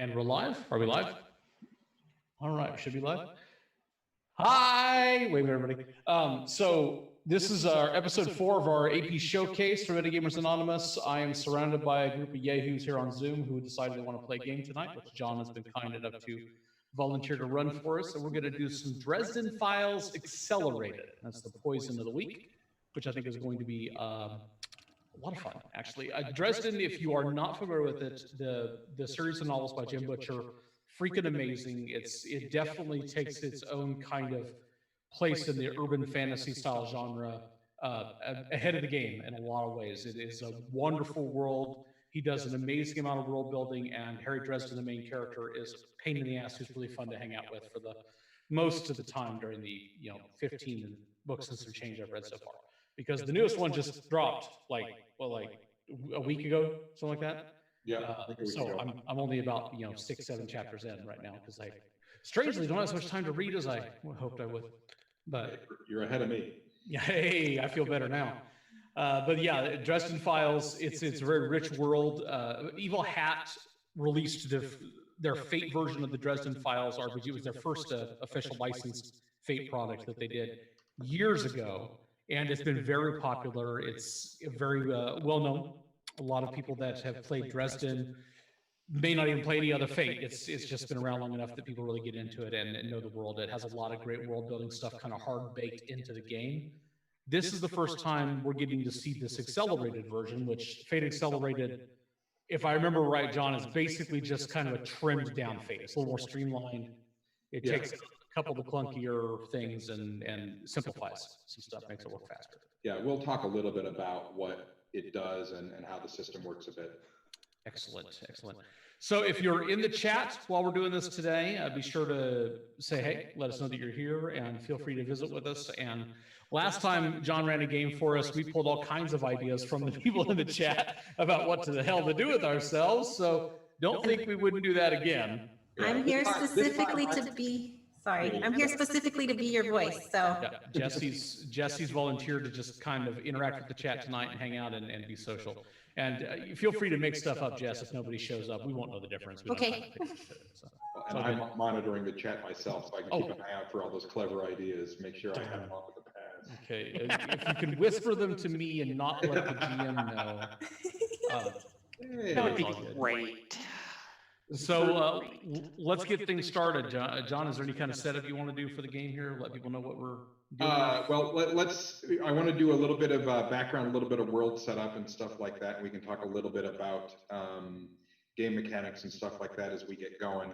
And we're live? Are we live? All right, should be live. Hi! Wait a minute, everybody. So this is our episode 4 of our AP showcase for Metagamers Anonymous. I am surrounded by a group of yahoos here on Zoom who decided they want to play a game tonight, which John has been kind enough to volunteer to run for us. So we're going to do some Dresden Files Accelerated. That's the poison of the week, which I think is going to be a lot of fun, actually. Dresden, if you are not familiar with it, the series of novels by Jim Butcher, freaking amazing. It definitely takes its own kind of place in the urban fantasy style genre ahead of the game in a lot of ways. It is a wonderful world. He does an amazing amount of world building, and Harry Dresden, the main character, is a pain in the ass who's really fun to hang out with for the most of the time during the 15 books and some change I've read so far. Because the newest one just dropped like a week ago, something like that. Yeah. So I'm only about 6-7 chapters in right now because I strangely don't have as much time to read as I hoped I would. But you're ahead of me. Yeah, hey, I feel better now. But yeah, Dresden Files, it's a very rich world. Evil Hat released their Fate version of the Dresden Files RPG. It was their first official licensed Fate product that they did years ago. And it's been very popular. It's very well known. A lot of people that have played Dresden may not even play any other Fate. It's just been around long enough that people really get into it and know the world. It has a lot of great world building stuff kind of hard baked into the game. This is the first time we're getting to see this accelerated version, which Fate Accelerated, if I remember right, John, is basically just kind of a trimmed down Fate. It's a little more streamlined. It takes a couple of the clunkier things and simplifies some stuff, makes it work faster. Yeah, we'll talk a little bit about what it does and how the system works a bit. Excellent, excellent. So if you're in the chat while we're doing this today, be sure to say, hey, let us know that you're here, and feel free to visit with us. And last time John ran a game for us, we pulled all kinds of ideas from the people in the chat about what to the hell to do with ourselves. So don't think we wouldn't do that again. I'm here specifically to be... Sorry, I'm here specifically to be your voice, so... Yeah, Jesse's volunteered to just kind of interact with the chat tonight and hang out and be social. And feel free to make stuff up, Jess, if nobody shows up. We won't know the difference. Okay. And I'm monitoring the chat myself, so I can keep an eye out for all those clever ideas, make sure I have them off with the pads. Okay, if you can whisper them to me and not let the GM know. That would be great. So let's get things started, John. John, is there any kind of setup you want to do for the game here? Let people know what we're doing. Well, I want to do a little bit of background, a little bit of world setup and stuff like that. And we can talk a little bit about game mechanics and stuff like that as we get going.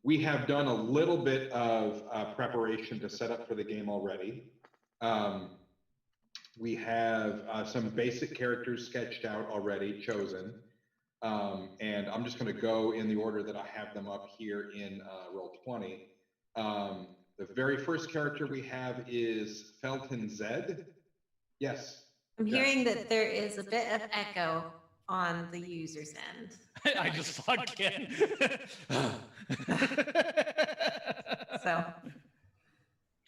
We have done a little bit of preparation to set up for the game already. We have some basic characters sketched out already, chosen. And I'm just going to go in the order that I have them up here in Roll20. The very first character we have is Felton Zed. Yes. I'm hearing that there is a bit of echo on the user's end. I just saw Ken. So.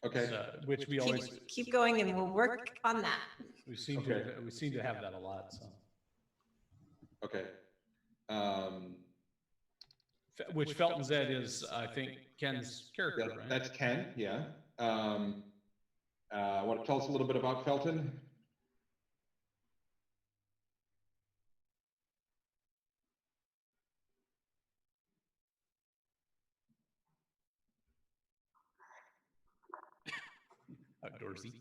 Okay. Which we always keep going, and we'll work on that. We seem to have that a lot. So. Okay. Which Felton Zed is, I think, Ken's character, right? That's Ken, yeah. Want to tell us a little bit about Felton? Outdoorsy.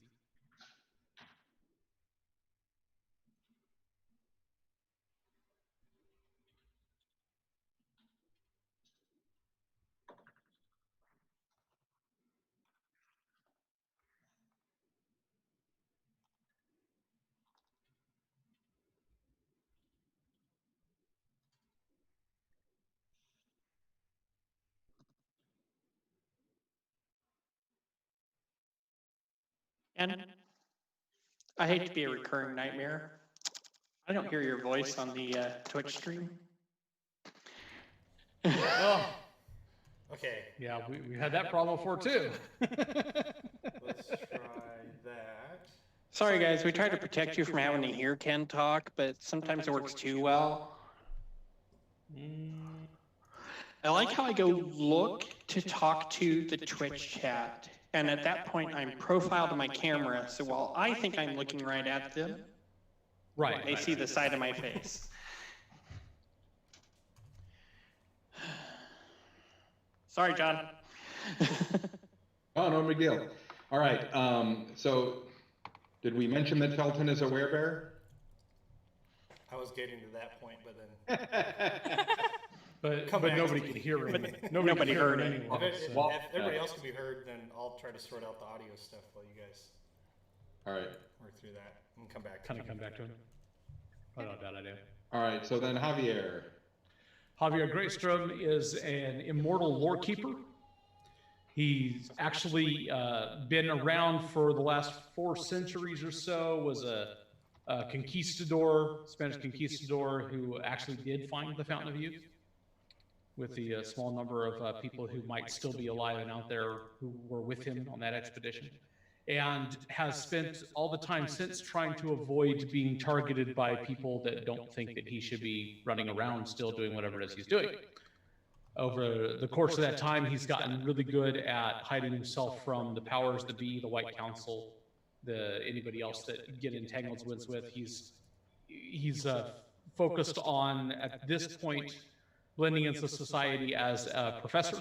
And I hate to be a recurring nightmare. I don't hear your voice on the Twitch stream. Oh, okay. Yeah, we had that problem before too. Let's try that. Sorry guys, we try to protect you from having to hear Ken talk, but sometimes it works too well. I like how I go look to talk to the Twitch chat. And at that point, I'm profiled to my camera. So while I think I'm looking right at them, Right. they see the side of my face. Sorry, John. Oh, no big deal. All right. So did we mention that Felton is a werebear? I was getting to that point, but then But Come back to nobody me. could hear him. But Nobody nobody could heard hear him it. anyway. if So. everybody else can be heard, then I'll try to sort out the audio stuff while you guys All right. work through that and come back. Kind of come back to him. Probably not a bad idea. All right. So then Javier. Javier Greatstrom is an immortal lore keeper. He's actually been around for the last 4 centuries or so, was a conquistador, Spanish conquistador, who actually did find the Fountain of Youth, with the small number of people who might still be alive and out there who were with him on that expedition, and has spent all the time since trying to avoid being targeted by people that don't think that he should be running around still doing whatever it is he's doing. Over the course of that time, he's gotten really good at hiding himself from the powers that be, the White Council, anybody else that get entangled with. He's focused on, at this point, blending into society as a professor.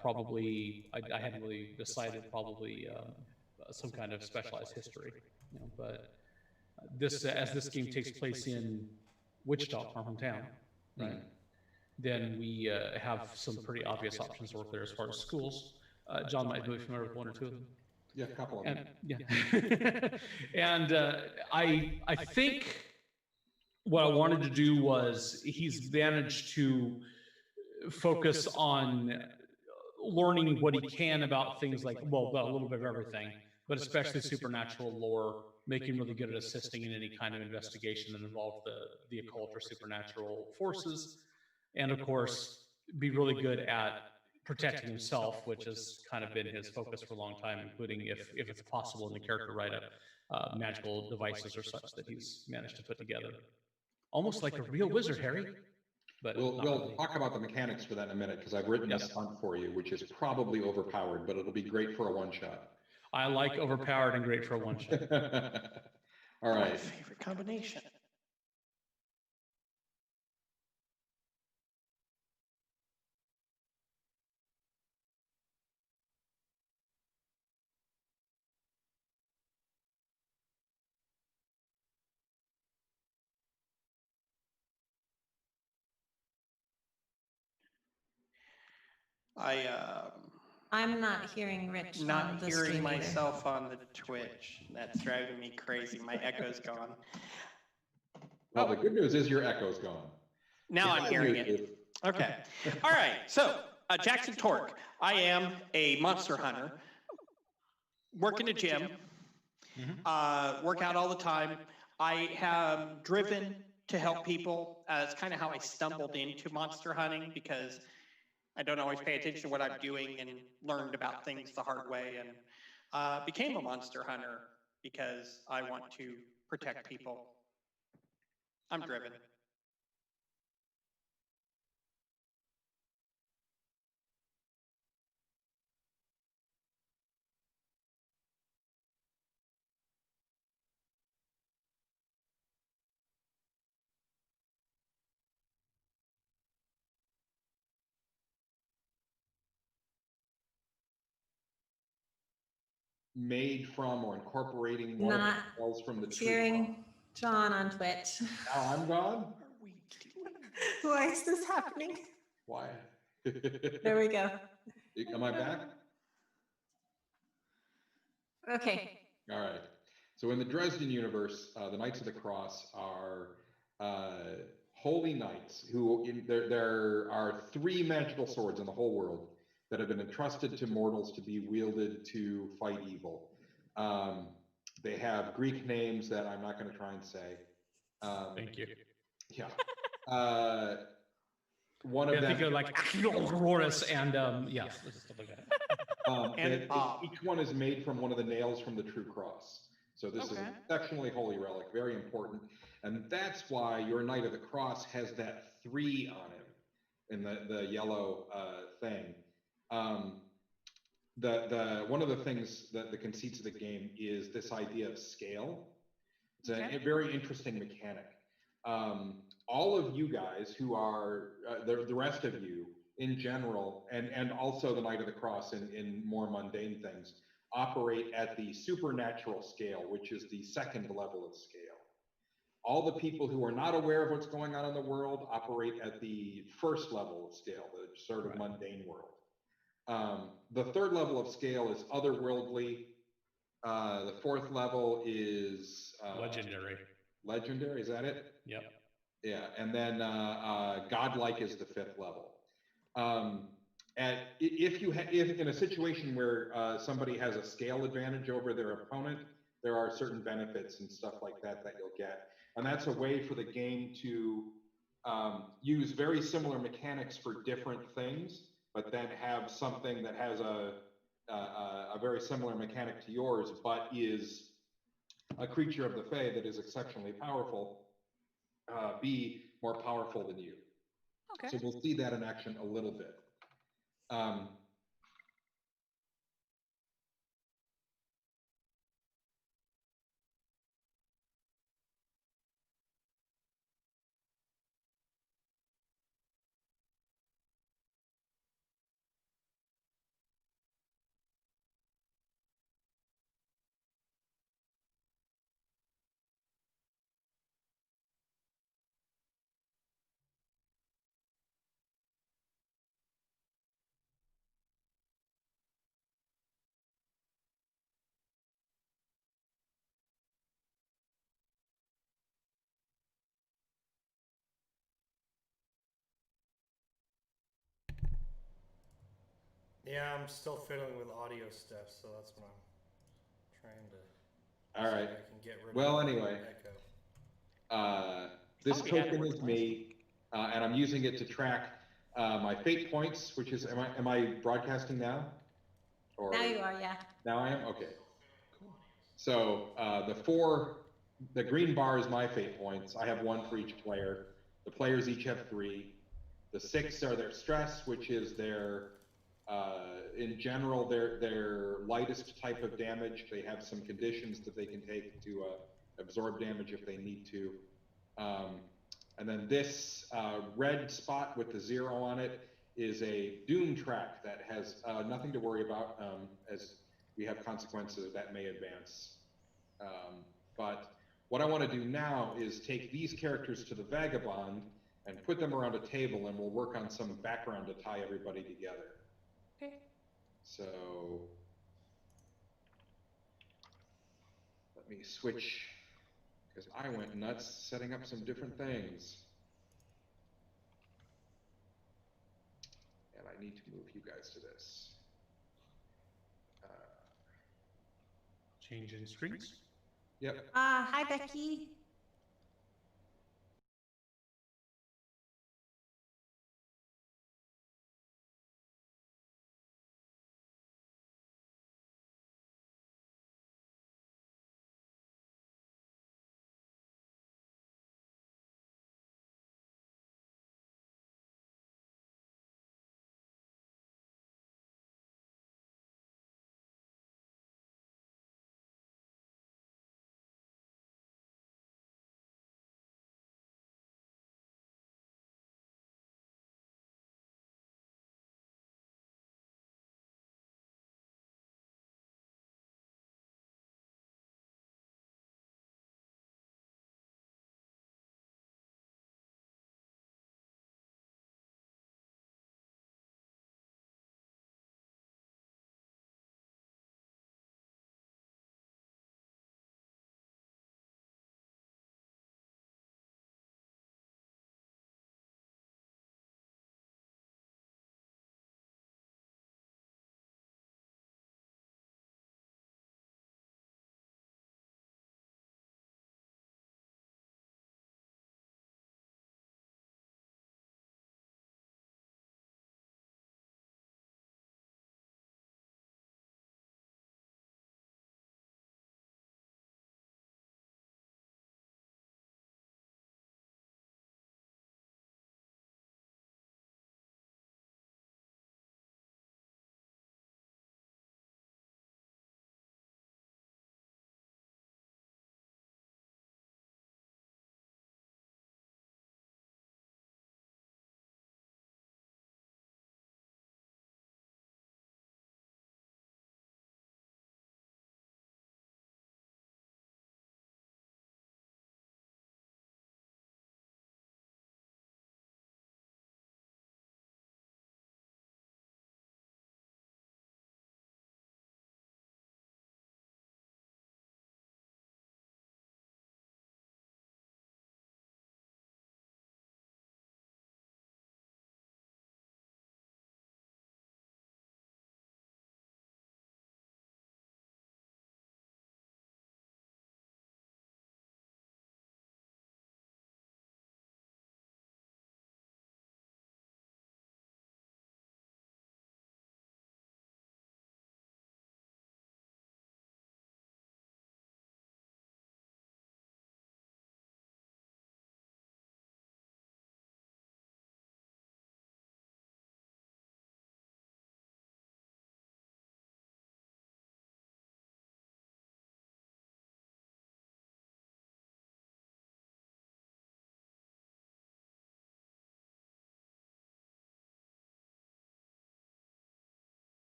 Probably, I hadn't really decided, probably some kind of specialized history, but as this game takes place in Wichita, our hometown, right? Then we have some pretty obvious options to work there as far as schools. John might be familiar with 1 or 2 of them. Yeah, a couple of them. And I think what I wanted to do was, he's managed to focus on learning what he can about things like, well, a little bit of everything, but especially supernatural lore, making really good at assisting in any kind of investigation that involved the occult or supernatural forces, and of course, be really good at protecting himself, which has kind of been his focus for a long time, including, if it's possible in the character write-up, magical devices or such that he's managed to put together. Almost like a real wizard, Harry. But We'll really. talk about the mechanics for that in a minute, because I've written a stunt for you, which is probably overpowered, but it'll be great for a one-shot. I like overpowered and great for a one-shot. All My right. favorite combination. I'm not hearing Rich on Not the hearing stream myself on the Twitch. That's driving me crazy. My echo's gone. Well, the good news is your echo's gone. Now The I'm bad hearing news it. is- Okay. All right. So, Jackson Torque. I am a monster hunter. Work in a gym. Work out all the time. I have driven to help people. It's kind of how I stumbled into monster hunting, because I don't always pay attention to what I'm doing, and learned about things the hard way, and became a monster hunter because I want to protect people. I'm driven. Made from or incorporating one Not of the cells from the tree. Hearing John on Twitch. Now I'm gone? Why is this happening? Why? There we go. Am I back? Okay. All right. So in the Dresden universe, the Knights of the Cross are holy knights who, there are 3 magical swords in the whole world that have been entrusted to mortals to be wielded to fight evil. They have Greek names that I'm not going to try and say. Thank you. Yeah. One of I them. think of like Horus and yeah, stuff like that. Each one is made from one of the nails from the true cross. So this is an exceptionally holy relic, very important. And that's why your Knight of the Cross has that 3 on him. in the yellow thing. One of the things that the conceits of the game is this idea of scale. It's a very interesting mechanic. All of you guys who are the rest of you in general, and also the Knight of the Cross in more mundane things, operate at the supernatural scale, which is the second level of scale. All the people who are not aware of what's going on in the world operate at the first level of scale, the sort of mundane world. The third level of scale is otherworldly. The fourth level is legendary. Legendary, is that it? Yep. Yeah, and then godlike is the fifth level. If in a situation where somebody has a scale advantage over their opponent, there are certain benefits and stuff like that that you'll get, and that's a way for the game to use very similar mechanics for different things, but then have something that has a very similar mechanic to yours, but is a creature of the Fae that is exceptionally powerful, be more powerful than you. Okay. So we'll see that in action a little bit. Yeah, I'm still fiddling with audio stuff, so that's what I'm trying to. All see right. if I can get rid Well, of the anyway. echo. This we had it token is working me, and I'm using it to track my fate points, which is, am I broadcasting now? Or Now you are, yeah. now I am? Okay. Cool. So the green bar is my fate points. I have one for each player. The players each have 3. The 6 are their stress, which is their, in general, their lightest type of damage. They have some conditions that they can take to absorb damage if they need to. And then this red spot with the 0 on it is a doom track that has nothing to worry about, as we have consequences that may advance. But what I want to do now is take these characters to the Vagabond and put them around a table, and we'll work on some background to tie everybody together. Okay. So let me switch, because I went nuts setting up some different things. And I need to move you guys to this. Change in screens. Yep. Hi, Becky.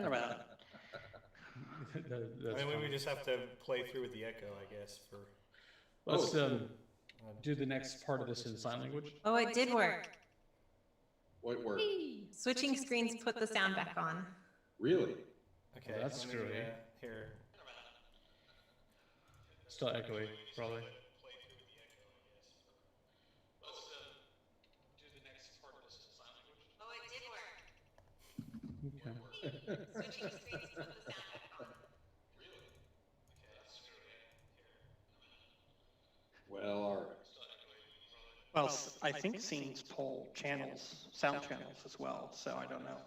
about it. I mean, we just have to play through with the echo, I guess. For Let's do the next part of this in sign language. Oh, it did work. What word? Switching screens put the sound back on. Really? okay, Well, that's let me, screwy. Here. Still echoey, probably. Oh, it did work. Okay. Switching screens put the sound back on. Well, all right. Well, I think scenes pull channels, sound channels as well, so I don't know.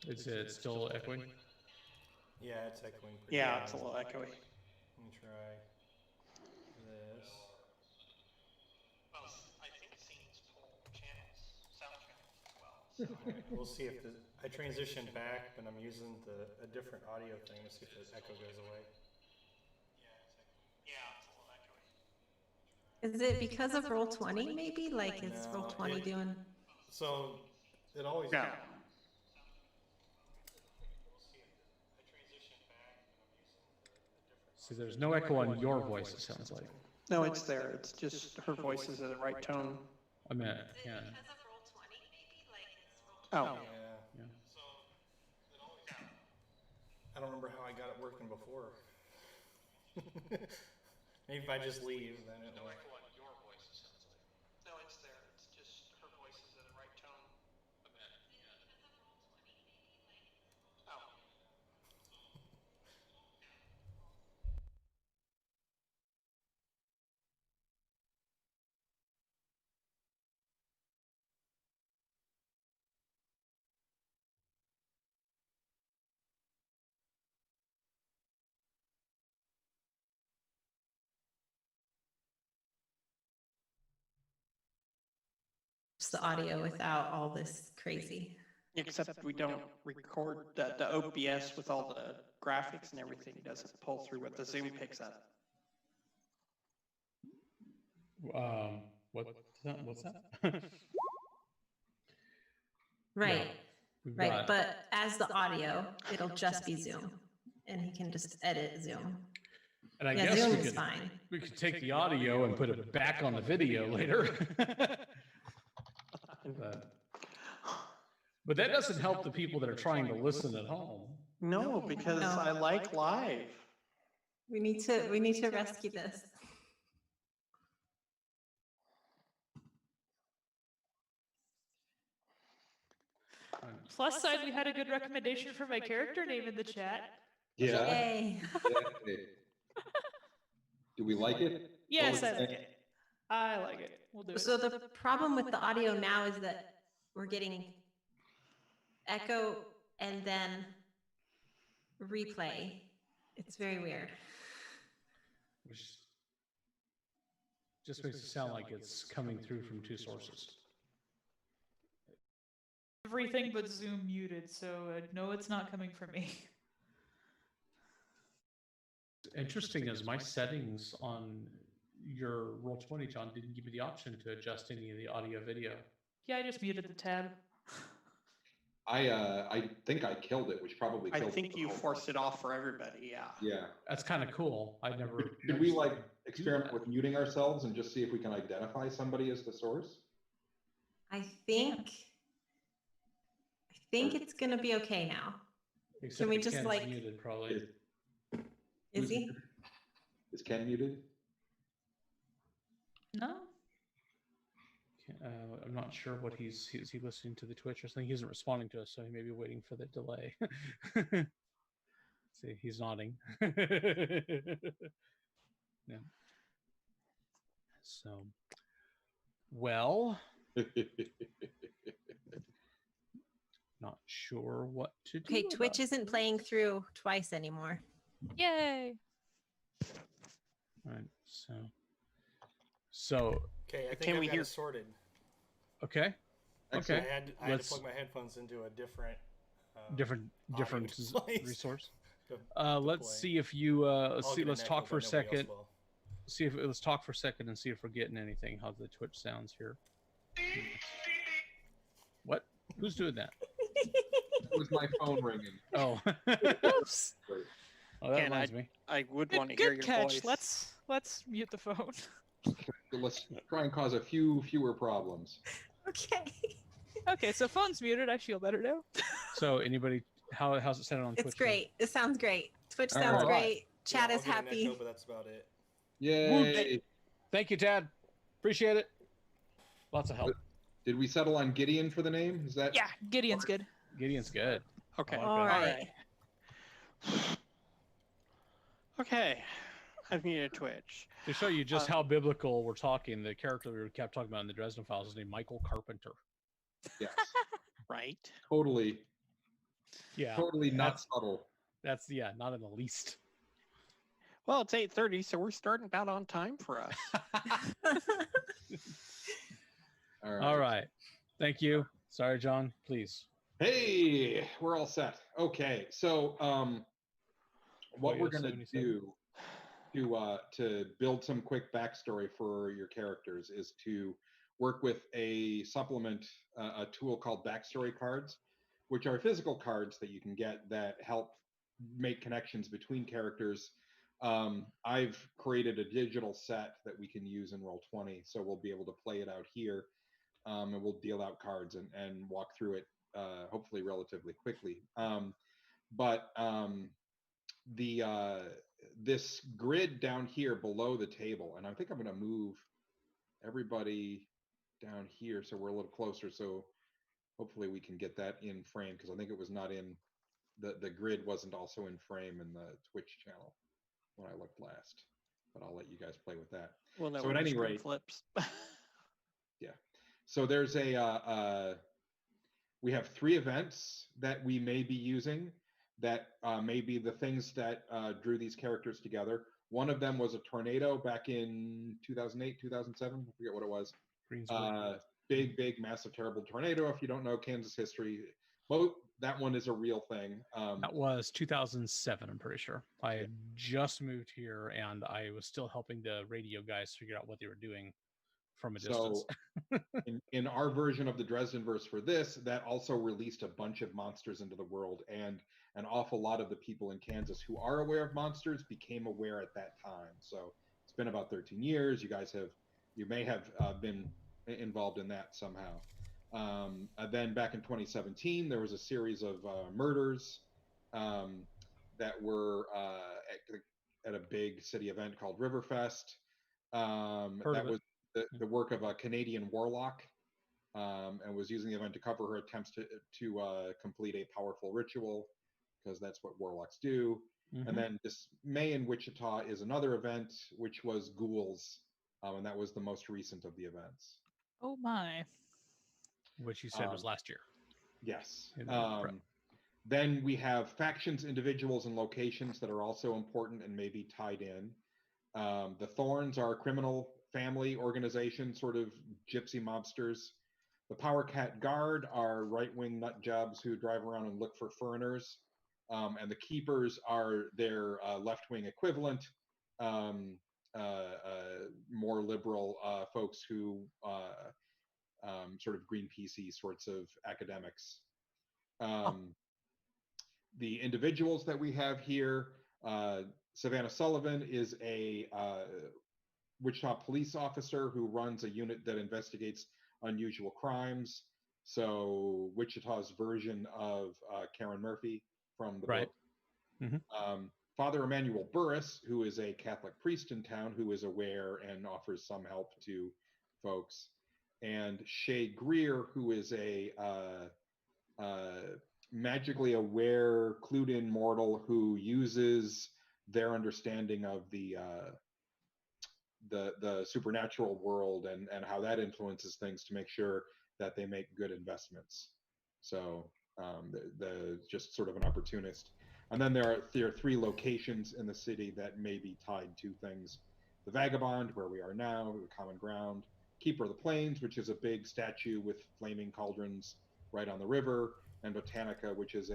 Is it still echoing? Yeah, it's echoing. Pretty Yeah, loud. it's a little echoey. Let me try this. Well, I think scenes pull channels, sound channels as well. So. Alright, we'll see if I transitioned back, but I'm using a different audio thing to see if the echo goes away. Yeah, it's a little echoey. Is it because of Roll20 maybe? Like, is No, Roll20 doing? So it always. Yeah. See, there's no echo on your voice, it sounds like. No, it's there. It's just her voice is at the right tone. I mean, yeah. Because of Roll20 maybe? Like, is Oh. Yeah. Yeah. I don't remember how I got it working before. Maybe if I just leave, then it will. No, it's there. It's just her voice is at the right tone. Oh. the audio without all this crazy? Except we don't record the OBS with all the graphics and everything doesn't pull through what the Zoom picks up. What's that? Right, We've right. got- But as the audio, it'll just be Zoom, and he can just edit Zoom. and I Yeah, guess Zoom we is could, fine. we could take the audio and put it back on the video later. But that doesn't help the people that are trying to listen at home. No, because No. I like live. We need to rescue this. Plus side, we had a good recommendation for my character name in the chat. Yeah. Yay. Yeah. Do we like it? Yes, What I was like it? it. I like it. We'll do it. So the problem with the audio now is that we're getting echo and then replay. It's very weird. Which just makes it sound like it's coming through from two sources. Everything but Zoom muted, so no, it's not coming from me. Interesting as my settings on your Roll20, John, didn't give me the option to adjust any of the audio video. Yeah, I just muted the tab. I think I killed it, which probably I killed think the you whole forced thing. it off for everybody, yeah. Yeah. That's kind of cool. I never. Should we noticed like that. experiment with muting ourselves and just see if we can identify somebody as the source? I think it's gonna be okay now. Except we that just, Ken's like- muted probably? Is he? Is Ken muted? No? I'm not sure what is he listening to the Twitch or something. He isn't responding to us, so he may be waiting for the delay. See, he's nodding. Yeah. So, well, not sure what to do. Okay, about Twitch isn't playing through twice anymore. Yay! Right. So Okay, I Can think we I got hear- it sorted. okay. Excellent. Okay. I had to Let's- plug my headphones into a different. Different audio device. resource. to Let's play. see if you let's I'll see. get Let's an talk echo, for a but nobody else second. will. Let's talk for a second and see if we're getting anything. How the Twitch sounds here. What? Who's doing that? It was my phone ringing. Oh. Oops. Oh, that Ken, reminds me. I would Good, want to hear good your catch. voice. Let's mute the phone. Let's try and cause a fewer problems. Okay. Okay, so phone's muted. I feel better now. So anybody, how's it sounding on Twitch? It's great. It sounds great. Twitch All sounds right. great. Chat I'll is get an happy. echo, but that's about it. Yay! Thank you, Tad. Appreciate it. Lots of help. Did we settle on Gideon for the name? Is that? Yeah, Gideon's good. Gideon's good. Okay. I like All that. right. Okay. I've muted Twitch. To show you just how biblical we're talking, the character we kept talking about in the Dresden Files is named Michael Carpenter. Yes. Right. Totally. Yeah. Totally not subtle. That's not in the least. Well, it's 8:30, so we're starting about on time for us. All right. Thank you. Sorry, John. Please. Hey, we're all set. Okay, so what we're gonna 77. do to build some quick backstory for your characters is to work with a supplement, a tool called backstory cards, which are physical cards that you can get that help make connections between characters. I've created a digital set that we can use in Roll20, so we'll be able to play it out here, and we'll deal out cards and walk through it hopefully relatively quickly. This grid down here below the table, and I think I'm going to move everybody down here so we're a little closer, so hopefully we can get that in frame, because I think it was not in the grid wasn't also in frame in the Twitch channel when I looked last, but I'll let you guys play with that. Well, no, So at any rate, flips. yeah. So there's we have 3 events that we may be using that may be the things that drew these characters together. One of them was a tornado back in 2008, 2007. I forget what it was. Big, massive, terrible tornado. If you don't know Kansas history, that one is a real thing. That was 2007, I'm pretty sure. I had just moved here, and I was still helping the radio guys figure out what they were doing from a distance. So in our version of the Dresden verse for this, that also released a bunch of monsters into the world, and an awful lot of the people in Kansas who are aware of monsters became aware at that time. So it's been about 13 years. You may have been involved in that somehow. Then back in 2017, there was a series of murders that were at a big city event called Riverfest. That was the work of a Canadian warlock, and was using the event to cover her attempts to complete a powerful ritual, because that's what warlocks do. Mm-hmm. And then this May in Wichita is another event, which was ghouls, and that was the most recent of the events. Oh my. Which you said was last year. Yes. Then we have factions, individuals, and locations that are also important and maybe tied in. The Thorns are a criminal family organization, sort of gypsy mobsters. The Power Cat Guard are right-wing nut jobs who drive around and look for foreigners. And the Keepers are their left-wing equivalent, more liberal folks who sort of Greenpeace-y sorts of academics. The individuals that we have here, Savannah Sullivan is a Wichita police officer who runs a unit that investigates unusual crimes. So Wichita's version of Karen Murphy from the book. Mm-hmm. Father Emmanuel Burris, who is a Catholic priest in town who is aware and offers some help to folks. And Shay Greer, who is a magically aware, clued-in mortal who uses their understanding of the supernatural world and how that influences things to make sure that they make good investments. So the just sort of an opportunist. And then there are 3 locations in the city that may be tied to things. The Vagabond, where we are now, the Common Ground. Keeper of the Plains, which is a big statue with flaming cauldrons right on the river. And Botanica, which is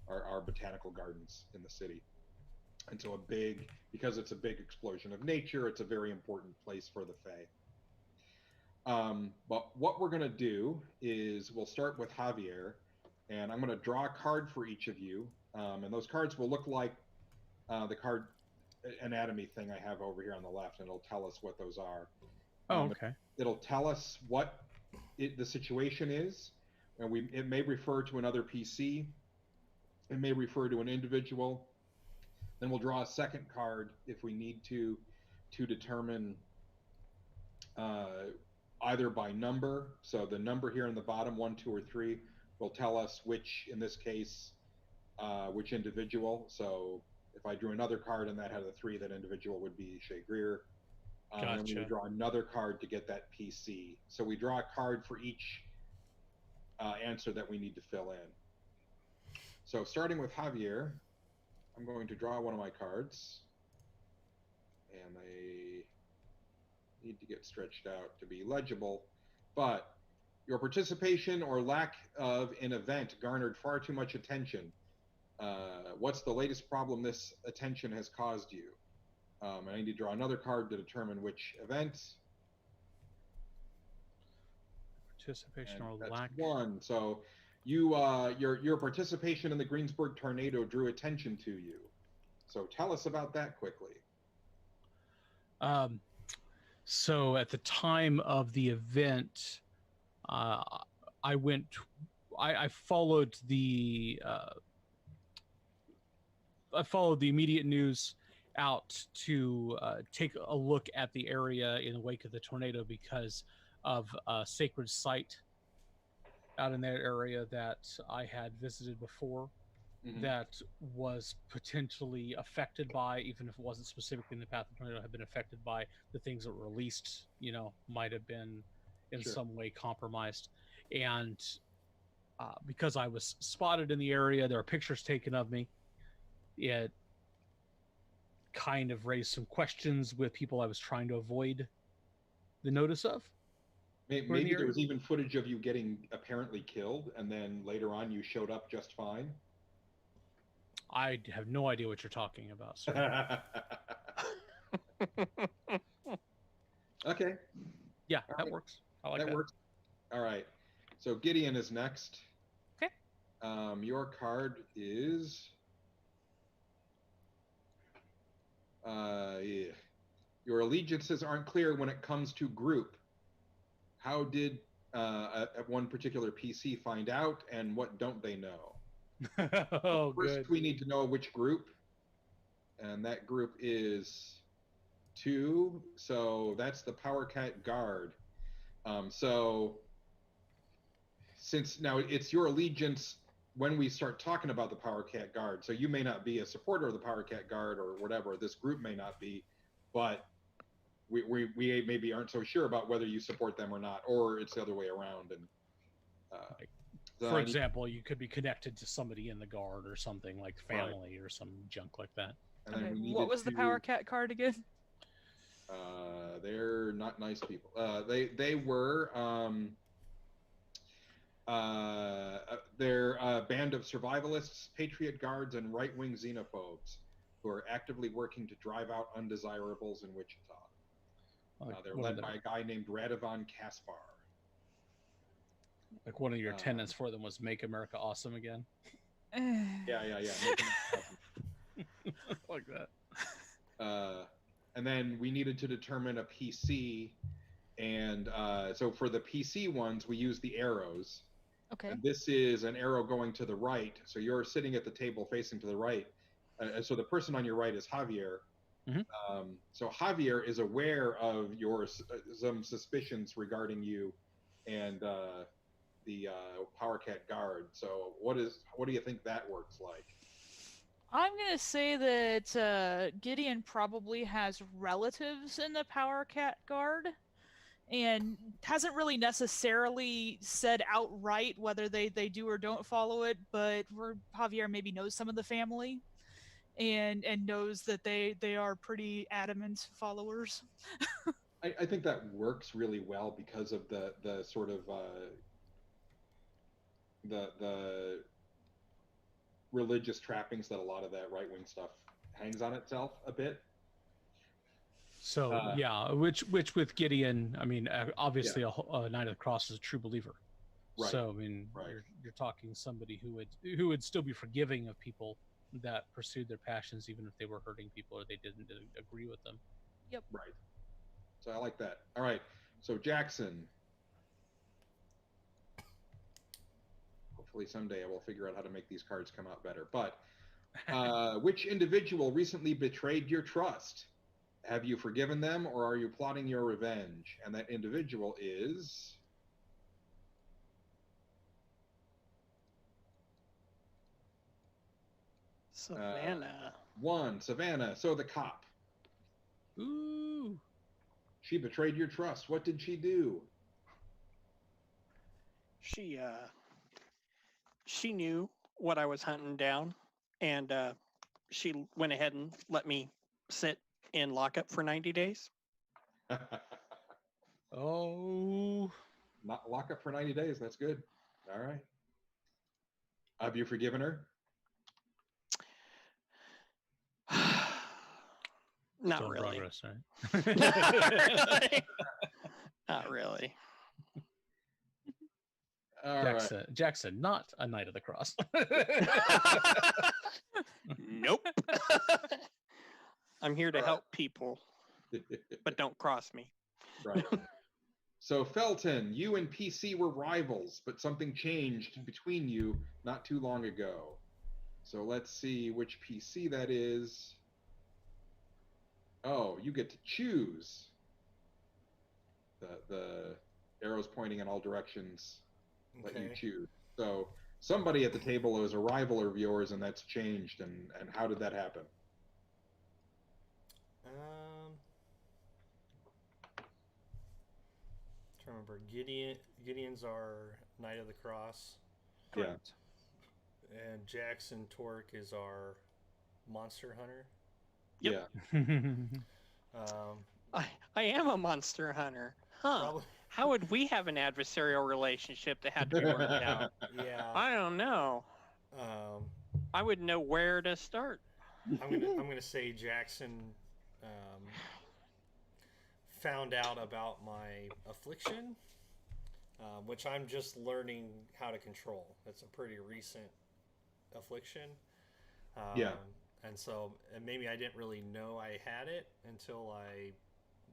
our botanical gardens in the city. And so because it's a big explosion of nature, it's a very important place for the Fae. But what we're going to do is we'll start with Javier, and I'm going to draw a card for each of you. And those cards will look like the card anatomy thing I have over here on the left, and it'll tell us what those are. Oh, okay. It'll tell us what the situation is, and it may refer to another PC. It may refer to an individual. Then we'll draw a second card if we need to determine either by number. So the number here in the bottom, 1, 2, or 3, will tell us which, in this case, which individual. So if I drew another card and that had a 3, that individual would be Shea Greer. And we Gotcha. would draw another card to get that PC. So we draw a card for each answer that we need to fill in. So starting with Javier, I'm going to draw one of my cards. And they need to get stretched out to be legible. But your participation or lack of an event garnered far too much attention. What's the latest problem this attention has caused you? And I need to draw another card to determine which event. Participation or That's lack. 1. So you, your participation in the Greensburg tornado drew attention to you. So tell us about that quickly. So at the time of the event, I followed the immediate news out to take a look at the area in the wake of the tornado because of a sacred site out in that area that I had visited before. Mhm. That was potentially affected by, even if it wasn't specifically in the path of the tornado, had been affected by the things that were released, might have been in Sure. some way compromised. And because I was spotted in the area, there are pictures taken of me. It kind of raised some questions with people I was trying to avoid the notice of. Maybe there was even footage of you getting apparently killed, and then later on you showed up just fine. I have no idea what you're talking about, sir. Okay. Yeah, All that right. works. I like That that. works. All right. So Gideon is next. Okay. Your card is yeah. Your allegiances aren't clear when it comes to group. How did one particular PC find out, and what don't they know? Oh, First, good. we need to know which group, and that group is 2. So that's the Power Cat Guard. So since now it's your allegiance when we start talking about the Power Cat Guard, so you may not be a supporter of the Power Cat Guard or whatever, this group may not be, but we maybe aren't so sure about whether you support them or not, or it's the other way around. And for example, you could be connected to somebody in the guard or something, like family or some junk like that. And then we What was the Power Cat card again? They're not nice people. They were they're a band of survivalists, patriot guards, and right-wing xenophobes who are actively working to drive out undesirables in Wichita. They're led by a guy named Radovan Kaspar. Like one of your tenets for them was "Make America Awesome Again." Yeah. Like that. And then we needed to determine a PC, and so for the PC ones, we use the arrows. Okay. And this is an arrow going to the right, so you're sitting at the table facing to the right. So the person on your right is Javier. Mm-hmm. So Javier is aware of some suspicions regarding you and the Power Cat Guard. So what do you think that works like? I'm gonna say that Gideon probably has relatives in the Power Cat Guard, and hasn't really necessarily said outright whether they do or don't follow it, but Javier maybe knows some of the family, and knows that they are pretty adamant followers. I think that works really well because of the sort of the religious trappings that a lot of that right-wing stuff hangs on itself a bit. So yeah, which with Gideon, I mean, obviously a Knight of the Cross is a true believer. Right. So I mean, you're talking somebody who would still be forgiving of people that pursued their passions, even if they were hurting people or they didn't agree with them. Yep. Right. So I like that. All right. So Jackson. Hopefully someday I will figure out how to make these cards come out better. But which individual recently betrayed your trust? Have you forgiven them, or are you plotting your revenge? And that individual is... Savannah. 1, Savannah. So the cop. Ooh. She betrayed your trust. What did she do? She knew what I was hunting down, and she went ahead and let me sit in lockup for 90 days. Oh. Not lockup for 90 days. That's good. All right. Have you forgiven her? Not Still in really. progress, right? Not really. All Jackson, Jackson, not a Knight of the Cross. Nope. I'm here to help people, but don't cross me. Right. So Felton, you and PC were rivals, but something changed between you not too long ago. So let's see which PC that is. Oh, you get to choose. The arrows pointing in all directions let you choose. So somebody at the table is a rival of yours, and that's changed. And how did that happen? Trying to remember. Gideon's our Knight of the Cross. Correct. And Jackson Torque is our Monster Hunter. Yep. Yeah. I am a monster hunter. Huh. Probably. How would we have an adversarial relationship that had to be worked out? Yeah. I don't know. I wouldn't know where to start. I'm gonna say Jackson found out about my affliction, which I'm just learning how to control. It's a pretty recent affliction. Yeah. And so maybe I didn't really know I had it until I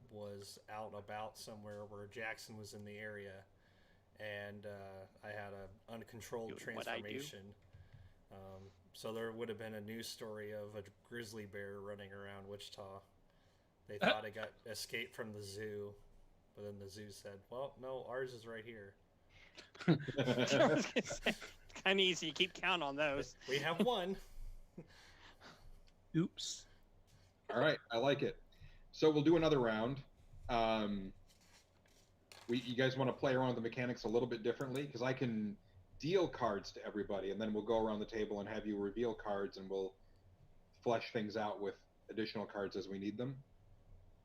was out about somewhere where Jackson was in the area, and I had an uncontrolled transformation. So there would have been a news story of a grizzly bear running around Wichita. They thought it got escaped from the zoo, but then the zoo said, "Well, no, ours is right here." It's kind of easy to keep count on those. We have one. Oops. All right, I like it. So we'll do another round. You guys want to play around with the mechanics a little bit differently? Because I can deal cards to everybody, and then we'll go around the table and have you reveal cards, and we'll flesh things out with additional cards as we need them.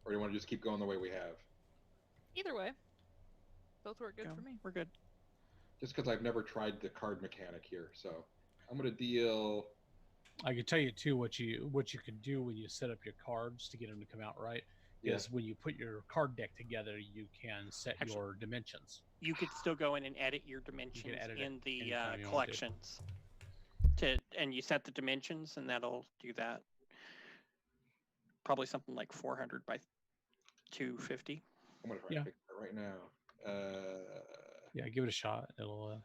Or do you want to just keep going the way we have? Either way, both work good for me. We're good. Just because I've never tried the card mechanic here, so I'm going to deal... I can tell you too what you can do when you set up your cards to get them to come out right is when you put your card deck together, you can set your dimensions. You could still go in and edit your dimensions in the collections. And you set the dimensions, and that'll do that. Probably something like 400 by 250. I'm going to try to fix that right now. Yeah, give it a shot. It'll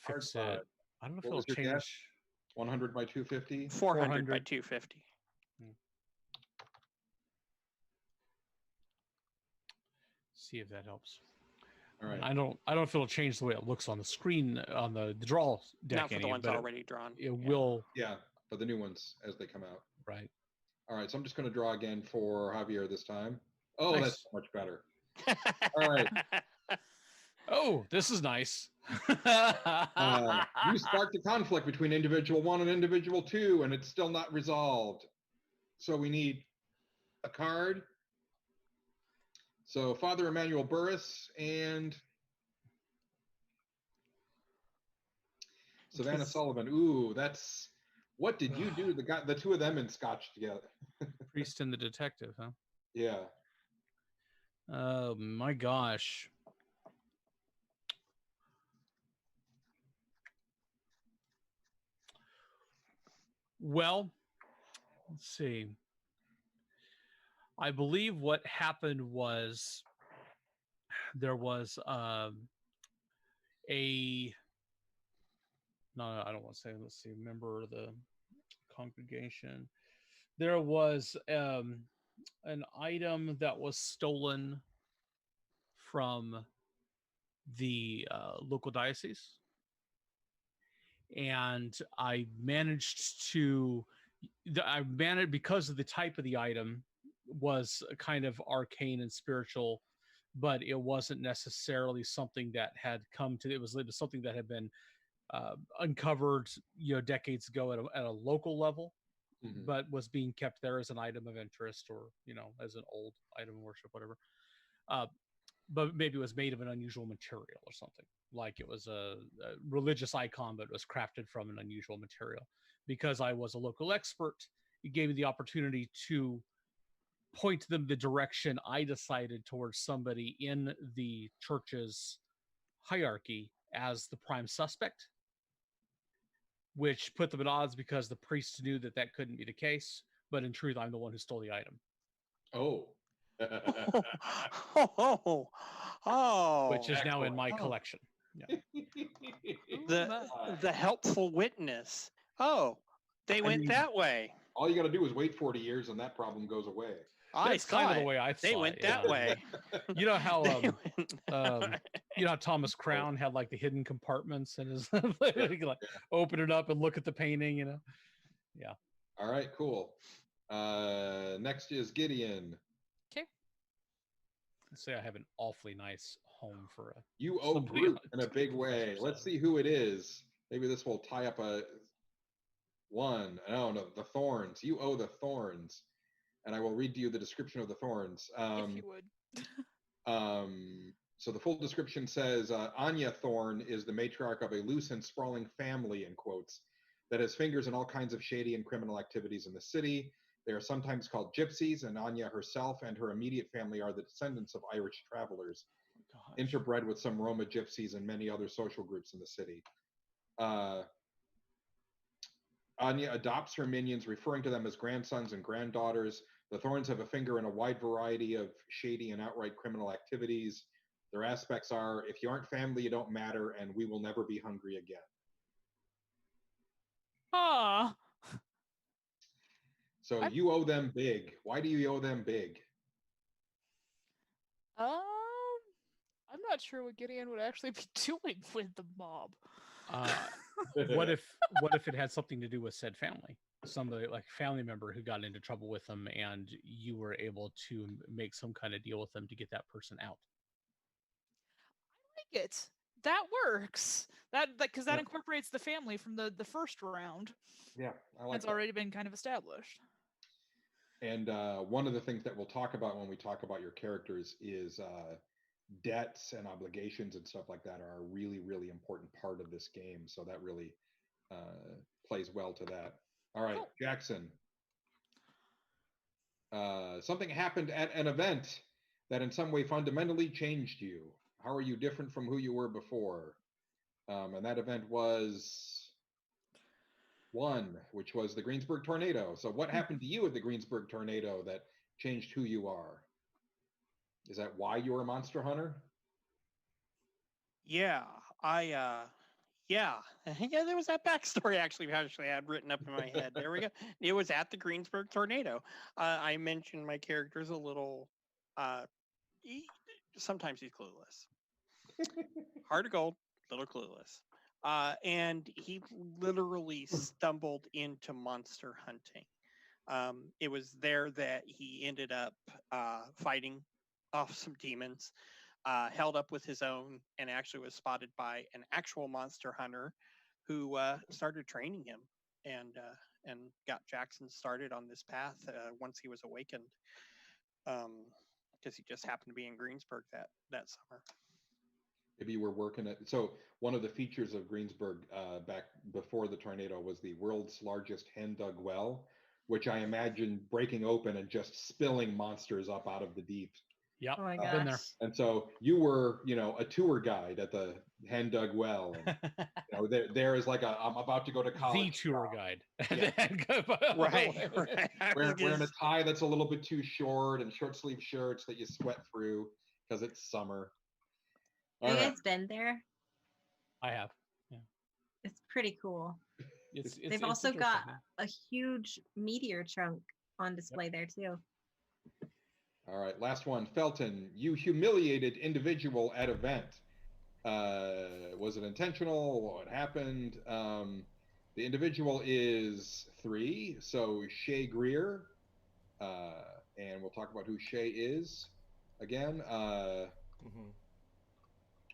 fix it. I don't know if it'll change. 100 by 250? 400 by 250. See if that helps. All right. I don't know if it'll change the way it looks on the screen on the draw deck. Not for the ones already drawn. It will. Yeah, but the new ones as they come out. Right. All right, so I'm just going to draw again for Javier this time. Oh, Nice. That's much better. All right. Oh, this is nice. You sparked a conflict between individual 1 and individual 2, and it's still not resolved. So we need a card. So Father Emmanuel Burris and Savannah Sullivan. Ooh, that's What did you do to the two of them in Scotch together? Priest and the detective, huh? Yeah. Oh my gosh. Well, let's see. I believe what happened was there was a no, I don't want to say. Let's see, member of the congregation. There was an item that was stolen from the local diocese, and I managed because of the type of the item was kind of arcane and spiritual, but it wasn't necessarily something that had come to. It was something that had been uncovered, decades ago at a local level, but was being kept there as an item of interest, or as an old item of worship, whatever. But maybe it was made of an unusual material or something. Like it was a religious icon, but it was crafted from an unusual material. Because I was a local expert, it gave me the opportunity to point them the direction I decided towards somebody in the church's hierarchy as the prime suspect, which put them at odds because the priest knew that couldn't be the case. But in truth, I'm the one who stole the item. Oh. Which is now in my collection. Yeah. The helpful witness. Oh, they went that way. All you got to do is wait 40 years and that problem goes away. That's kind of the way I thought. They went that way. You know how how Thomas Crown had like the hidden compartments and his you can, like open it up and look at the painting, Yeah. All right, cool. Next is Gideon. Okay. Let's say I have an awfully nice home for a. You owe Groot in a big way. Let's see who it is. Maybe this will tie up a one. No, the thorns. You owe the thorns. And I will read to you the description of the thorns. If you would. So the full description says, Anya Thorn is the matriarch of a loose and sprawling family, in quotes, that has fingers in all kinds of shady and criminal activities in the city. They are sometimes called gypsies, and Anya herself and her immediate family are the descendants of Irish travelers, interbred with some Roma gypsies and many other social groups in the city. Anya adopts her minions, referring to them as grandsons and granddaughters. The Thorns have a finger in a wide variety of shady and outright criminal activities. Their aspects are, if you aren't family, you don't matter, and we will never be hungry again. Ah. So you owe them big. Why do you owe them big? I'm not sure what Gideon would actually be doing with the mob. What if it had something to do with said family? Somebody like a family member who got into trouble with them, and you were able to make some kind of deal with them to get that person out. I like it. That works. Because that incorporates the family from the first round. Yeah, I like That's already been kind of established. And one of the things that we'll talk about when we talk about your characters is debts and obligations and stuff like that are a really, really important part of this game. So that really plays well to that. All right, cool. Jackson. Something happened at an event that in some way fundamentally changed you. How are you different from who you were before? And that event was one, which was the Greensburg tornado. So what happened to you at the Greensburg tornado that changed who you are? Is that why you're a monster hunter? Yeah, there was that backstory actually I had written up in my head. There we go. It was at the Greensburg tornado. I mentioned my character's a little, sometimes he's clueless. Heart of gold, little clueless. And he literally stumbled into monster hunting. It was there that he ended up fighting off some demons, held up with his own, and actually was spotted by an actual monster hunter who started training him and got Jackson started on this path once he was awakened, because he just happened to be in Greensburg that summer. Maybe you were working at. So one of the features of Greensburg back before the tornado was the world's largest hand-dug well, which I imagine breaking open and just spilling monsters up out of the deep. Yep. Oh my Been there. gosh. And so you were, a tour guide at the hand-dug well, and there is like I'm about to go to The college. tour guide. Yeah. Right, right. I was Wearing gonna a tie that's a little bit too short and short sleeve shirts that you sweat through because it's summer. Have All you right. guys been there? I have. It's pretty cool. It's also got interesting, a huge meteor chunk on display there too. All right, last one. Felton, you humiliated individual at event. Was it intentional? What happened? The individual is 3, so Shay Greer. And we'll talk about who Shay is again.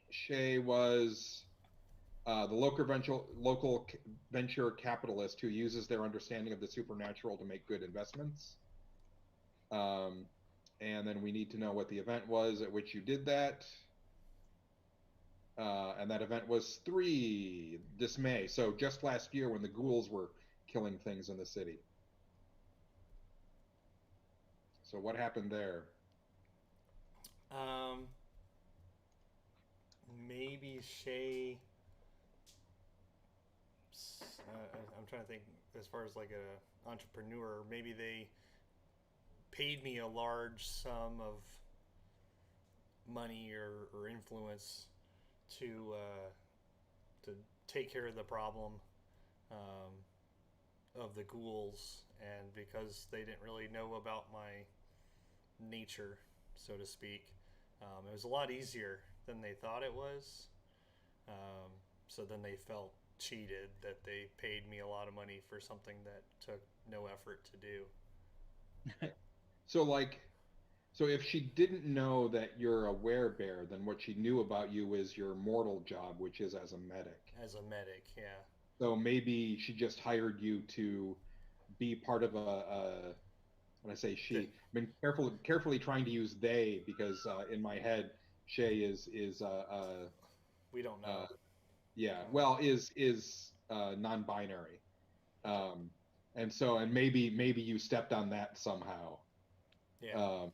Shay was the local venture capitalist who uses their understanding of the supernatural to make good investments. And then we need to know what the event was at which you did that. And that event was 3 Dismay. So just last year when the ghouls were killing things in the city. So what happened there? Maybe Shay. I'm trying to think as far as like a entrepreneur. Maybe they paid me a large sum of money or influence to take care of the problem of the ghouls, and because they didn't really know about my nature, so to speak, it was a lot easier than they thought it was. So then they felt cheated that they paid me a lot of money for something that took no effort to do. So if she didn't know that you're a werebear, then what she knew about you is your mortal job, which is as a medic. As a medic, yeah. So maybe she just hired you to be part of when I say she, I mean carefully trying to use they, because in my head, Shay is we don't know. Yeah, well, is non-binary, and maybe you stepped on that somehow. Yeah.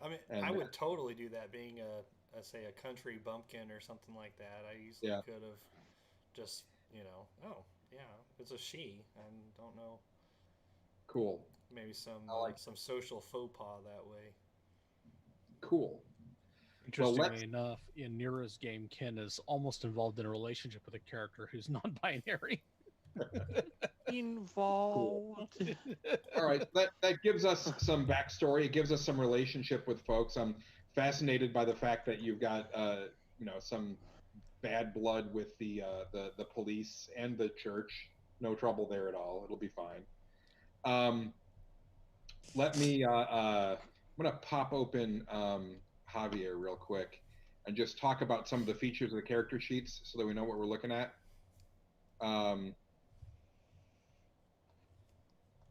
I mean, I would totally do that. Being say a country bumpkin or something like that, I easily could have just oh yeah, it's a she. I don't know. Cool. Maybe some social faux pas that way. Cool. Interestingly enough, in Nira's game, Ken is almost involved in a relationship with a character who's non-binary. Involved. Cool. All right, that gives us some backstory. It gives us some relationship with folks. I'm fascinated by the fact that you've got some bad blood with the police and the church. No trouble there at all. It'll be fine. Let me. I'm gonna pop open Javier real quick and just talk about some of the features of the character sheets so that we know what we're looking at.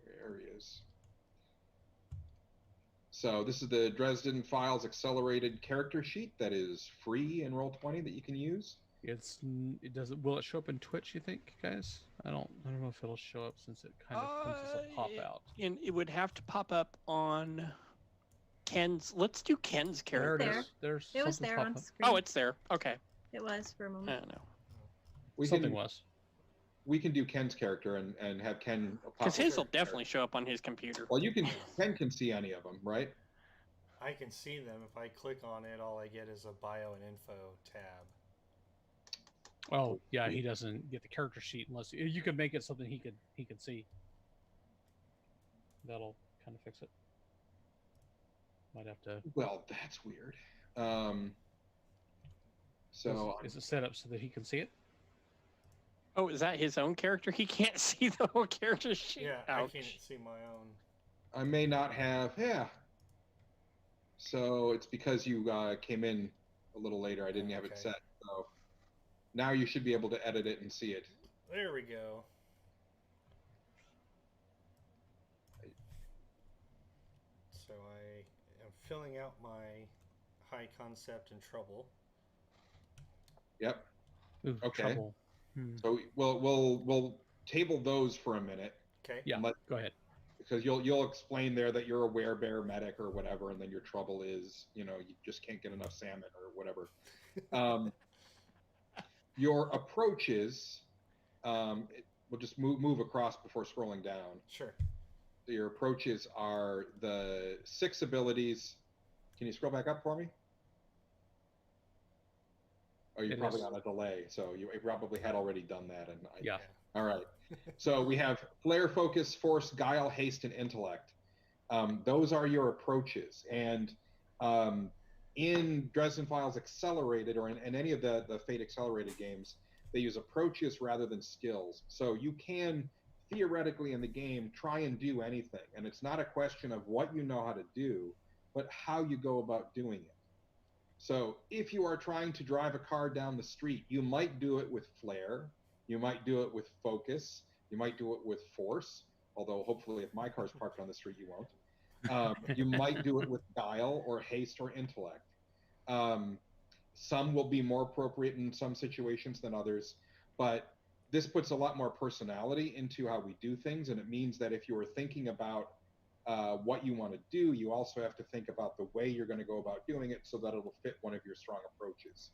There he is. So this is the Dresden Files accelerated character sheet that is free in Roll20 that you can use. Will it show up in Twitch, you think, guys? I don't know if it'll show up since it kind of comes as a pop out. And it would have to pop up on Ken's. Let's do Ken's character. It was there on screen. Oh, it's there. Okay. It was for a moment. I don't know. We can do Ken's character and have Ken. Because his will definitely show up on his computer. Well, Ken can see any of them, right? I can see them. If I click on it, all I get is a bio and info tab. Oh yeah, he doesn't get the character sheet unless you can make it something he could see. That'll kind of fix it. Might have to. Well, that's weird. So is it set up so that he can see it? Oh, is that his own character? He can't see the whole character sheet. Yeah, Ouch. I can't see my own. I may not have. Yeah. So it's because you came in a little later. I didn't have it set. So now you should be able to edit it and see it. There we go. So I am filling out my high concept and trouble. Yep. Ooh, Okay. trouble. So we'll table those for a minute. Okay. Yeah, go ahead. Because you'll explain there that you're a werebear medic or whatever, and then your trouble is, you just can't get enough salmon or whatever. Your approaches, we'll just move across before scrolling down. Sure. Your approaches are the 6 abilities. Can you scroll back up for me? Oh, you're probably on a delay, so you probably had already done that. Yeah. All right. So we have flair, focus, force, guile, haste, and intellect. Those are your approaches. And in Dresden Files Accelerated, or in any of the Fate Accelerated games, they use approaches rather than skills. So you can theoretically in the game try and do anything. And it's not a question of what you know how to do, but how you go about doing it. So if you are trying to drive a car down the street, you might do it with flair, you might do it with focus, you might do it with force, although hopefully if my car's parked on the street, you won't. You might do it with guile or haste or intellect. Some will be more appropriate in some situations than others, but this puts a lot more personality into how we do things, and it means that if you are thinking about what you want to do, you also have to think about the way you're going to go about doing it so that it'll fit one of your strong approaches.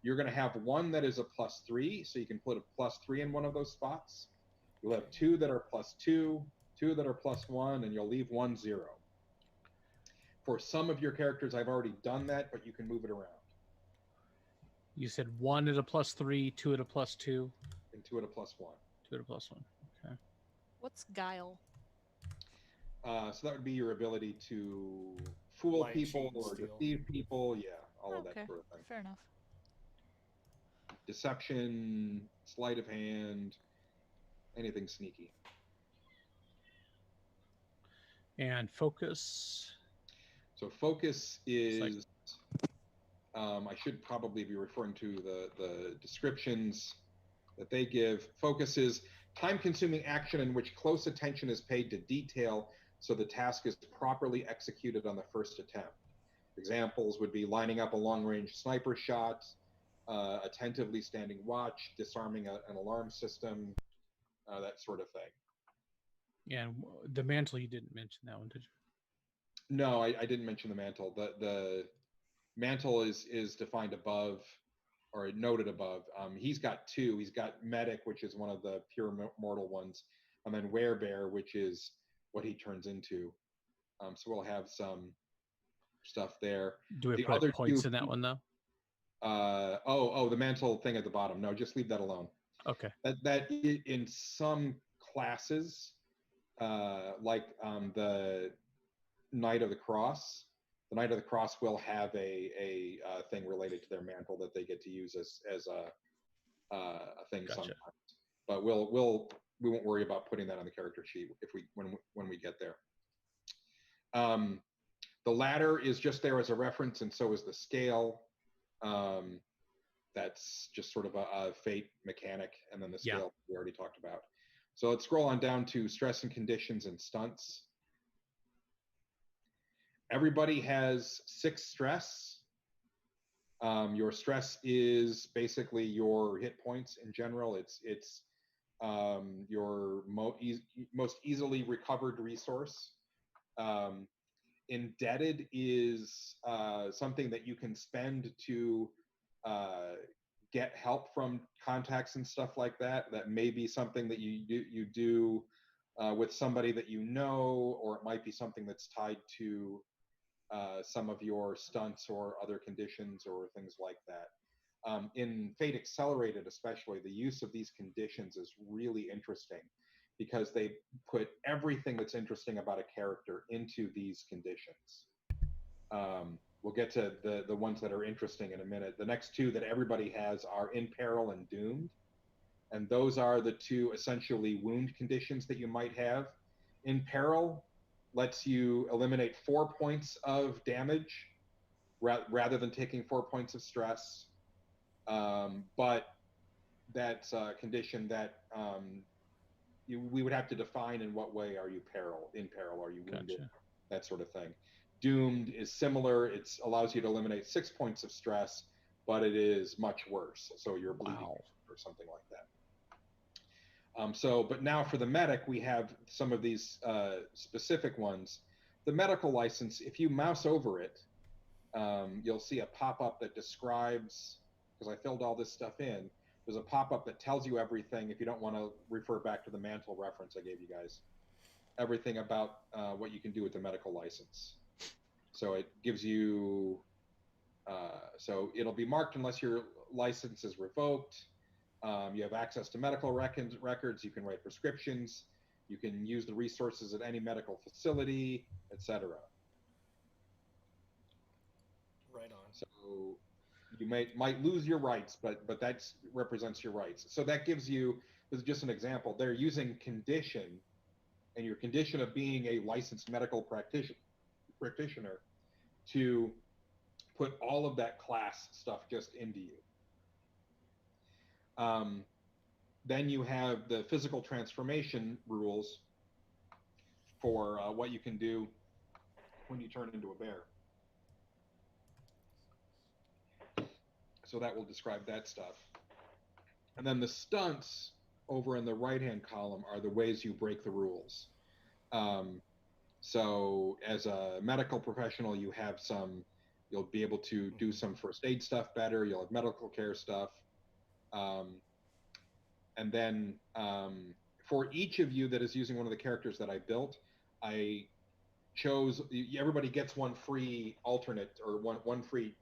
You're going to have one that is a +3, so you can put a +3 in one of those spots. You'll have 2 that are +2, 2 that are +1, and you'll leave 1 0. For some of your characters, I've already done that, but you can move it around. You said 1 at a +3, 2 at a +2, and 2 at a +1. 2 at a +1. Okay. What's guile? So that would be your ability to fool Lie, people cheat, or steal. deceive people. Yeah, all of Okay, that sort of thing. fair enough. Deception, sleight of hand, anything sneaky. And focus. So focus is, I should probably be referring to the descriptions that they give. Focus is time-consuming action in which close attention is paid to detail so the task is properly executed on the first attempt. Examples would be lining up a long-range sniper shot, attentively standing watch, disarming an alarm system, that sort of thing. And the mantle, you didn't mention that one, did you? No, I didn't mention the mantle. The mantle is defined above, or noted above. He's got 2. He's got medic, which is one of the pure mortal ones, and then werebear, which is what he turns into. So we'll have some stuff there. Do we The put other points 2, in that one, though? The mantle thing at the bottom. No, just leave that alone. Okay. That in some classes, like the Knight of the Cross, the Knight of the Cross will have a thing related to their mantle that they get to use as a thing Gotcha. sometimes. But we won't worry about putting that on the character sheet when we get there. The ladder is just there as a reference, and so is the scale. That's just sort of a fate mechanic, and then the scale we already talked about. So let's scroll on down to stress and conditions and stunts. Everybody has 6 stress. Your stress is basically your hit points in general. It's your most easily recovered resource. Indebted is something that you can spend to get help from contacts and stuff like that. That may be something that you do with somebody that you know, or it might be something that's tied to some of your stunts or other conditions or things like that. In Fate Accelerated especially, the use of these conditions is really interesting because they put everything that's interesting about a character into these conditions. We'll get to the ones that are interesting in a minute. The next 2 that everybody has are In Peril and Doomed. And those are the 2 essentially wound conditions that you might have. In Peril lets you eliminate 4 points of damage rather than taking 4 points of stress. But that's a condition that we would have to define in what way are you in peril, are you wounded, Gotcha. That sort of thing. Doomed is similar. It allows you to eliminate 6 points of stress, but it is much worse. So you're bleeding Wow. or something like that. But now for the medic, we have some of these specific ones. The medical license, if you mouse over it, you'll see a pop-up that describes, because I filled all this stuff in, there's a pop-up that tells you everything, if you don't want to refer back to the mantle reference I gave you guys, everything about what you can do with the medical license. So it gives you, so it'll be marked unless your license is revoked. You have access to medical records. You can write prescriptions. You can use the resources at any medical facility, etc. Right on. So you might lose your rights, but that represents your rights. So that gives you, this is just an example. They're using condition, and your condition of being a licensed medical practitioner to put all of that class stuff just into you. Then you have the physical transformation rules for what you can do when you turn into a bear. So that will describe that stuff. And then the stunts over in the right-hand column are the ways you break the rules. So as a medical professional, you have you'll be able to do some first aid stuff better. You'll have medical care stuff. And then for each of you that is using one of the characters that I built, I chose, everybody gets one free alternate or one free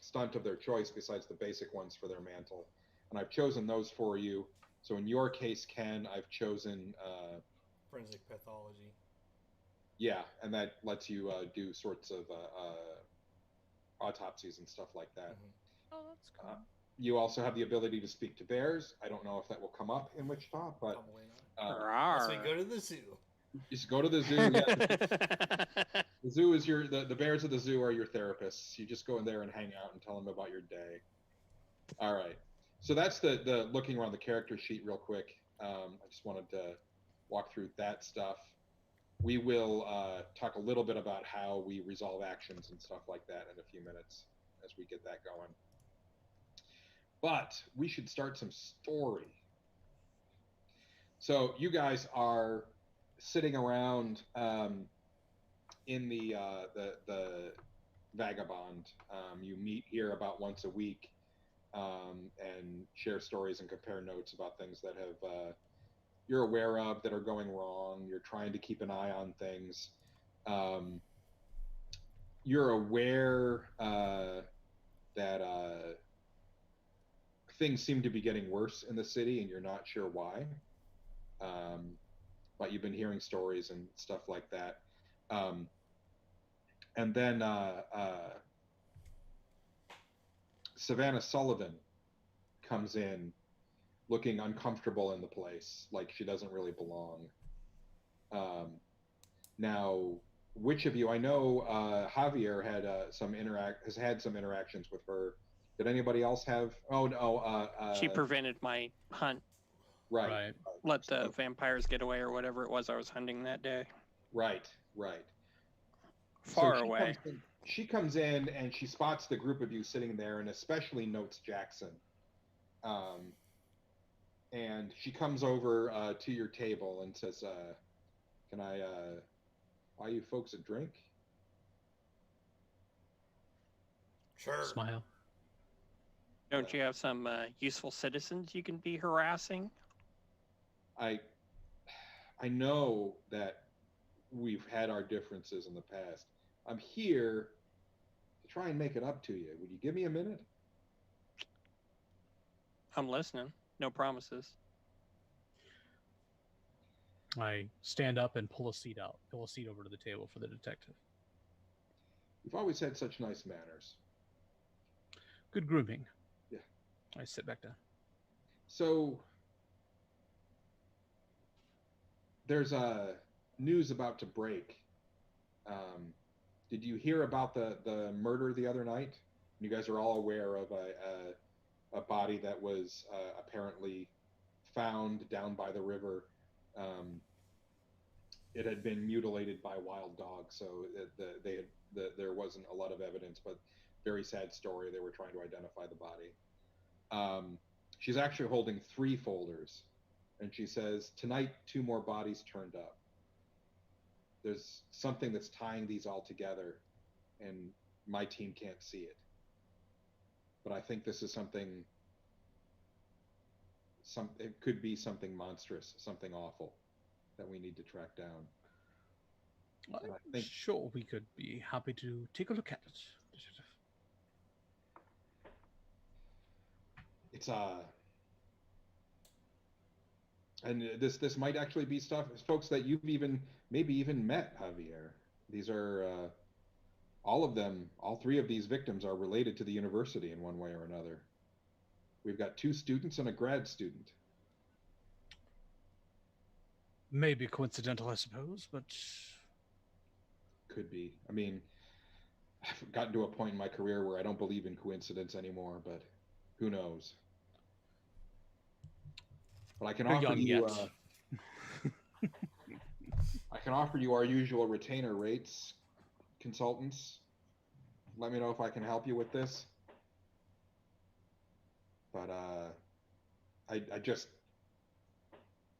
stunt of their choice besides the basic ones for their mantle. And I've chosen those for you. So in your case, Ken, I've chosen... forensic pathology. Yeah, and that lets you do sorts of autopsies and stuff like that. Oh, that's cool. You also have the ability to speak to bears. I don't know if that will come up in Wichita, but Probably not. Rawr. Unless we go to the zoo. Just go to the zoo. Yeah. The zoo is the bears of the zoo are your therapists. You just go in there and hang out and tell them about your day. All right. So that's the looking around the character sheet real quick. I just wanted to walk through that stuff. We will talk a little bit about how we resolve actions and stuff like that in a few minutes as we get that going. But we should start some story. So you guys are sitting around in the Vagabond. You meet here about once a week and share stories and compare notes about things that have you're aware of that are going wrong. You're trying to keep an eye on things. You're aware that things seem to be getting worse in the city, and you're not sure why. But you've been hearing stories and stuff like that. And then Savannah Sullivan comes in looking uncomfortable in the place, like she doesn't really belong. Now, which of you, I know Javier had has had some interactions with her. Did anybody else have? Oh no. She prevented my hunt. Right. Let the vampires get away or whatever it was I was hunting that day. Right. Far away. She comes in and she spots the group of you sitting there, and especially notes Jackson. And she comes over to your table and says, "Can I buy you folks a drink?" Sure. Smile. Don't you have some useful citizens you can be harassing? I know that we've had our differences in the past. I'm here to try and make it up to you. Would you give me a minute? I'm listening. No promises. I stand up and pull a seat over to the table for the detective. You've always had such nice manners. Good grooming. Yeah. I sit back down. So there's news about to break. Did you hear about the murder the other night? You guys are all aware of a body that was apparently found down by the river. It had been mutilated by wild dogs, so there wasn't a lot of evidence, but very sad story. They were trying to identify the body. She's actually holding 3 folders, and she says, "Tonight, 2 more bodies turned up. There's something that's tying these all together, and my team can't see it. But I think this is something. It could be something monstrous, something awful, that we need to track down." And I I'm think sure we could be happy to take a look at it. it's and this might actually be stuff, folks, that you've maybe even met, Javier. These are all of them. All 3 of these victims are related to the university in one way or another. We've got 2 students and a grad student. Maybe coincidental, I suppose, but Could be. I mean, I've gotten to a point in my career where I don't believe in coincidence anymore, but who knows? But I can you're offer young you. yet. I can offer you our usual retainer rates, consultants. Let me know if I can help you with this. But I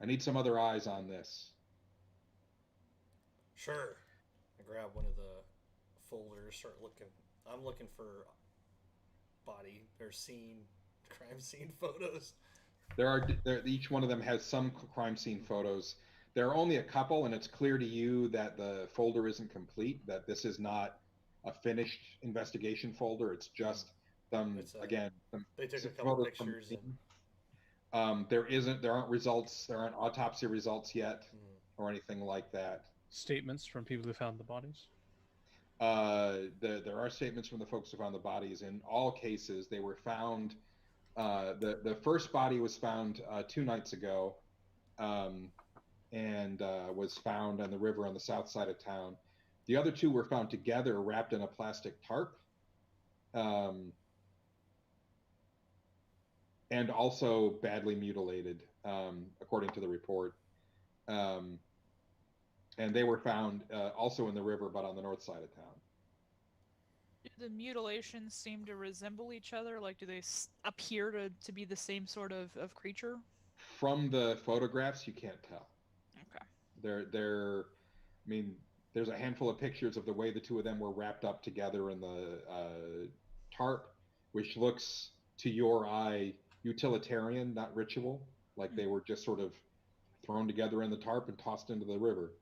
need some other eyes on this. Sure. I grab one of the folders, start looking. I'm looking for body or crime scene photos. Each one of them has some crime scene photos. There are only a couple, and it's clear to you that the folder isn't complete, that this is not a finished investigation folder. It's just some, they took a couple pictures. There aren't results, there aren't autopsy results yet, or anything like that. Statements from people who found the bodies? There are statements from the folks who found the bodies. In all cases, they were found. The first body was found 2 nights ago, and was found on the river on the south side of town. The other 2 were found together, wrapped in a plastic tarp, and also badly mutilated, according to the report. And they were found also in the river, but on the north side of town. Do the mutilations seem to resemble each other? Like, do they appear to be the same sort of creature? From the photographs, you can't tell. Okay. I mean, there's a handful of pictures of the way the 2 of them were wrapped up together in the tarp, which looks, to your eye, utilitarian, not ritual. Like they were just sort of thrown together in the tarp and tossed into the river.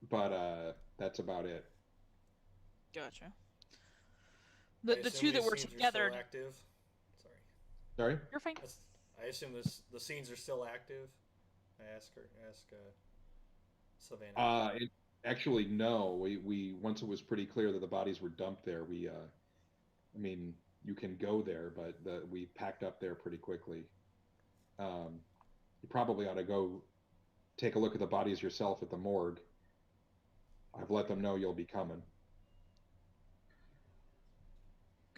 But that's about it. Gotcha. The 2 that were together. Active. Sorry. You're fine. I assume the scenes are still active. I ask Savannah. Actually, no. We once it was pretty clear that the bodies were dumped there. I mean, you can go there, but we packed up there pretty quickly. You probably ought to go take a look at the bodies yourself at the morgue. I've let them know you'll be coming.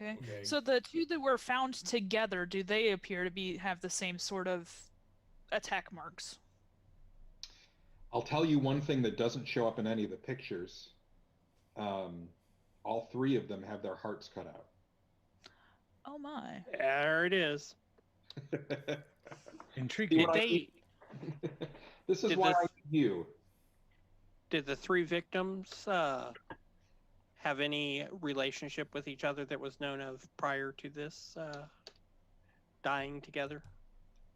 Okay. So the 2 that were found together, do they appear to have the same sort of attack marks? I'll tell you one thing that doesn't show up in any of the pictures. All 3 of them have their hearts cut out. Oh my. There it is. Intriguing. This is why I need you. Did the 3 victims have any relationship with each other that was known of prior to this dying together?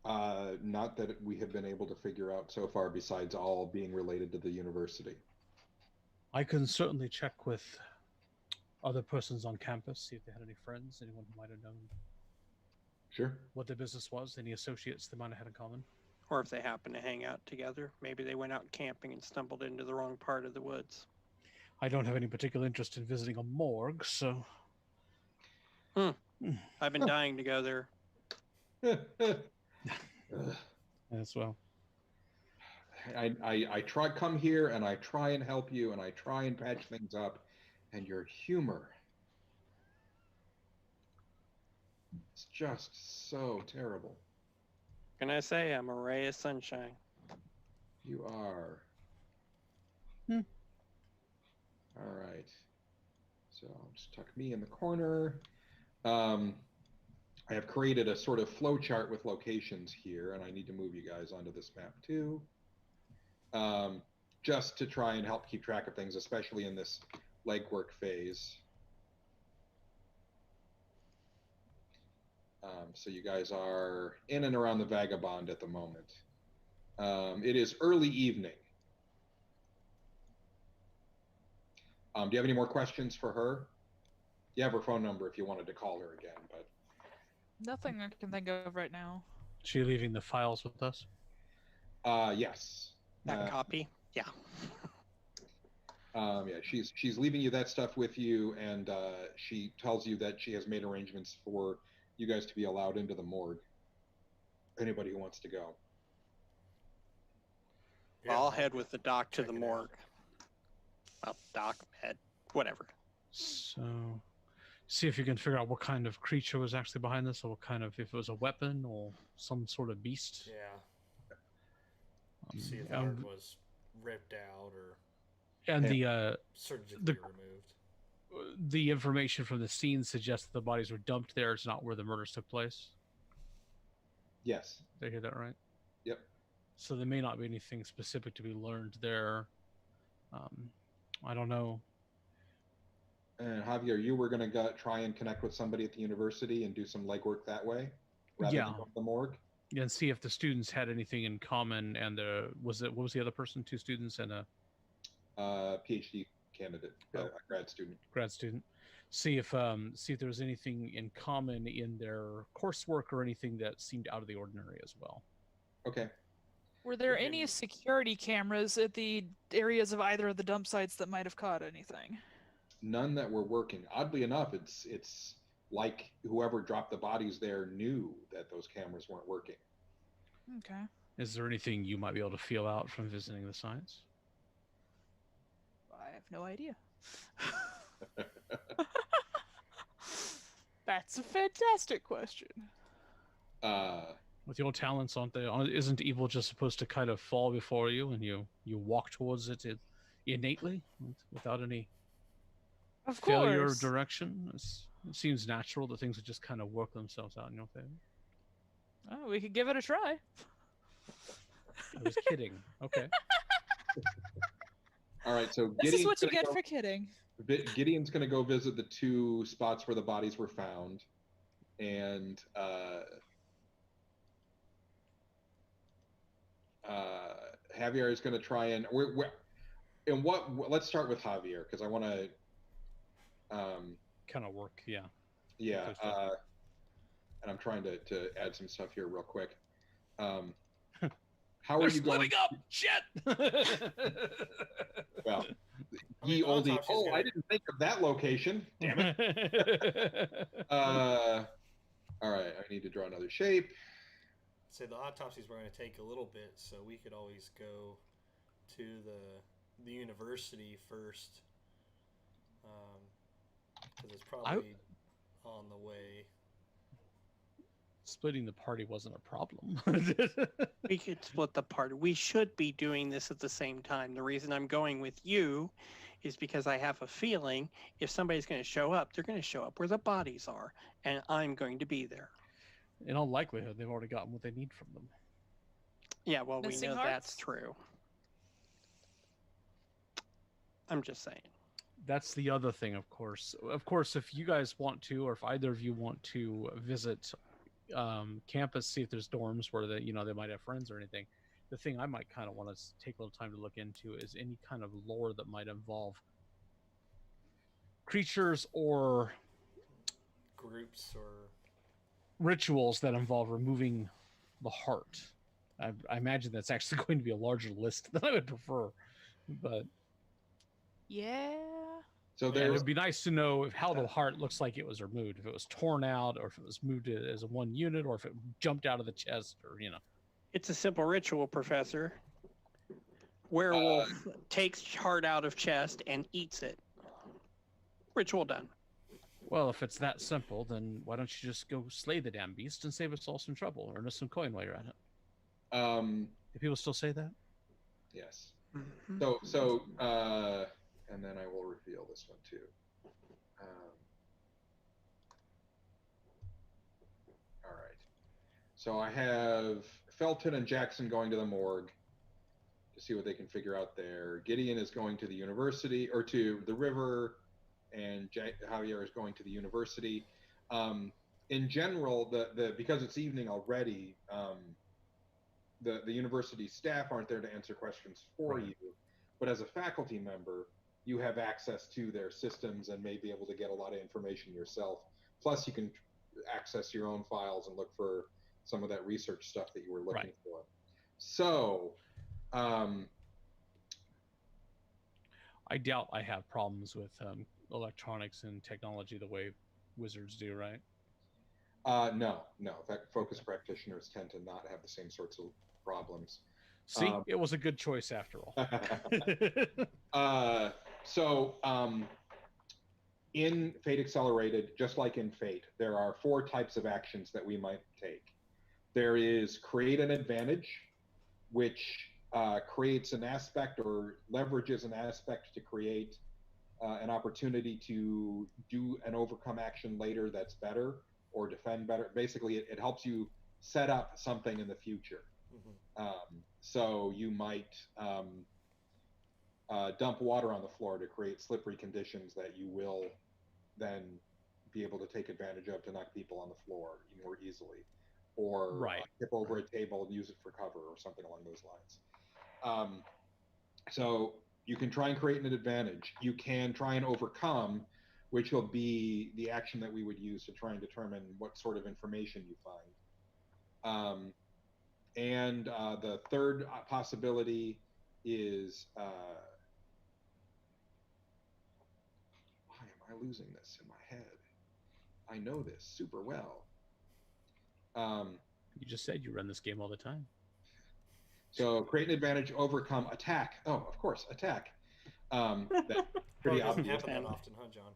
Not that we have been able to figure out so far, besides all being related to the university. I can certainly check with other persons on campus, see if they had any friends, anyone who might have known Sure. what their business was, any associates they might have had in common. Or if they happened to hang out together. Maybe they went out camping and stumbled into the wrong part of the woods. I don't have any particular interest in visiting a morgue, so... I've been dying to go there. As well. I come here and I try and help you and I try and patch things up, and your humor, it's just so terrible. Can I say I'm a ray of sunshine? You are. All right. So I'll just tuck me in the corner. I have created a sort of flow chart with locations here, and I need to move you guys onto this map too. Just to try and help keep track of things, especially in this legwork phase. So you guys are in and around the Vagabond at the moment. It is early evening. Do you have any more questions for her? You have her phone number if you wanted to call her again, but Nothing I can think of right now. She leaving the files with us? yes. That copy? Yeah. Yeah, she's leaving you that stuff with you, and she tells you that she has made arrangements for you guys to be allowed into the morgue. Anybody who wants to go. Yeah, I'll head with the doc to check the it out. morgue. Well, doc, med, whatever. So, see if you can figure out what kind of creature was actually behind this, or what kind of, if it was a weapon or some sort of beast. Yeah. See if the Um, heart was ripped out or and surgically removed. the information from the scene suggests that the bodies were dumped there. It's not where the murders took place. Yes. Did I hear that right? Yep. So there may not be anything specific to be learned there. I don't know. And Javier, you were going to try and connect with somebody at the university and do some legwork that way, rather Yeah. than go to the morgue. And see if the students had anything in common. And what was the other person? 2 students and a PhD candidate, a grad student. grad student. See if there was anything in common in their coursework or anything that seemed out of the ordinary as well. Okay. Were there We any can- security cameras at the areas of either of the dump sites that might have caught anything? None that were working. Oddly enough, it's like whoever dropped the bodies there knew that those cameras weren't working. Okay. Is there anything you might be able to feel out from visiting the sites? I have no idea. That's a fantastic question. With your talents, aren't they? Isn't evil just supposed to kind of fall before you, and you walk towards it innately without any Of failure or course. direction? It seems natural that things would just kind of work themselves out in your favor. Oh, we could give it a try. I was kidding. Okay. All right, so This is what you gonna get go- for kidding. Gideon's going to go visit the 2 spots where the bodies were found, and Javier is going to try and let's start with Javier because I want to Kind of work, yeah. yeah Post it. and I'm trying to add some stuff here real quick. How are They're you going? splitting up! Shit! Well, I mean, ye olde. autopsy's Oh, gonna- I didn't think of that location. Damn it. All right, I need to draw another shape. So the autopsies were going to take a little bit, so we could always go to the university first, because it's probably on the way. Splitting the party wasn't a problem. We could split the party. We should be doing this at the same time. The reason I'm going with you is because I have a feeling if somebody's going to show up, they're going to show up where the bodies are, and I'm going to be there. In all likelihood, they've already gotten what they need from them. Yeah, well, we Missing know hearts? that's true. I'm just saying. That's the other thing, of course. Of course, if you guys want to, or if either of you want to visit campus, see if there's dorms where they might have friends or anything. The thing I might kind of want to take a little time to look into is any kind of lore that might involve creatures or Groups or rituals that involve removing the heart. I imagine that's actually going to be a larger list than I would prefer, but Yeah. So it there's would be nice to know how the heart looks like it was removed. If it was torn out, or if it was moved as a one unit, or if it jumped out of the chest, or It's a simple ritual, Professor. Werewolf takes heart out of chest and eats it. Ritual done. Well, if it's that simple, then why don't you just go slay the damn beast and save us all some trouble, earn us some coin while you're at it? Do people still say that? yes. Mhm. So and then I will reveal this one too. All right. So I have Felton and Jackson going to the morgue to see what they can figure out there. Gideon is going to the university, or to the river, and Javier is going to the university. In general, because it's evening already, the university staff aren't there to answer questions for you, but as a faculty member, you have access to their systems and may be able to get a lot of information yourself. Plus, you can access your own files and look for some of that research stuff that you were looking for. So, I doubt I have problems with electronics and technology the way wizards do, right? no. In fact, focus practitioners tend to not have the same sorts of problems. See, it was a good choice after all. In Fate Accelerated, just like in Fate, there are 4 types of actions that we might take. There is create an advantage, which creates an aspect or leverages an aspect to create an opportunity to do an overcome action later that's better or defend better. Basically, it helps you set up something in the future. So you might dump water on the floor to create slippery conditions that you will then be able to take advantage of to knock people on the floor more easily, or tip over a table and use it for cover or something along those lines. So you can try and create an advantage. You can try and overcome, which will be the action that we would use to try and determine what sort of information you find. And the third possibility is, why am I losing this in my head? I know this super well. You just said you run this game all the time. So create an advantage, overcome, attack. Oh, of course, attack. That's pretty Doesn't obvious. happen that often, huh, John?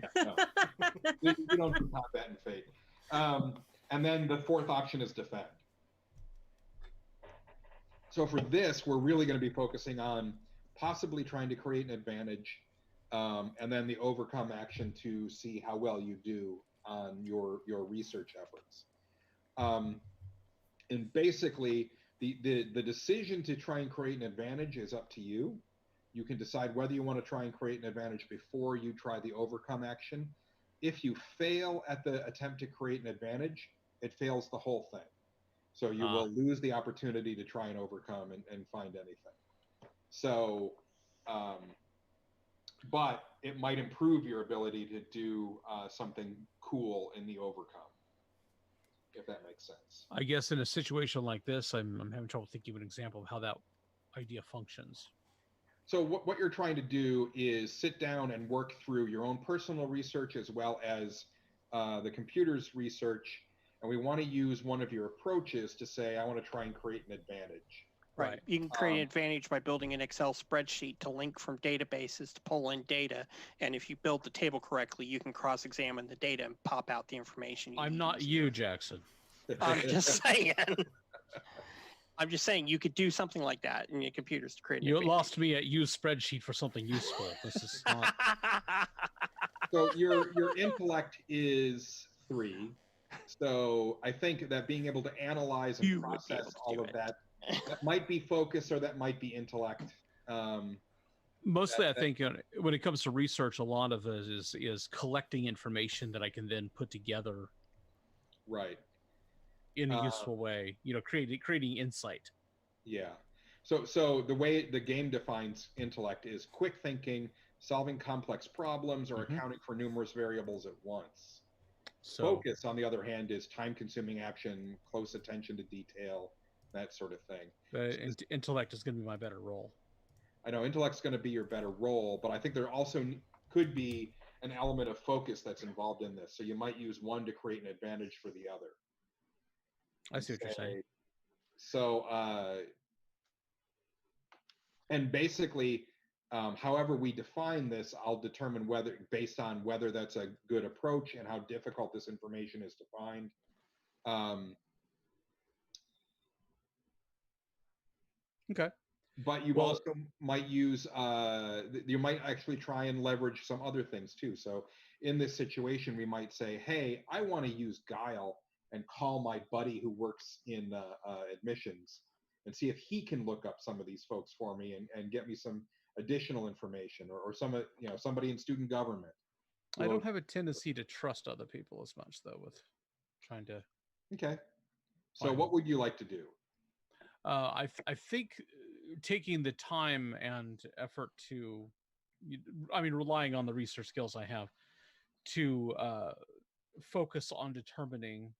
Yeah, no. we don't do combat in Fate. And then the fourth option is defend. So for this, we're really going to be focusing on possibly trying to create an advantage, and then the overcome action to see how well you do on your research efforts. And basically, the decision to try and create an advantage is up to you. You can decide whether you want to try and create an advantage before you try the overcome action. If you fail at the attempt to create an advantage, it fails the whole thing. So you will lose the opportunity to try and overcome and find anything. So, but it might improve your ability to do something cool in the overcome, if that makes sense. I guess in a situation like this, I'm having trouble thinking of an example of how that idea functions. So what you're trying to do is sit down and work through your own personal research as well as the computer's research. And we want to use one of your approaches to say, I want to try and create an advantage. Right. You can create an advantage by building an Excel spreadsheet to link from databases to pull in data. And if you build the table correctly, you can cross-examine the data and pop out the information. I'm not you, Jackson. I'm just saying. I'm just saying you could do something like that in your computers to create an advantage. Lost me at use spreadsheet for something useful. This is not... So your intellect is 3. So I think that being able to analyze and process all of that might be focus or that might be intellect. Mostly, I think when it comes to research, a lot of it is collecting information that I can then put together, right, in a useful way. Creating insight. Yeah. So the way the game defines intellect is quick thinking, solving complex problems, or accounting for numerous variables at once. So, focus, on the other hand, is time-consuming action, close attention to detail, that sort of thing. But intellect is going to be my better role. I know intellect's going to be your better role, but I think there also could be an element of focus that's involved in this. So you might use one to create an advantage for the other. I see what you're saying. So, and basically, however we define this, I'll determine based on whether that's a good approach and how difficult this information is to find. Okay. But you Well- also might use, you might actually try and leverage some other things too. So in this situation, we might say, hey, I want to use Guile and call my buddy who works in admissions and see if he can look up some of these folks for me and get me some additional information, or somebody in student government. I don't have a tendency to trust other people as much, though, with trying to. Okay. So Fine. what would you like to do? I think taking the time and effort to, relying on the research skills I have to focus on determining,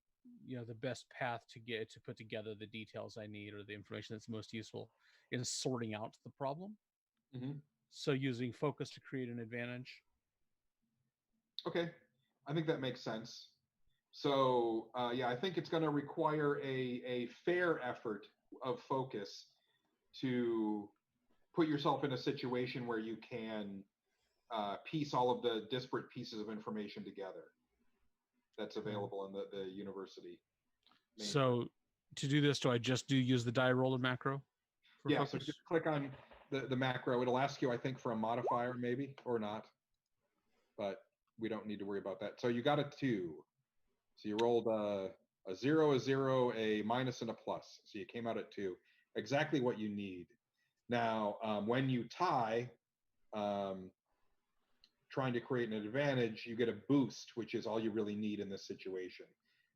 the best path to put together the details I need or the information that's most useful in sorting out the problem. Mm-hmm. So using focus to create an advantage. Okay, I think that makes sense. So I think it's going to require a fair effort of focus to put yourself in a situation where you can piece all of the disparate pieces of information together that's available in the university. So to do this, do I just use the die roller macro? For Yeah, focus? so just click on the macro. It'll ask you, I think, for a modifier maybe, or not. But we don't need to worry about that. So you got a 2. So you rolled a 0, a 0, a minus, and a plus. So you came out at 2. Exactly what you need. Now, when you tie, trying to create an advantage, you get a boost, which is all you really need in this situation.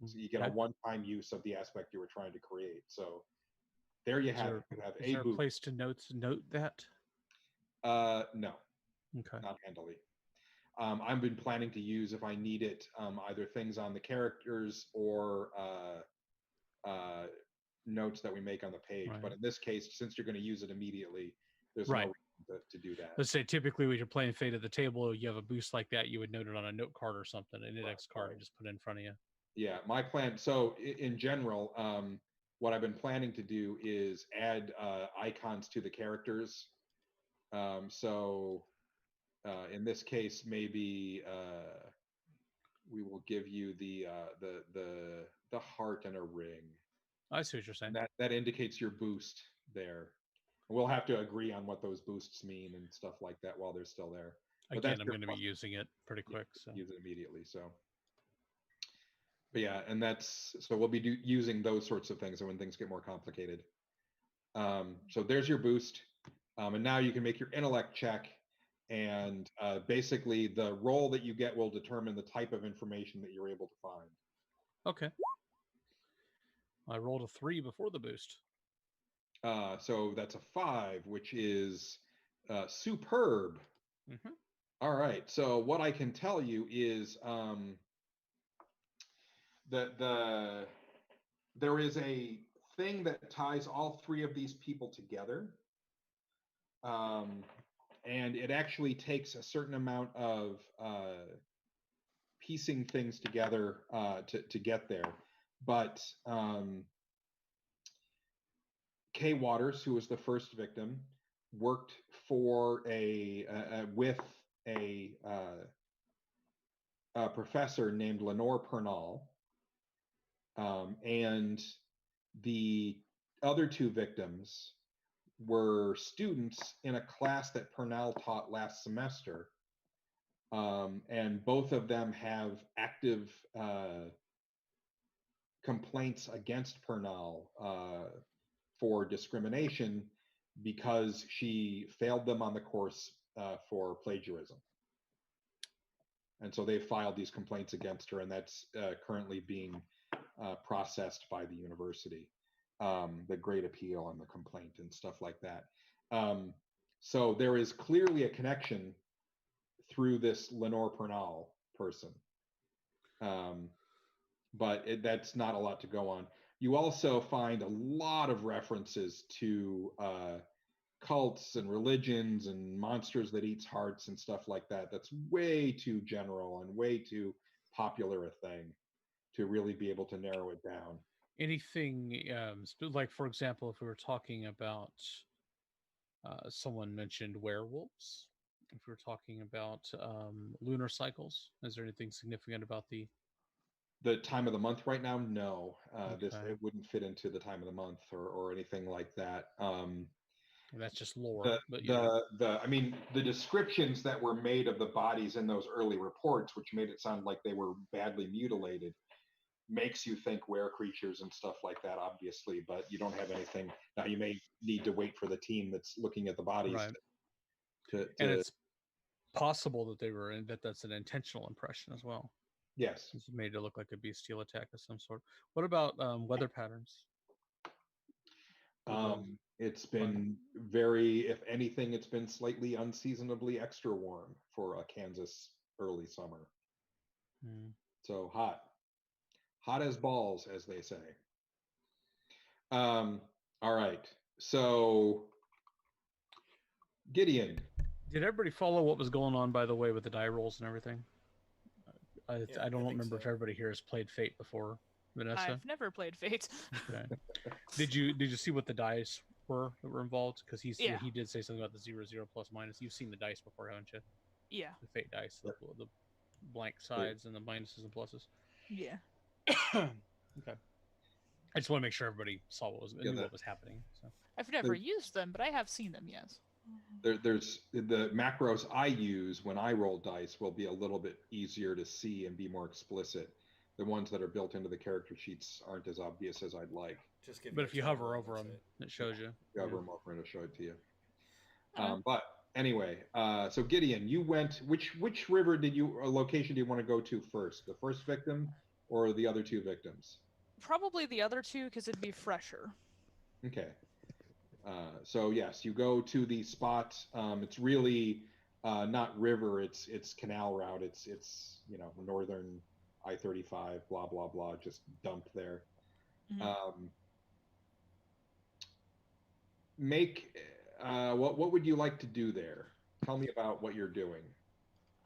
So you get a one-time use of the aspect you were trying to create. So there you have it. You have Is there a a boost. place to note that? No, Okay. not handily. I've been planning to use, if I need it, either things on the characters or notes that we make on the page. Right. But in this case, since you're going to use it immediately, there's Right. no reason to do that. Let's say typically when you're playing Fate at the table, you have a boost like that, you would note it on a note card or something, an index card, and just put it in front of you. Yeah, my plan. So in general, what I've been planning to do is add icons to the characters. In this case, maybe we will give you the heart and a ring. I see what you're saying. That indicates your boost there. We'll have to agree on what those boosts mean and stuff like that while they're still there. But Again, that's I'm your going to be plus. using it pretty quick. So Use it immediately. So, but yeah, and so we'll be using those sorts of things when things get more complicated. So there's your boost, and now you can make your intellect check, and basically the roll that you get will determine the type of information that you're able to find. okay. I rolled a 3 before the boost. So that's a 5, which is superb. Mm-hmm. All right. So what I can tell you is that there is a thing that ties all 3 of these people together, and it actually takes a certain amount of piecing things together to get there. But Kay Waters, who was the first victim, worked for with a professor named Lenore Pernall, and the other 2 victims were students in a class that Pernall taught last semester, and both of them have active complaints against Pernall for discrimination because she failed them on the course for plagiarism. And so they filed these complaints against her, and that's currently being processed by the university, the great appeal and the complaint and stuff like that. So there is clearly a connection through this Lenore Pernall person. But that's not a lot to go on. You also find a lot of references to cults and religions and monsters that eats hearts and stuff like that. That's way too general and way too popular a thing to really be able to narrow it down. Anything like, for example, if we were talking about someone mentioned werewolves, if we were talking about lunar cycles, is there anything significant about the time of the month right now? No, Okay. it wouldn't fit into the time of the month or anything like that. That's just lore. The, but yeah. I mean, the descriptions that were made of the bodies in those early reports, which made it sound like they were badly mutilated, makes you think were creatures and stuff like that, obviously, but you don't have anything. Now, you may need to wait for the team that's looking at the bodies Right. to And it's possible that that's an intentional impression as well. yes. It's made it look like a bestial attack of some sort. What about weather patterns? It's been very, if anything, it's been slightly unseasonably extra warm for a Kansas early summer. So hot as balls, as they say. All right. So Gideon. Did everybody follow what was going on, by the way, with the die rolls and everything? I don't remember if everybody here has played Fate before. Vanessa? I've never played Fate. Okay. Did you see what the dice were that were involved? Because he did say something about the 0, 0, plus, minus. You've seen the dice before, haven't you? Yeah. The Fate dice, the blank sides and the minuses and pluses. Yeah. Okay. I just want to make sure everybody saw what was happening. So. I've never used them, but I have seen them. Yes. There's the macros I use when I roll dice will be a little bit easier to see and be more explicit. The ones that are built into the character sheets aren't as obvious as I'd like. But if you hover over them, it shows you. You hover them over, and it'll show it to you. But anyway, so Gideon, you went. Which river location do you want to go to first? The first victim or the other two victims? Probably the other two, because it'd be fresher. Okay. So yes, you go to the spot. It's really not river. It's canal route. It's northern I-35. Blah blah blah. Just dumped there. Mm-hmm. What would you like to do there? Tell me about what you're doing.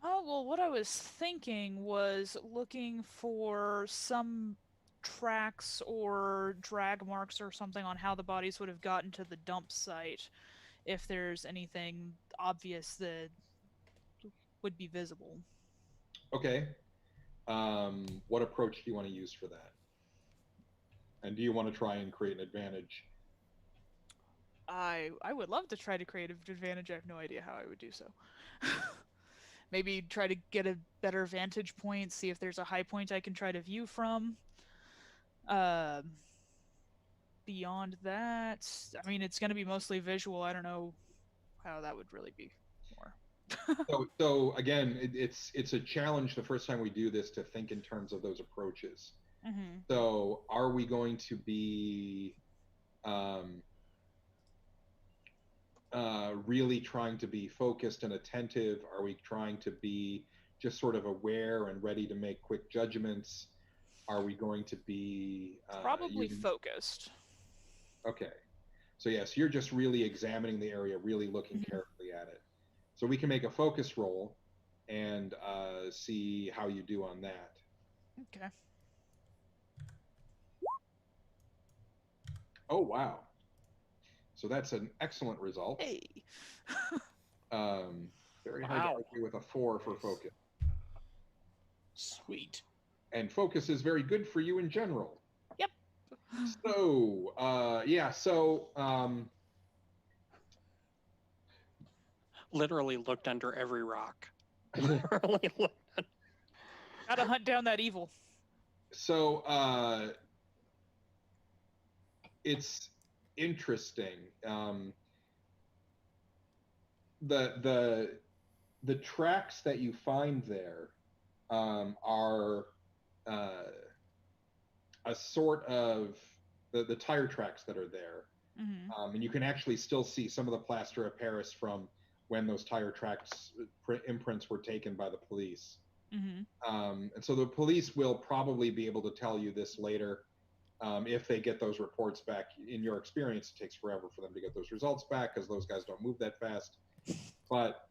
Oh, well, what I was thinking was looking for some tracks or drag marks or something on how the bodies would have gotten to the dump site, if there's anything obvious that would be visible. Okay. What approach do you want to use for that? And do you want to try and create an advantage? I would love to try to create an advantage. I have no idea how I would do so. Maybe try to get a better vantage point, see if there's a high point I can try to view from. Beyond that, I mean, it's going to be mostly visual. I don't know how that would really be more. So again, it's a challenge the first time we do this to think in terms of those approaches. Mm-hmm. So are we going to be really trying to be focused and attentive? Are we trying to be just sort of aware and ready to make quick judgments? Are we going to be probably focused? Okay. So yes, you're just really examining the area, really looking carefully at it. So we can make a focus roll and see how you do on that. Okay. Oh, wow. So that's an excellent result. Hey. Very hard to argue with a 4 for focus. Sweet. And focus is very good for you in general. Yep. So, Literally looked under every rock. Literally looked under. Gotta hunt down that evil. So, it's interesting. The tracks that you find there are a sort of the tire tracks that are there. Mm-hmm. And you can actually still see some of the plaster of Paris from when those tire tracks imprints were taken by the police. Mm-hmm. And so the police will probably be able to tell you this later if they get those reports back. In your experience, it takes forever for them to get those results back because those guys don't move that fast. But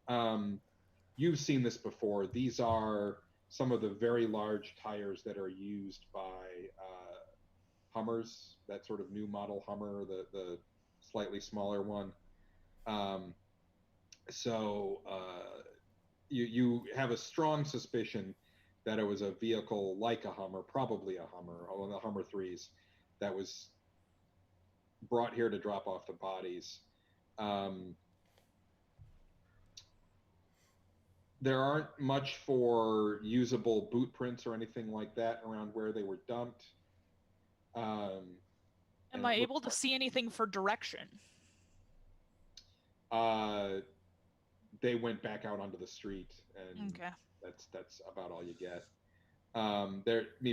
you've seen this before. These are some of the very large tires that are used by Hummers, that sort of new model Hummer, the slightly smaller one. So you have a strong suspicion that it was a vehicle like a Hummer, probably a Hummer, one of the Hummer 3s, that was brought here to drop off the bodies. There aren't much for usable boot prints or anything like that around where they were dumped. Am I able to see anything for direction? They went back out onto the street, and Okay. that's about all you get.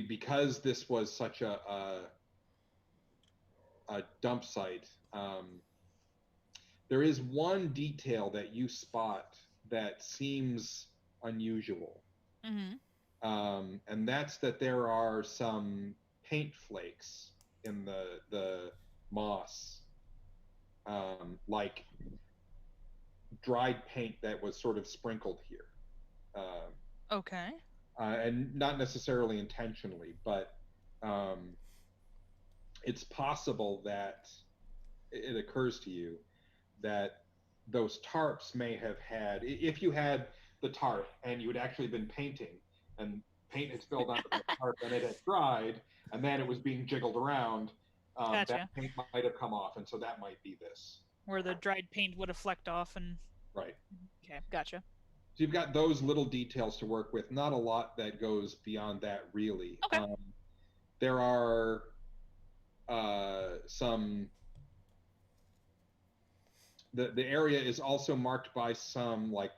Because this was such a dump site. There is one detail that you spot that seems unusual, and that's that there are some paint flakes in the moss, like dried paint that was sort of sprinkled here. Okay. And not necessarily intentionally, but it's possible that it occurs to you that those tarps may have had, if you had the tarp and you had actually been painting and paint had spilled onto the tarp and it had dried and then it was being jiggled around, Gotcha. that paint might have come off, and so that might be this. Where the dried paint would have flecked off and... Right. Okay, gotcha. So you've got those little details to work with. Not a lot that goes beyond that, really. Okay. There are some... The area is also marked by some like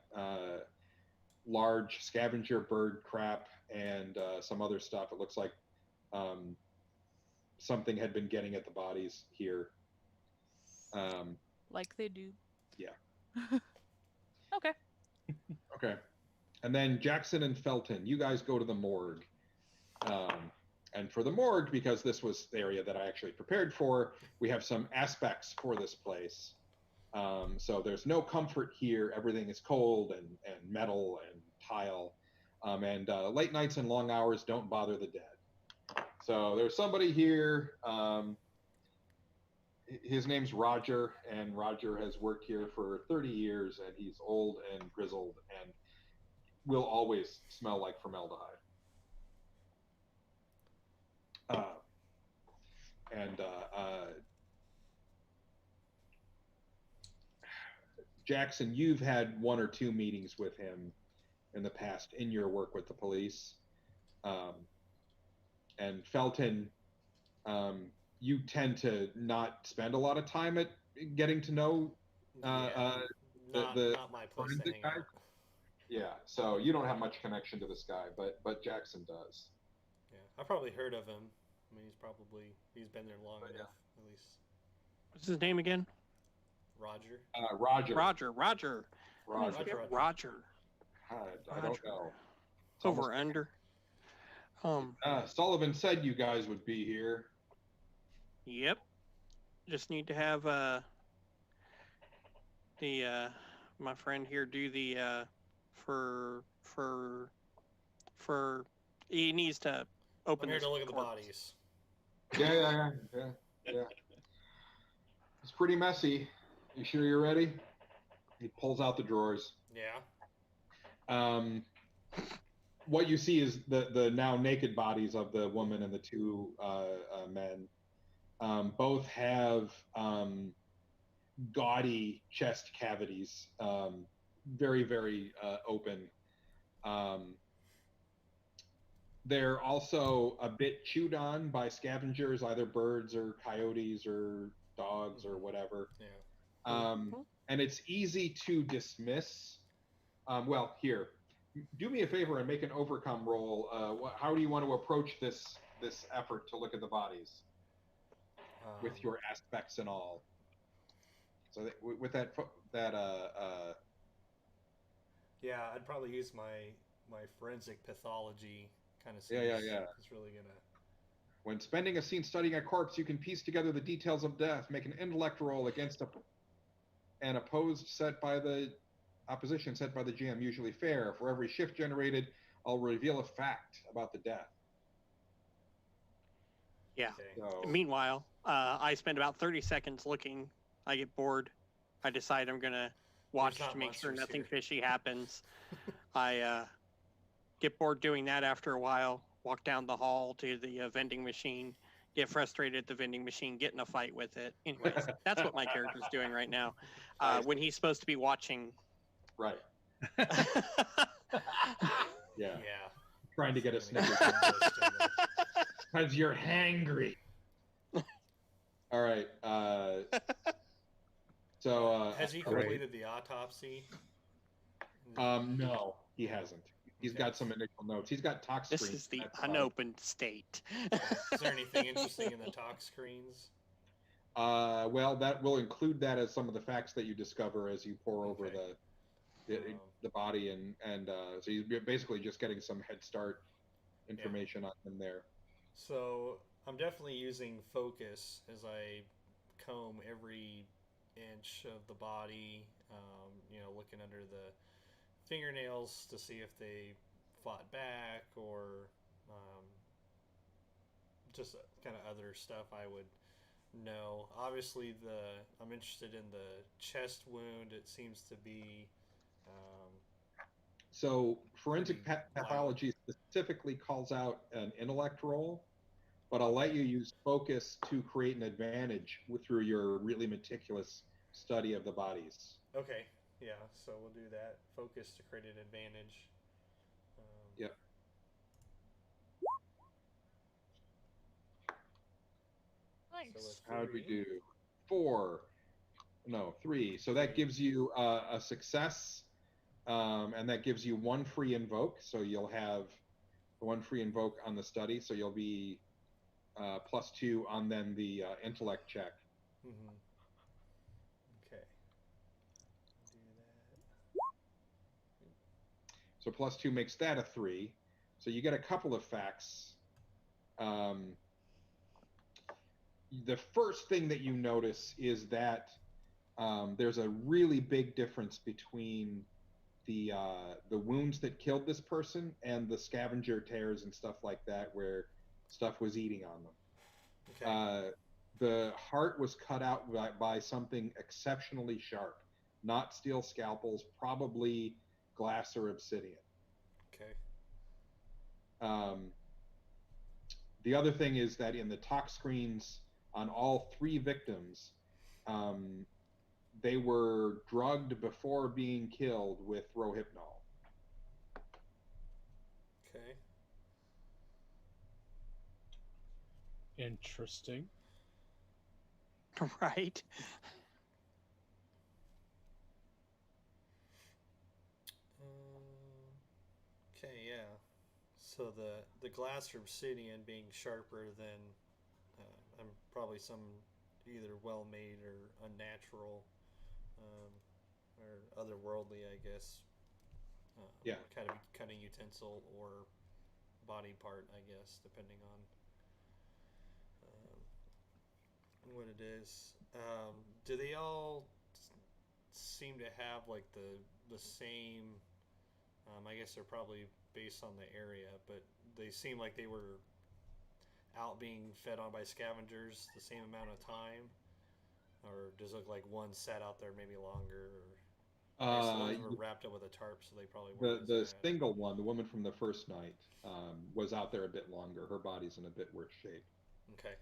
large scavenger bird crap and some other stuff. It looks like something had been getting at the bodies here. Like they do. Yeah. Okay. Okay. And then Jackson and Felton, you guys go to the morgue. And for the morgue, because this was the area that I actually prepared for, we have some aspects for this place. So there's no comfort here. Everything is cold and metal and tile. And late nights and long hours don't bother the dead. So there's somebody here. His name's Roger, and Roger has worked here for 30 years, and he's old and grizzled and will always smell like formaldehyde. Jackson, you've had one or two meetings with him in the past in your work with the police. And Felton, you tend to not spend a lot of time at getting to know not my place to hang out. Yeah, so you don't have much connection to this guy, but Jackson does. Yeah, I've probably heard of him. I mean, he's been there long enough, at least. What's his name again? Roger. Roger. I don't know. Over under. Sullivan said you guys would be here. Yep. Just need to have my friend here do the for he needs to open. I'm here this to look at the corpse. bodies. Yeah. It's pretty messy. You sure you're ready? He pulls out the drawers. Yeah. What you see is the now naked bodies of the woman and the two men. Both have gaudy chest cavities, very, very open. They're also a bit chewed on by scavengers, either birds or coyotes or dogs or whatever. Yeah. And it's easy to dismiss. Well, here, do me a favor and make an overcome roll. How do you want to approach this effort to look at the bodies with your aspects and all? So with that yeah, I'd probably use my forensic pathology kind of. Yeah. It's really gonna. When spending a scene studying a corpse, you can piece together the details of death. Make an intellect roll against an opposition set by the GM, usually fair. For every shift generated, I'll reveal a fact about the death. Yeah. Okay. So, Meanwhile, I spend about 30 seconds looking. I get bored. I decide I'm gonna watch not to make sure monsters nothing here. fishy happens. I get bored doing that after a while. Walk down the hall to the vending machine, get frustrated at the vending machine, get in a fight with it. Anyways, that's what my character's doing right now. When he's supposed to be watching. Right. Yeah. Yeah. Trying to get a Snickers. Because you're hangry. All right. So has he completed the autopsy? No, he hasn't. He's Okay. got some initial notes. He's got tox This screens. is the That's, unopened state. Is there anything interesting in the talk screens? well, that will include that as some of the facts that you discover as you pour over Okay. the body, and so you're basically just getting some head start information on him there. So I'm definitely using focus as I comb every inch of the body, looking under the fingernails to see if they fought back or just kind of other stuff I would know. Obviously, I'm interested in the chest wound. It seems to be. So forensic Pretty pathology specifically calls out an intellect roll, but I'll let you use focus to create an advantage through your really meticulous study of the bodies. Okay, yeah, so we'll do that. Focus to create an advantage. Yep. Nice. How did we do? 4. No, 3. So that gives you a success, and that gives you 1 free invoke. So you'll have 1 free invoke on the study. So you'll be +2 on then the intellect check. Mm-hmm. Okay. Do that. So +2 makes that a 3. So you get a couple of facts. The first thing that you notice is that there's a really big difference between the wounds that killed this person and the scavenger tears and stuff like that, where stuff was eating on them. Okay. The heart was cut out by something exceptionally sharp, not steel scalpels, probably glass or obsidian. Okay. The other thing is that in the tox screens on all 3 victims, they were drugged before being killed with rohypnol. Okay. Interesting. Right. Okay, yeah. So the glass or obsidian being sharper than I'm probably some either well made or unnatural or otherworldly, I guess. Yeah. Kind of utensil or body part, I guess, depending on what it is. Do they all seem to have like the same? I guess they're probably based on the area, but they seem like they were out being fed on by scavengers the same amount of time, or does it look like one sat out there maybe longer? Or I guess those were wrapped up with a tarp, so they probably weren't. The single one, the woman from the first night, was out there a bit longer. Her body's in a bit worse shape. Okay.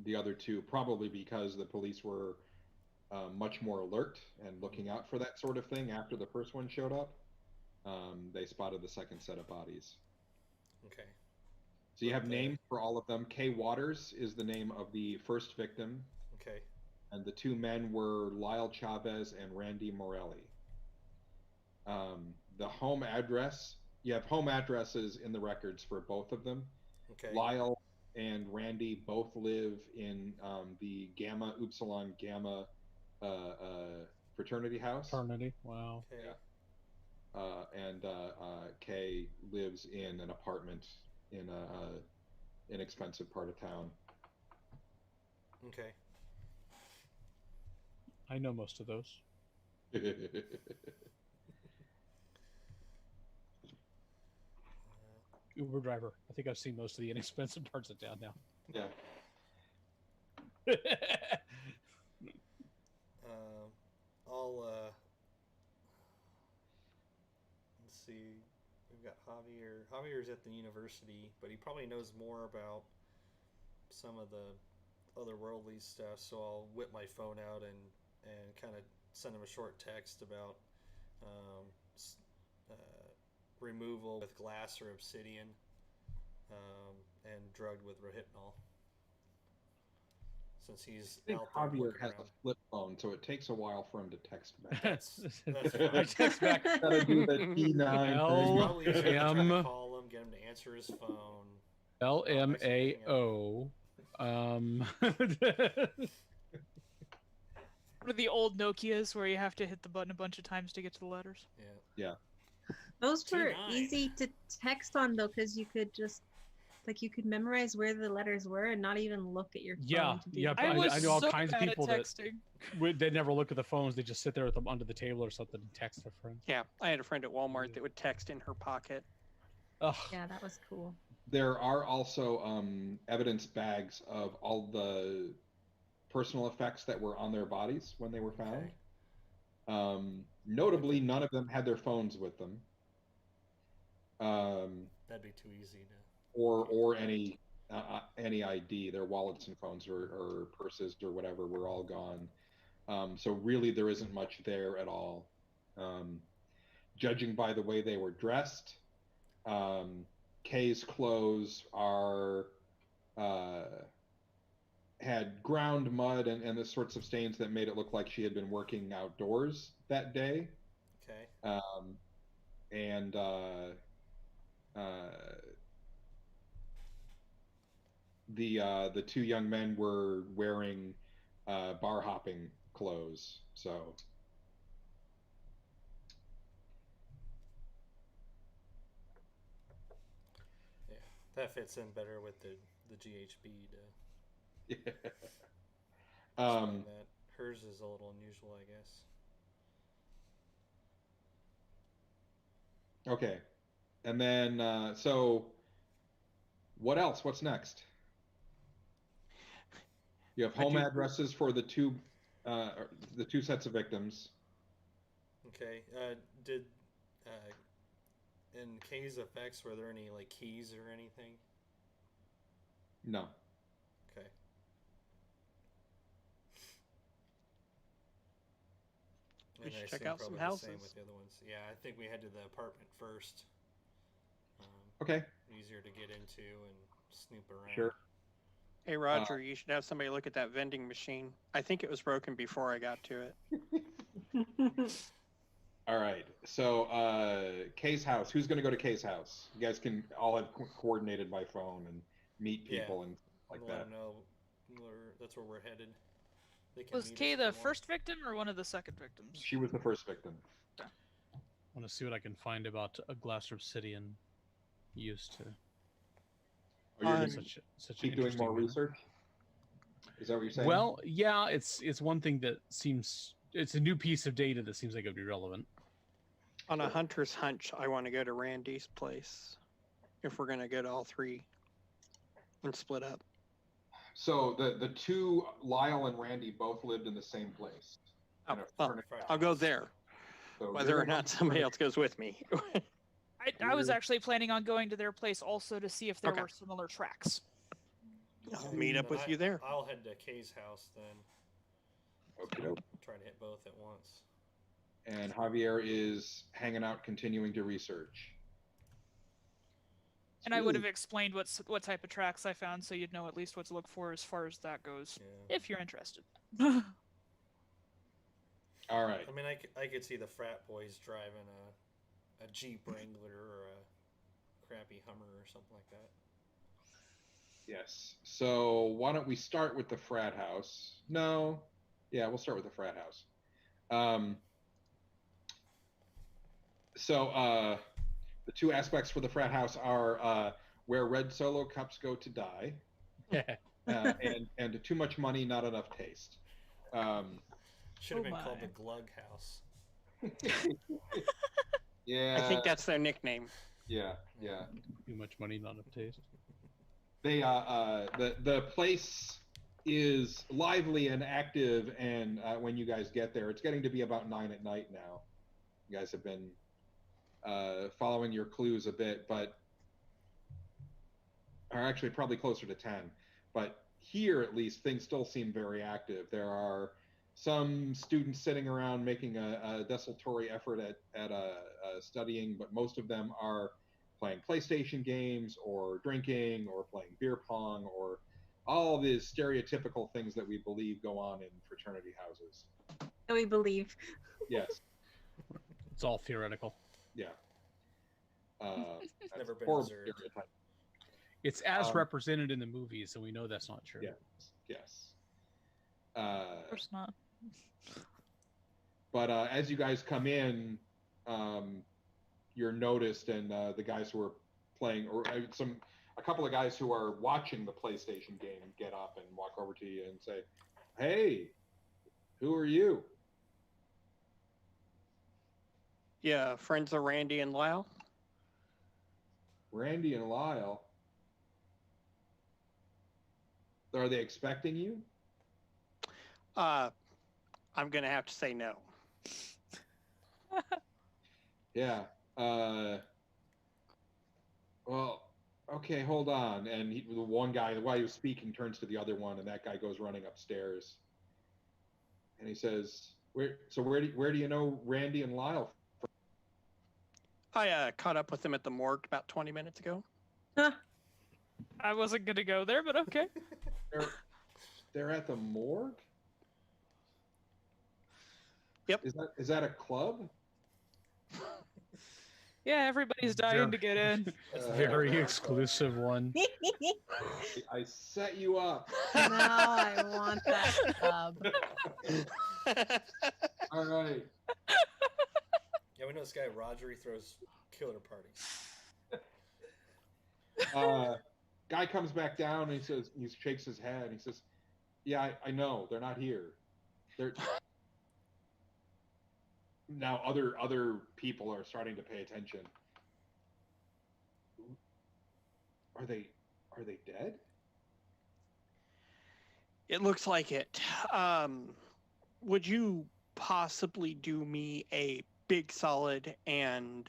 The other 2, probably because the police were much more alert and looking out for that sort of thing after the first one showed up. They spotted the second set of bodies. Okay. So you have names for all of them. Kay Waters is the name of the first victim. Okay. And the 2 men were Lyle Chavez and Randy Morelli. The home address, you have home addresses in the records for both of them. Okay. Lyle and Randy both live in the Gamma Upsilon Gamma fraternity house. Fraternity. Wow. Okay. Yeah. And Kay lives in an apartment in a inexpensive part of town. Okay. I know most of those. Uber driver. I think I've seen most of the inexpensive parts of town now. Yeah. Let's see. We've got Javier. Javier's at the university, but he probably knows more about some of the otherworldly stuff, so I'll whip my phone out and kind of send him a short text about removal with glass or obsidian, and drugged with rohypnol. Since he's I think out there Javier looking has around. a flip phone, so it takes a while for him to text back. That's I fine. text back. Gotta do the T9 L- thing. Probably easier to try M- to call him, get him to answer his phone. LMAO. One of the old Nokias where you have to hit the button a bunch of times to get to the letters. Yeah. Those were T9. easy to text on though, because you could just you could memorize where the letters were and not even look at your phone. Yeah, to do yeah, that. I know all so kinds of bad at people that texting. they never look at the phones. They just sit there with them under the table or something and text their friends. Yeah, I had a friend at Walmart that would text in her pocket. Ugh. Yeah, that was cool. There are also evidence bags of all the personal effects that were on their bodies when they were found. Okay. Notably, none of them had their phones with them. That'd be too easy to. Or any ID. Their wallets and phones or purses or whatever were all gone. So really, there isn't much there at all. Judging by the way they were dressed, Kay's clothes are had ground mud and the sorts of stains that made it look like she had been working outdoors that day. Okay. And the two young men were wearing bar hopping clothes. So Yeah, that fits in better with the GHB to explain that. Hers is a little unusual, I guess. Okay. And then so what else? What's next? You have home addresses for the two sets of victims. Okay. Did in Kay's effects, were there any like keys or anything? No. Okay. We And should I check assume out some probably the same houses. with the other ones. Yeah, I think we head to the apartment first. Okay. Easier to get into and snoop around. Sure. Hey, Roger, you should have somebody look at that vending machine. I think it was broken before I got to it. All right. So Kay's house. Who's going to go to Kay's house? You guys can all have coordinated by phone and meet people and like Let that. them know that's where we're headed. They can Was meet us Kay if they the want. first victim or one of the second victims? She was the first victim. I want to see what I can find about a glass of obsidian used to. Oh, you're going to Such keep an doing more interesting research? Is that what you're saying? Well, yeah, it's one thing that seems it's a new piece of data that seems like it would be relevant. On a hunter's hunch, I want to go to Randy's place if we're going to go to all three and split up. So the two, Lyle and Randy, both lived in the same place. Oh, In a well, furnished I'll go house. there, So whether you're or not somebody else goes with me. I was actually planning on going to their place also to see if there Okay. were similar tracks. I'll meet up Then with you there. I'll head to Kay's house then. Okay. Try to hit both at once. And Javier is hanging out, continuing to research. And I would have explained what type of tracks I found, so you'd know at least what to look for as far as that goes, Yeah. if you're interested. All right. I mean, I could see the frat boys driving a Jeep Wrangler or a crappy Hummer or something like that. Yes. So why don't we start with the frat house? No. Yeah, we'll start with the frat house. So the two aspects for the frat house are where red solo cups go to die, and too much money, not enough taste. Should have been called my. the Glug House. Yeah. I think that's their nickname. Yeah. Too much money, not enough taste. They the place is lively and active, and when you guys get there, it's getting to be about 9 at night now. You guys have been following your clues a bit, but are actually probably closer to 10. But here, at least, things still seem very active. There are some students sitting around making a desultory effort at studying, but most of them are playing PlayStation games or drinking or playing beer pong or all these stereotypical things that we believe go on in fraternity houses. That we believe. Yes. It's all theoretical. Yeah. That's Never been horrible observed. stereotype. It's as represented in the movies, so we know that's not true. Yes. Yes. Of course not. But as you guys come in, you're noticed, and the guys who are playing, or a couple of guys who are watching the PlayStation game get up and walk over to you and say, "Hey, who are you?" Yeah, friends of Randy and Lyle. Randy and Lyle. Are they expecting you? I'm gonna have to say no. Yeah. Well, okay, hold on. And the one guy, while he was speaking, turns to the other one, and that guy goes running upstairs. And he says, where do you know Randy and Lyle? I caught up with them at the morgue about 20 minutes ago. I wasn't gonna go there, but okay. They're at the morgue? Yep. Is that a club? Yeah, everybody's dying to get in. Very exclusive one. I set you up. Now I want that club. All right. Yeah, we know this guy Roger. He throws killer parties. Guy comes back down and he shakes his head. And he says, "Yeah, I know they're not here. They're now other people are starting to pay attention. Are they dead?" It looks like it. Would you possibly do me a big solid and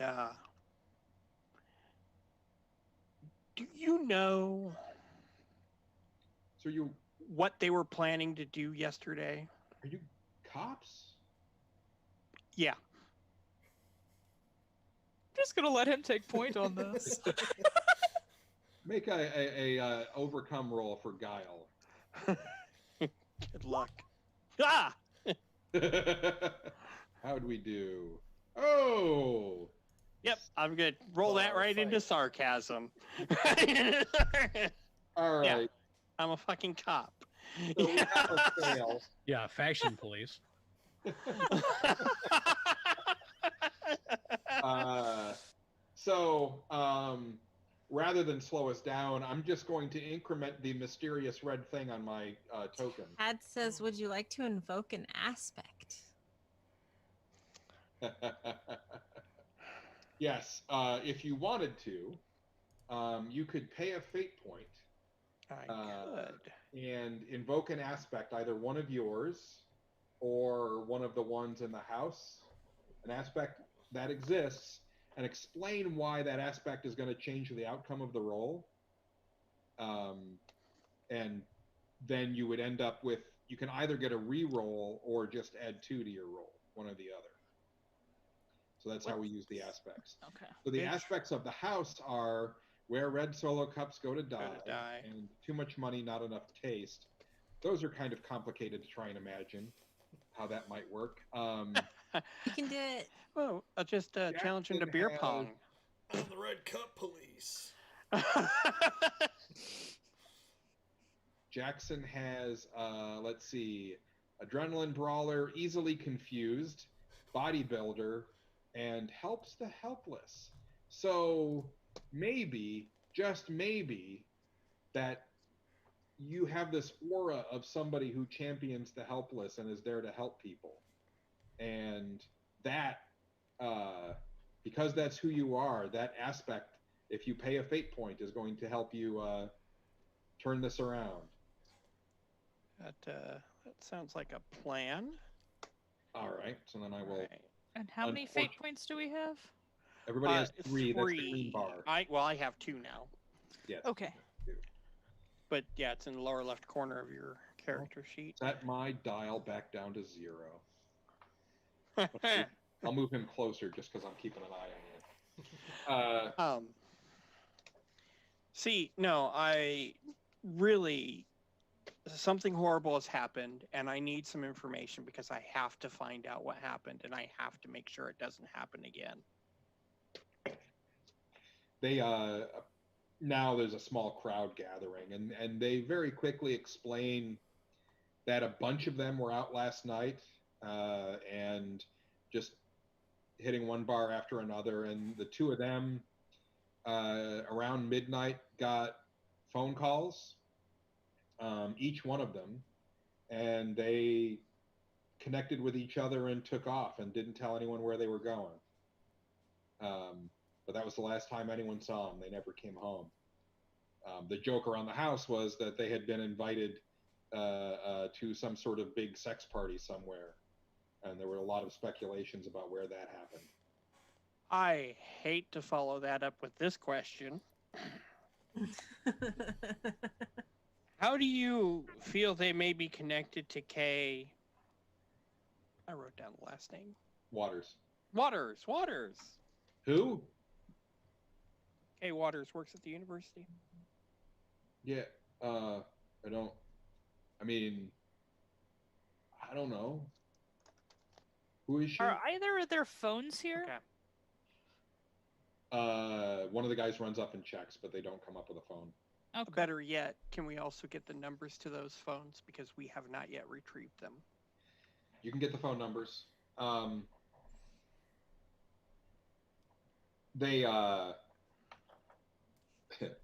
do you know So what they were planning to do yesterday? are you cops? Yeah. Just gonna let him take point on this. Make a overcome roll for guile. Good luck. Ah! How'd we do? Oh, Yep, I'm good. Roll that right into sarcasm. all right. Yeah. I'm a fucking cop. So we have a fail. Yeah, faction police. Rather than slow us down, I'm just going to increment the mysterious red thing on my token. Ad says, would you like to invoke an aspect? Yes, if you wanted to, you could pay a fate point I could. and invoke an aspect, either one of yours or one of the ones in the house, an aspect that exists, and explain why that aspect is going to change the outcome of the roll. And then you would end up with, you can either get a re-roll or just add 2 to your roll, one or the other. So that's how we use the aspects. Okay. So the aspects of the house are where red solo cups go to die, and too much money, not enough taste. Those are kind of complicated to try and imagine how that might work. You can do it. Well, I'll just challenge him to beer pong. I'm the Red Cup Police. Jackson has, let's see, adrenaline brawler, easily confused, bodybuilder, and helps the helpless. So maybe, just maybe, that you have this aura of somebody who champions the helpless and is there to help people. And that, because that's who you are, that aspect, if you pay a fate point, is going to help you turn this around. That sounds like a plan. All right, so then I will. Right. And how many fate points do we have? Everybody has 3. That's the green bar. I have 2 now. Yes. Okay. but yeah, it's in the lower left corner of your character sheet. Set my dial back down to 0. I'll move him closer just because I'm keeping an eye on you. See, no, I really, something horrible has happened, and I need some information because I have to find out what happened, and I have to make sure it doesn't happen again. They now there's a small crowd gathering, and they very quickly explain that a bunch of them were out last night and just hitting one bar after another, and the two of them around midnight got phone calls, each one of them, and they connected with each other and took off and didn't tell anyone where they were going. But that was the last time anyone saw them. They never came home. The joke around the house was that they had been invited to some sort of big sex party somewhere, and there were a lot of speculations about where that happened. I hate to follow that up with this question. How do you feel they may be connected to Kay? I wrote down the last name. Waters. Waters. Who? Kay Waters works at the university. Yeah, I don't know. Who is she? Are either of their phones here? Okay. One of the guys runs up and checks, but they don't come up with a phone. Okay. Better yet, can we also get the numbers to those phones because we have not yet retrieved them? You can get the phone numbers. They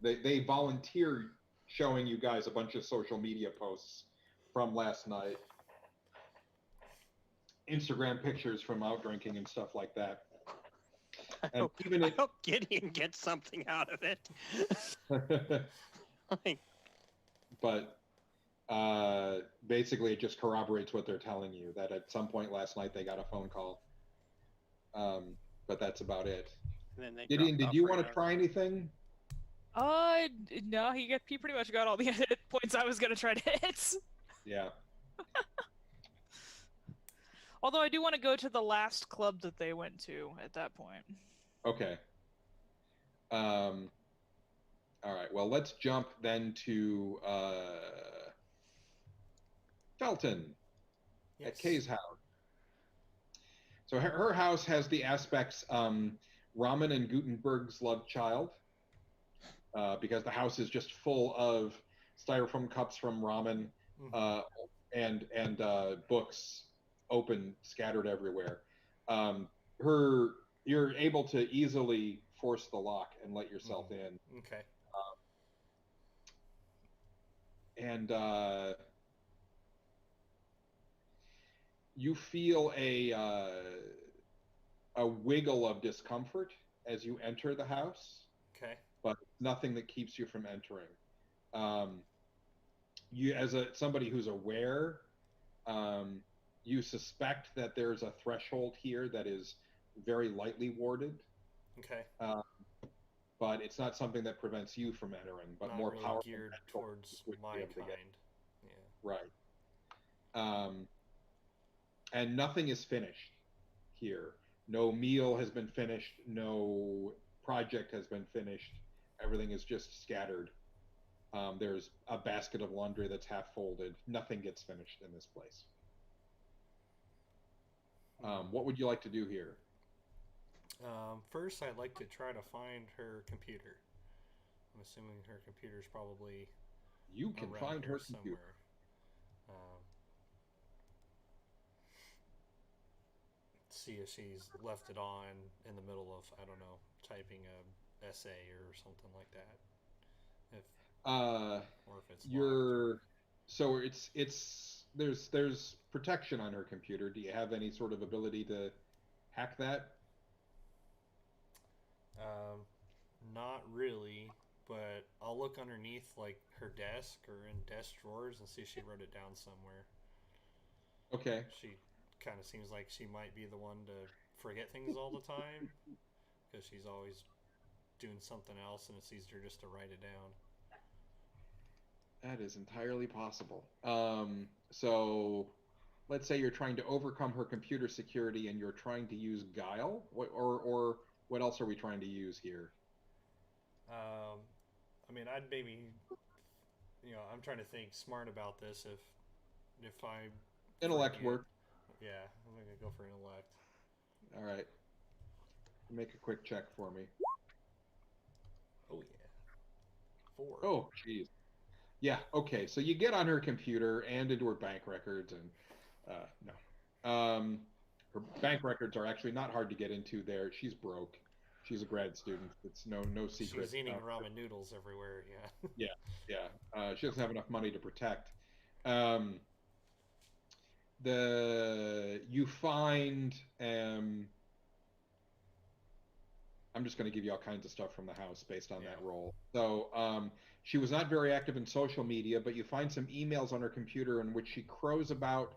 they volunteer showing you guys a bunch of social media posts from last night, Instagram pictures from out drinking and stuff like that. I hope Gideon gets something out of it. But basically it just corroborates what they're telling you, that at some point last night they got a phone call. But that's about it. And then they Gideon, dropped did off you right want to after. try anything? No, he pretty much got all the hit points I was gonna try to hit. Yeah. Although I do want to go to the last club that they went to at that point. Okay. All right. Well, let's jump then to Felton at Kay's house. So her house has the aspects Ramen and Gutenberg's love child, because the house is just full of styrofoam cups from Ramen and books open, scattered everywhere. You're able to easily force the lock and let yourself in. Okay. And you feel a wiggle of discomfort as you enter the house. Okay. But nothing that keeps you from entering. You, as somebody who's aware, you suspect that there's a threshold here that is very lightly warded. Okay. But it's not something that prevents you from entering, but Not more really powerful geared towards my be able to kind. get. Yeah. Right. And nothing is finished here. No meal has been finished. No project has been finished. Everything is just scattered. There's a basket of laundry that's half folded. Nothing gets finished in this place. What would you like to do here? First, I'd like to try to find her computer. I'm assuming her computer's probably You can around find here her computer. somewhere. See if she's left it on in the middle of, I don't know, typing a essay or something like that. Or if it's locked. So it's there's protection on her computer. Do you have any sort of ability to hack that? Not really, but I'll look underneath like her desk or in desk drawers and see if she wrote it down somewhere. Okay. She kind of seems like she might be the one to forget things all the time because she's always doing something else and it's easier just to write it down. That is entirely possible. So let's say you're trying to overcome her computer security and you're trying to use guile, or what else are we trying to use here? I mean, I'd maybe, I'm trying to think smart about this. If I Intellect forget, work. yeah, I'm gonna go for intellect. All right. Make a quick check for me. Oh yeah, 4. Oh, geez. Yeah. Okay. So you get on her computer and into her bank records, and no, her bank records are actually not hard to get into. There, she's broke. She's a grad student. It's no She secret. was eating ramen noodles everywhere. Yeah. Yeah, yeah. She doesn't have enough money to protect. Um, you find I'm just going to give you all kinds of stuff from the house based on Yeah. that role. So she was not very active in social media, but you find some emails on her computer in which she crows about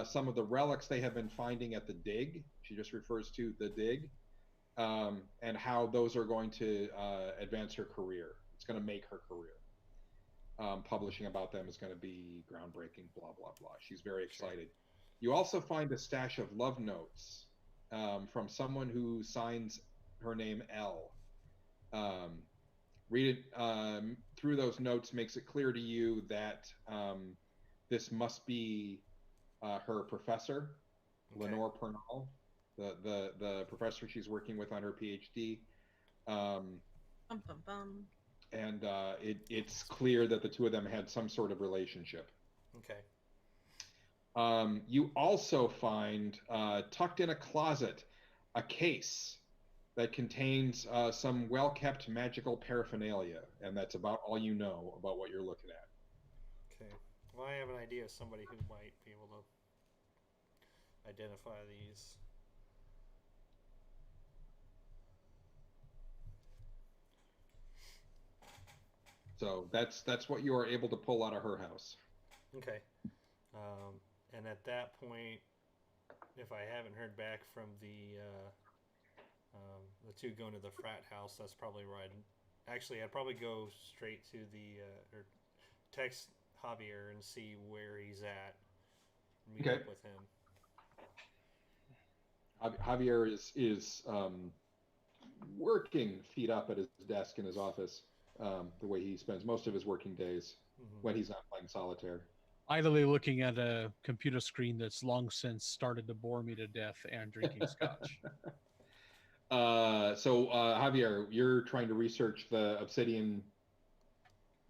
some of the relics they have been finding at the dig. She just refers to the dig, and how those are going to advance her career. It's going to make her career. Publishing about them is going to be groundbreaking, blah, blah, blah. She's very excited. You also find a stash of love notes from someone who signs her name L. Read it through those notes makes it clear to you that this must be her professor, Okay. Lenore Pernall, the professor she's working with on her PhD. Bum, bum, bum. And it's clear that the two of them had some sort of relationship. Okay. You also find tucked in a closet a case that contains some well-kept magical paraphernalia, and that's about all you know about what you're looking at. Okay. Well, I have an idea of somebody who might be able to identify these. So that's what you are able to pull out of her house. Okay. And at that point, if I haven't heard back from the two going to the frat house, that's probably where I'd probably go straight to or text Javier and see where he's at. Meet Okay. up with him. Javier is working feet up at his desk in his office, the way he spends most of his working days when he's not playing solitaire. Idly looking at a computer screen that's long since started to bore me to death and drinking scotch. So Javier, you're trying to research the obsidian.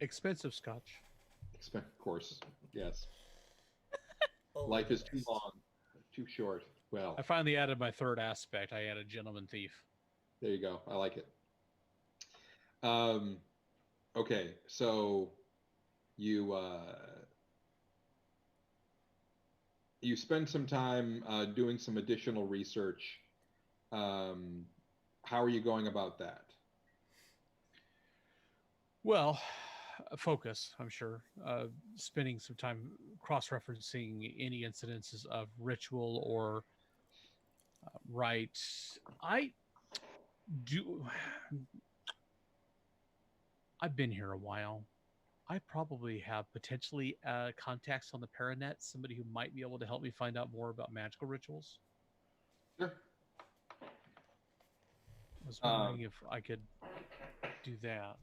Expensive scotch. Of course, yes. Oh, Life is too yes. long, too short. Well, I finally added my third aspect. I added gentleman thief. there you go. I like it. Okay, so you you spend some time doing some additional research. How are you going about that? Well, focus, I'm sure. Spending some time cross-referencing any incidences of ritual or rite. I do. I've been here a while. I probably have potentially contacts on the Paranet, somebody who might be able to help me find out more about magical rituals. Sure. I was wondering if I could do that.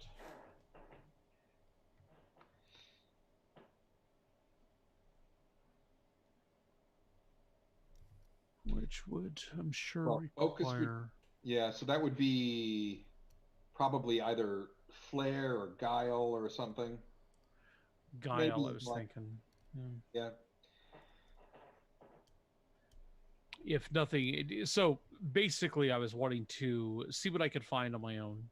Which would, I'm sure, Well, focus would- require... Yeah, so that would be probably either flair or guile or something. Guile, maybe I was like- thinking. Yeah. If nothing, so basically I was wanting to see what I could find on my own,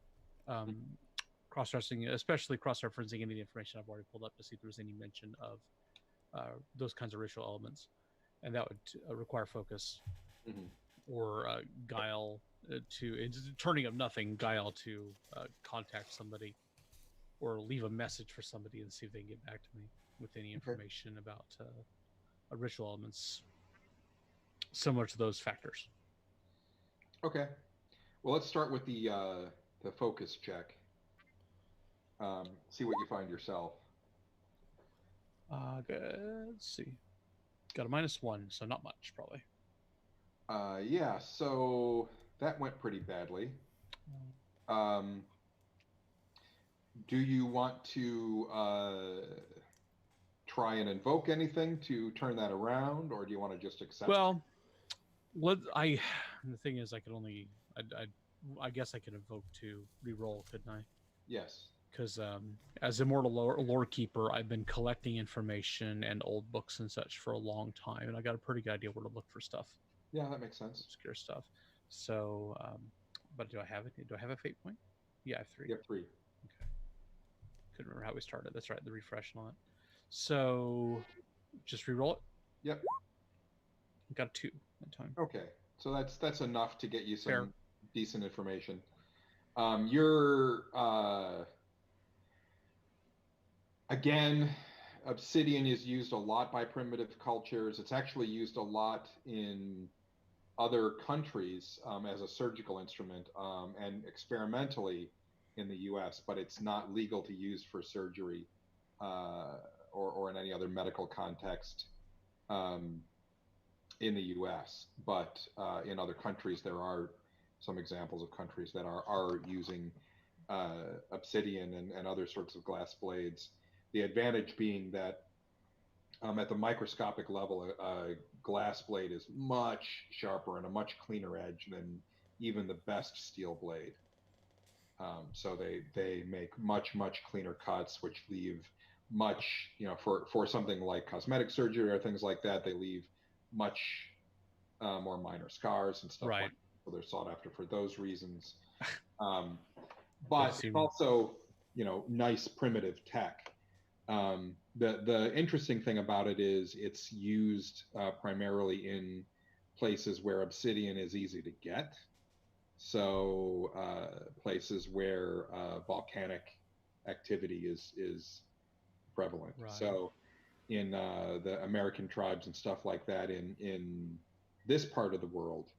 cross-referencing, especially cross-referencing any of the information I've already pulled up to see if there was any mention of those kinds of ritual elements, and that would require focus or guile turning up nothing, guile to contact somebody or leave a message for somebody and see if they can get back to me with any information about ritual elements similar to those factors. Okay. Well, let's start with the focus check. See what you find yourself. Good. Let's see. Got a -1, so not much, probably. Yeah, so that went pretty badly. Um, do you want to try and invoke anything to turn that around, or do you want to just accept? Well, the thing is, I could only, I guess I could invoke to reroll, couldn't I? Yes. Because as immortal lore keeper, I've been collecting information and old books and such for a long time, and I got a pretty good idea where to look for stuff, Yeah, that makes sense. obscure stuff. So, but do I have it? Do I have a fate point? Yeah, I have 3. You have 3. Okay. Couldn't remember how we started. That's right, the refresh and all that. So, just reroll it. Yep. Got a 2 that time. Okay, so that's enough to get you some Fair. decent information. You're again, obsidian is used a lot by primitive cultures. It's actually used a lot in other countries as a surgical instrument and experimentally in the US, but it's not legal to use for surgery or in any other medical context in the US. But in other countries, there are some examples of countries that are using obsidian and other sorts of glass blades. The advantage being that at the microscopic level, a glass blade is much sharper and a much cleaner edge than even the best steel blade. So they make much cleaner cuts, which leave much, for something like cosmetic surgery or things like that, they leave much more minor scars and stuff Right. like that. So they're sought after for those reasons. But it's also, nice primitive tech. The interesting thing about it is it's used primarily in places where obsidian is easy to get. So places where volcanic activity is prevalent. Right. So in the American tribes and stuff like that in this part of the world,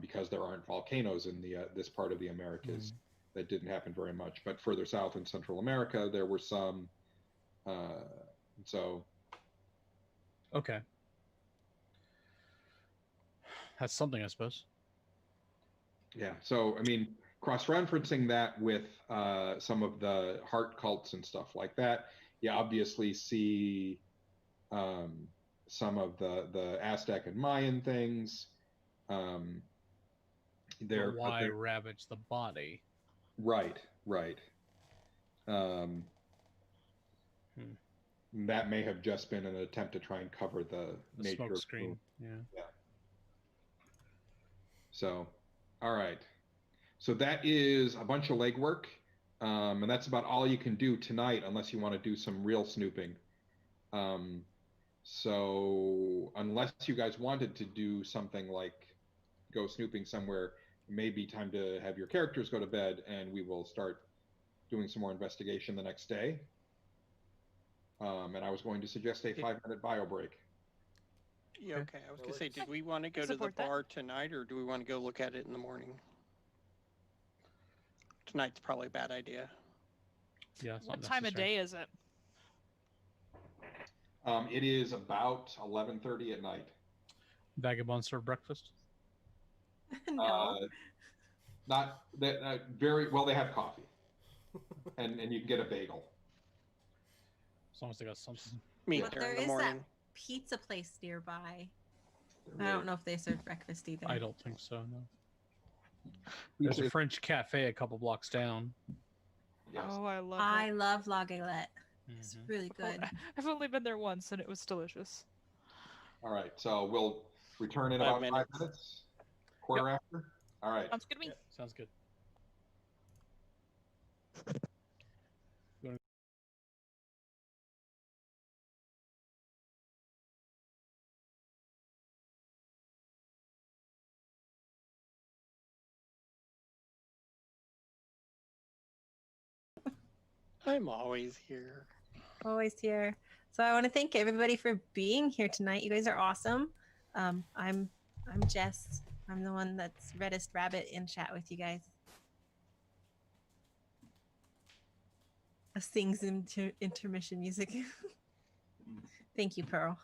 because there aren't volcanoes in this part of the Americas, that didn't happen very much. But further south in Central America, there were some. So. Okay. That's something, I suppose. Yeah. So, I mean, cross-referencing that with some of the heart cults and stuff like that, you obviously see some of the Aztec and Mayan things. Why ravage the body? Right. That may have just been an attempt to try and cover the nature smoke of screen. Yeah. So, all right. So that is a bunch of legwork, and that's about all you can do tonight, unless you want to do some real snooping. So unless you guys wanted to do something like go snooping somewhere, it may be time to have your characters go to bed, and we will start doing some more investigation the next day. And I was going to suggest a 5-minute bio break. Yeah, okay. I was going to say, did we want to go to the bar tonight, or do we want to go look at it in the morning? Tonight's probably a bad idea. Yeah. What time of day is it? It is about 11:30 at night. Vagabond serve breakfast? No. Not that very well. They have coffee, and you can get a bagel. As long as they got something. But there is that pizza place nearby. I don't know if they serve breakfast either. I don't think so. No. There's a French cafe a couple blocks down. Yes. Oh, I love I it. love La Galette. It's really good. I've only been there once, and it was delicious. All right, so we'll return in about 5 minutes. Quarter after. All right. Sounds good to me. Yeah, sounds good. I'm always here. Always here. So I want to thank everybody for being here tonight. You guys are awesome. I'm Jess. I'm the one that's reddest rabbit in chat with you guys. Sings intermission music. Thank you, Pearl.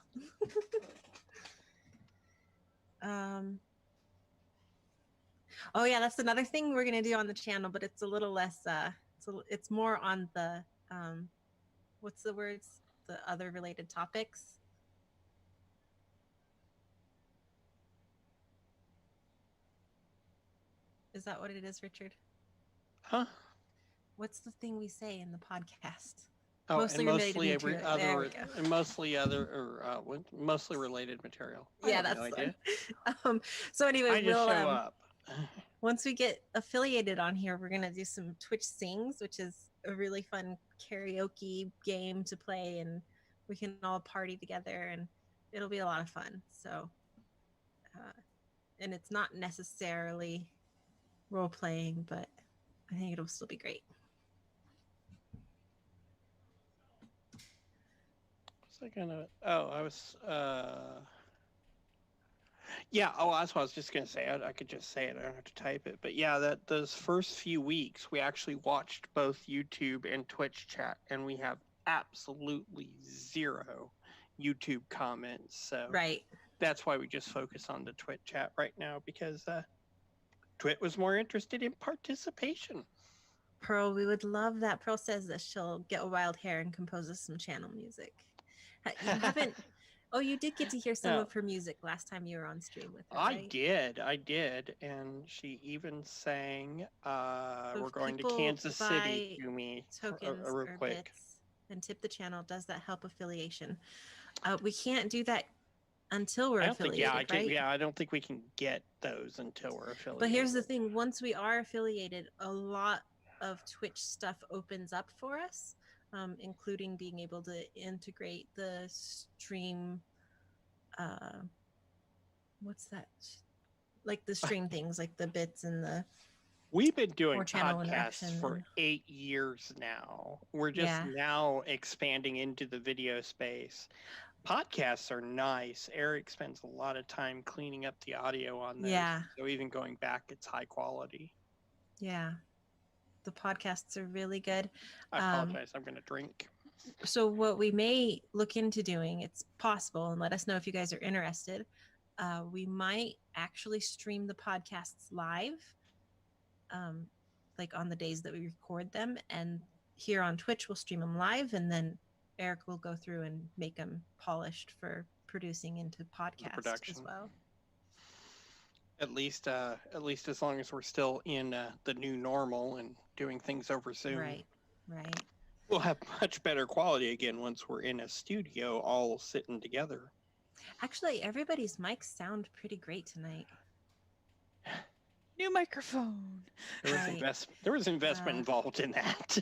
Oh yeah, that's another thing we're gonna do on the channel, but it's a little less. It's more on the what's the words? The other related topics. Is that what it is, Richard? Huh? What's the thing we say in the podcast? Oh, Mostly and related mostly material. every There other, we go. and mostly other, or mostly related material. I Yeah, have that's no the idea. one. So anyway, I just we'll show up. once we get affiliated on here, we're gonna do some Twitch Sings, which is a really fun karaoke game to play, and we can all party together, and it'll be a lot of fun. So, and it's not necessarily role playing, but I think it'll still be great. Was I gonna? Oh, I was. Yeah. Oh, that's what I was just gonna say. I could just say it. I don't have to type it. But yeah, that those first few weeks, we actually watched both YouTube and Twitch chat, and we have absolutely zero YouTube comments. So Right. that's why we just focus on the Twitch chat right now, because Twit was more interested in participation. Pearl, we would love that. Pearl says that she'll get a wild hair and compose us some channel music. You haven't. Oh, you did get to hear some No. of her music last time you were on stream with her. I Right? did, and she even sang So "We're if Going to people Kansas City" buy to me tokens real or quick. bits and tip the channel, does that help affiliation? We can't do that until we're I don't think, affiliated, right? I don't think we can get those until we're affiliated. But here's the thing: once we are affiliated, a lot of Twitch stuff opens up for us, including being able to integrate the stream. What's that? Like the stream things, like the bits and the. We've been doing more channel podcasts interaction for and- 8 years now. We're just Yeah. now expanding into the video space. Podcasts are nice. Eric spends a lot of time cleaning up the audio on those. Yeah. So even going back, it's high quality. Yeah, the podcasts are really good. I apologize. I'm going to drink. So what we may look into doing, it's possible, and let us know if you guys are interested. We might actually stream the podcasts live, like on the days that we record them, and here on Twitch we'll stream them live, and then Eric will go through and make them polished for producing into podcast production as well. At least as long as we're still in the new normal and doing things over Zoom. Right. We'll have much better quality again once we're in a studio all sitting together. Actually, everybody's mics sound pretty great tonight. New microphone. There was investment involved in that.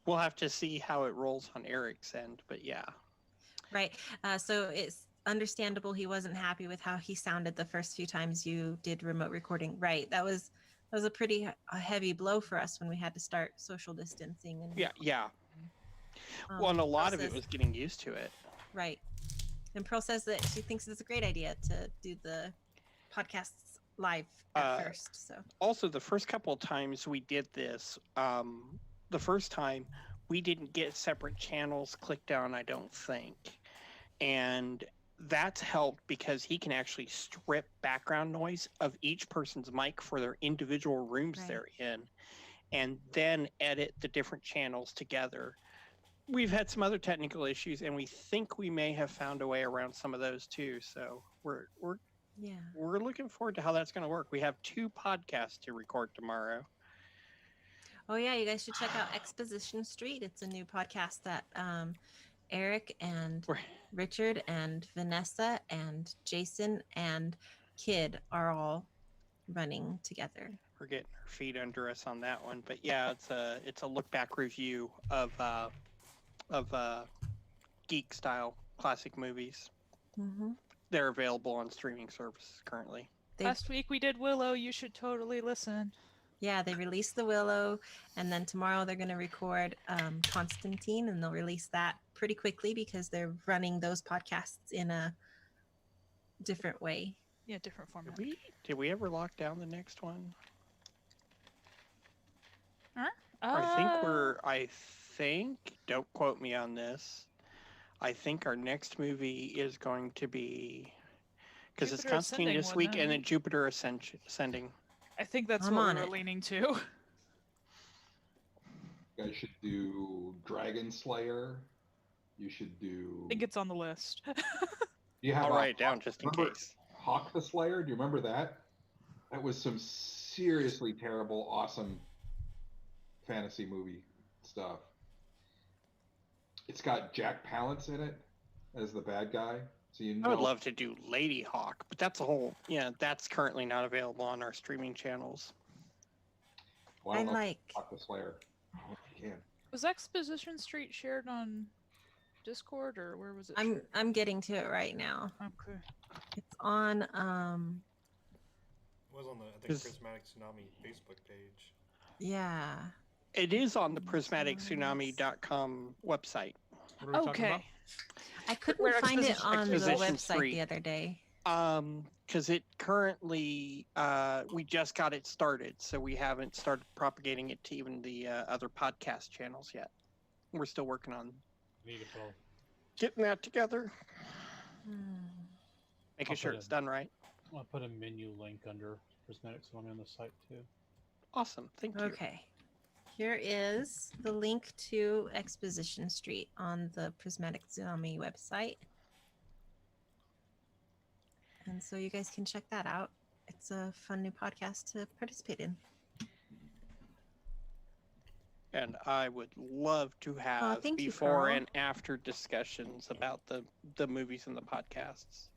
We'll have to see how it rolls on Eric's end, but yeah. Right. So it's understandable he wasn't happy with how he sounded the first few times you did remote recording. Right. That was a pretty heavy blow for us when we had to start social distancing. And Yeah. Well, and a lot of it was getting used to it. Right. And Pearl says that she thinks it's a great idea to do the podcasts live at first. So also, the first couple of times we did this, the first time we didn't get separate channels clicked on, I don't think. And that's helped because he can actually strip background noise of each person's mic for their individual rooms they're in, and then edit the different channels together. We've had some other technical issues, and we think we may have found a way around some of those too. So we're looking forward to how that's going to work. We have 2 podcasts to record tomorrow. Oh yeah, you guys should check out Exposition Street. It's a new podcast that Eric and Richard and Vanessa and Jason and Kid are all running together. We're getting our feet under us on that one, but yeah, it's a look back review of geek style classic movies. Mm-hmm. They're available on streaming services currently. Last week we did Willow. You should totally listen. Yeah, they released the Willow, and then tomorrow they're going to record Constantine, and they'll release that pretty quickly because they're running those podcasts in a different way. Yeah, different format. Did we ever lock down the next one? Huh? I think, don't quote me on this. I think our next movie is going to be because it's Jupiter Constantine Ascending, this week, wasn't and it? then Jupiter Ascending. I think that's I'm what on we were it. leaning to. You guys should do Dragon Slayer. You should do. I think it's on the list. You have I'll a write it down Hawk- just in remember case. Hawk the Slayer. Do you remember that? That was some seriously terrible, awesome fantasy movie stuff. It's got Jack Palance in it as the bad guy. So you know. I would love to do Lady Hawk, but that's a whole. Yeah, that's currently not available on our streaming channels. Well, I I don't know if like. Hawk the Slayer. I don't know if you can. Was Exposition Street shared on Discord or where was it? I'm shared? I'm getting to it right now. Okay. It's on It was on the, I think, Is- Prismatic Tsunami Facebook page. yeah. It is on the Nice. prismaticsTsunami.com website. What are we talking Okay. about? I couldn't Where find it Exposition- on the Exposition website 3. the other day. Because it currently, we just got it started, so we haven't started propagating it to even the other podcast channels yet. We're still working on Need to pull. getting that together, Hmm. making I'll sure put it's it- done right. I'll put a menu link under Prismatic Tsunami on the site too. Awesome, thank you. Okay. Here is the link to Exposition Street on the Prismatic Tsunami website. And so you guys can check that out. It's a fun new podcast to participate in. And I would love to have thank you, before Carl. and after discussions about the movies and the podcasts.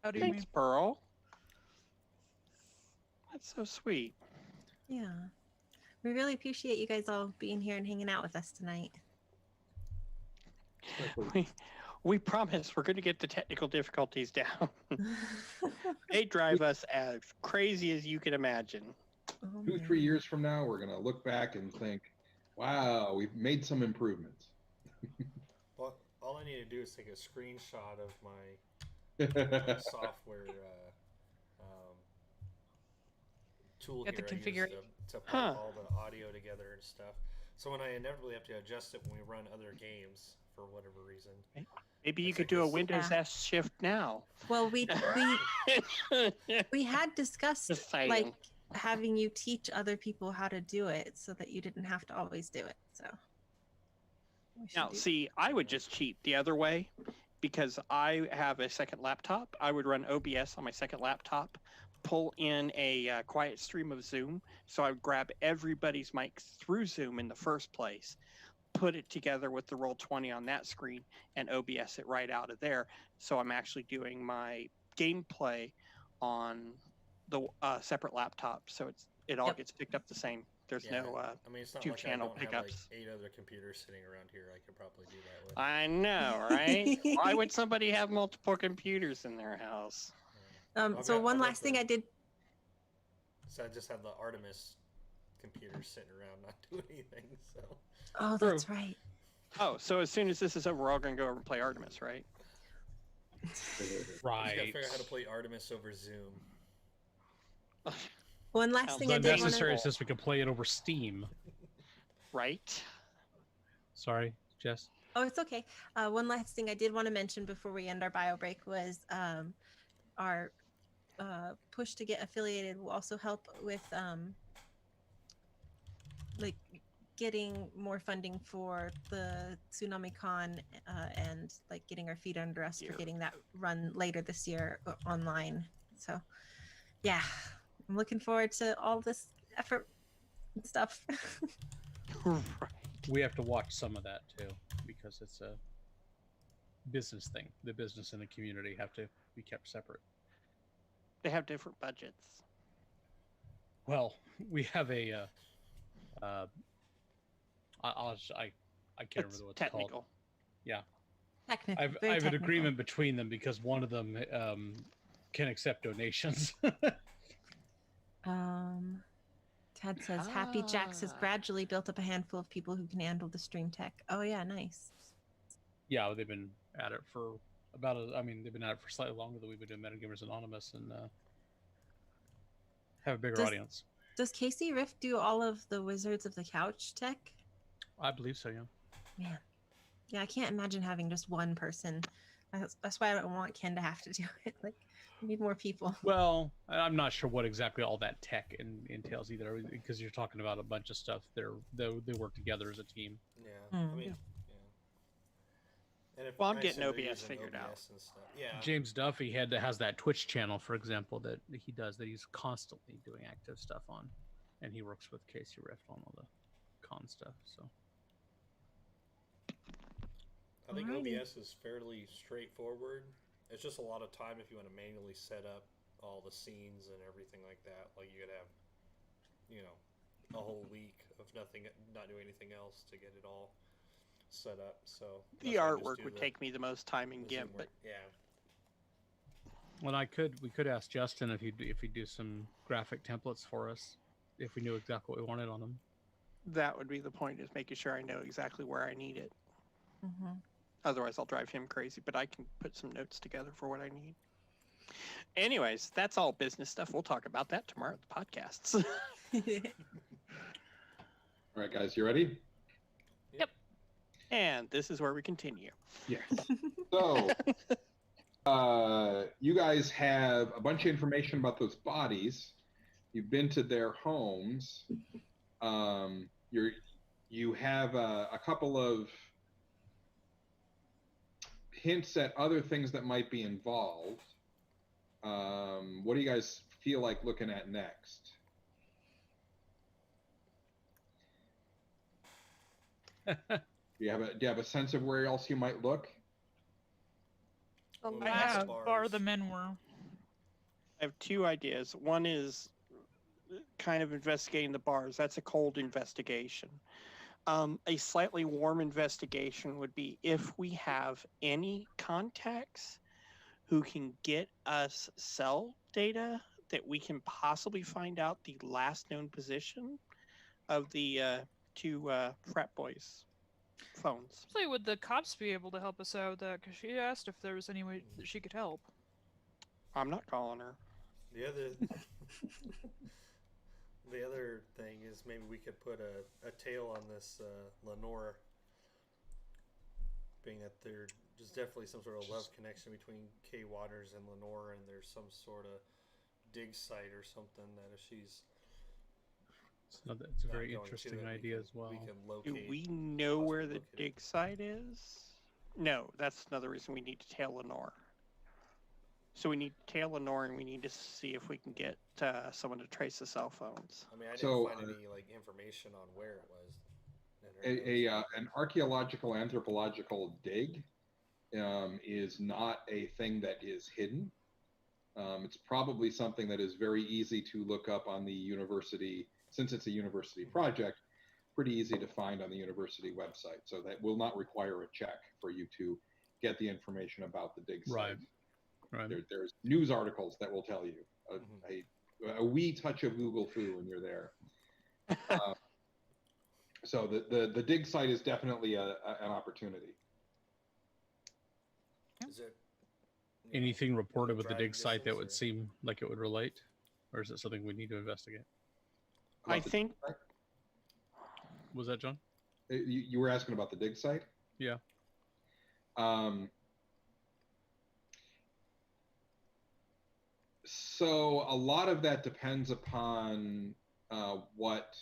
How do you Thanks, mean? Pearl. That's so sweet. Yeah. We really appreciate you guys all being here and hanging out with us tonight. We promise we're going to get the technical difficulties down. They drive us as crazy as you can imagine. Oh, 2-3 man. years from now, we're gonna look back and think, "Wow, we've made some improvements." Well, all I need to do is take a screenshot of my software tool You have here to I configure use to put Huh. all the audio together and stuff. So when I inevitably have to adjust it when we run other games for whatever reason. Maybe you It's could like do a this- Windows Yeah. S shift now. Well, we had discussed Just saying. like having you teach other people how to do it so that you didn't have to always do it. So we should Now, do- see, I would just cheat the other way because I have a second laptop. I would run OBS on my second laptop, pull in a quiet stream of Zoom. So I would grab everybody's mic through Zoom in the first place, put it together with the Roll20 on that screen, and OBS it right out of there. So I'm actually doing my gameplay on the separate laptop. So it all Yep. gets picked up the same. There's Yeah, no I mean, it's not two like I channel don't have like pickups. 8 other computers sitting around here. I could probably do that with. I know, right? Why would somebody have multiple computers in their house? I've so got- one I've got last thing the- I did. So I just have the Artemis computer sitting around not doing anything. So Oh, that's right. Oh, so as soon as this is over, we're all gonna go over and play Artemis, right? just gotta Right. figure out how to play Artemis over Zoom. One last Sounds thing I It's did want unnecessary to. since we can play it over Steam. Right? Sorry, Jess. Oh, it's okay. One last thing I did want to mention before we end our bio break was our push to get affiliated will also help with like getting more funding for the Tsunami Con and like getting our feet under us Yeah. for getting that run later this year online. So, yeah, I'm looking forward to all this effort and stuff. Right. We have to watch some of that too because it's a business thing. The business and the community have to be kept separate. They have different budgets. Well, we have a. I can't It's remember what it's technical. called. Yeah, Technical. I have very an technical. agreement between them because one of them can accept donations. Ted says Happy Jacks has Ah. gradually built up a handful of people who can handle the stream tech. Oh yeah, nice. Yeah, they've been at it for about they've been at it for slightly longer than we've been doing Metagamers Anonymous and have a bigger Does- audience. Does Casey Rift do all of the Wizards of the Couch tech? I believe so, yeah. Man, Yeah, I can't imagine having just one person. That's why I don't want Ken to have to do it. Like, we need more people. Well, I'm not sure what exactly all that tech entails either, because you're talking about a bunch of stuff. They work together as a team. Yeah, Mm. I mean, Yeah. yeah. And if Well, I'm I getting assume they're OBS using figured out. OBS and stuff. Yeah. James Duffy has that Twitch channel, for example, that he does that he's constantly doing active stuff on, and he works with Casey Rift on all the con stuff. So I think Alrighty. OBS is fairly straightforward. It's just a lot of time if you want to manually set up all the scenes and everything like that. Like you could have, a whole week of not doing anything else to get it all set up. So The that's why I just artwork do would the- take me the most time in the GIMP, Zoom but work. Yeah. well, we could ask Justin if he'd do some graphic templates for us if we knew exactly what we wanted on them. that would be the point, is making sure I know exactly where I need it. Mm-hmm. Otherwise, I'll drive him crazy, but I can put some notes together for what I need. Anyways, that's all business stuff. We'll talk about that tomorrow at the podcasts. All right, guys, you ready? And this is where we continue. Yes. So, you guys have a bunch of information about those bodies. You've been to their homes. You have a couple of hints at other things that might be involved. What do you guys feel like looking at next? Do you have a sense of where else you might look? Well, I that's have the bar bars. the men were. I have two ideas. One is kind of investigating the bars. That's a cold investigation. A slightly warm investigation would be if we have any contacts who can get us cell data that we can possibly find out the last known position of the two frat boys' phones. Actually, would the cops be able to help us out with that? Because she asked if there was any way that she could help. I'm not calling her. The other thing is maybe we could put a tail on this Lenore, being that there's definitely some sort of love connection between Kay Waters and Lenore, and there's some sort of dig site or something that if she's So it's a not very going to interesting it, we idea can- as well. We can Do locate. we know where the possibly locate dig site is? No, that's another reason we need to tail Lenore. So we need to tail Lenore, and we need to see if we can get someone to trace the cell phones. I mean, I didn't So, find any information on where it was. in her notes. An archaeological anthropological dig is not a thing that is hidden. It's probably something that is very easy to look up on the university, since it's a university project, pretty easy to find on the university website. So that will not require a check for you to get the information about the dig site. Right. There's news articles that will tell you a wee touch of Google foo when you're there. So the dig site is definitely an opportunity. Is it Anything reported with the driving dig site that distance, would or- seem like it would relate, or is it something we need to investigate? I About the think dig site? Was that John? You were asking about the dig site? Yeah. So a lot of that depends upon what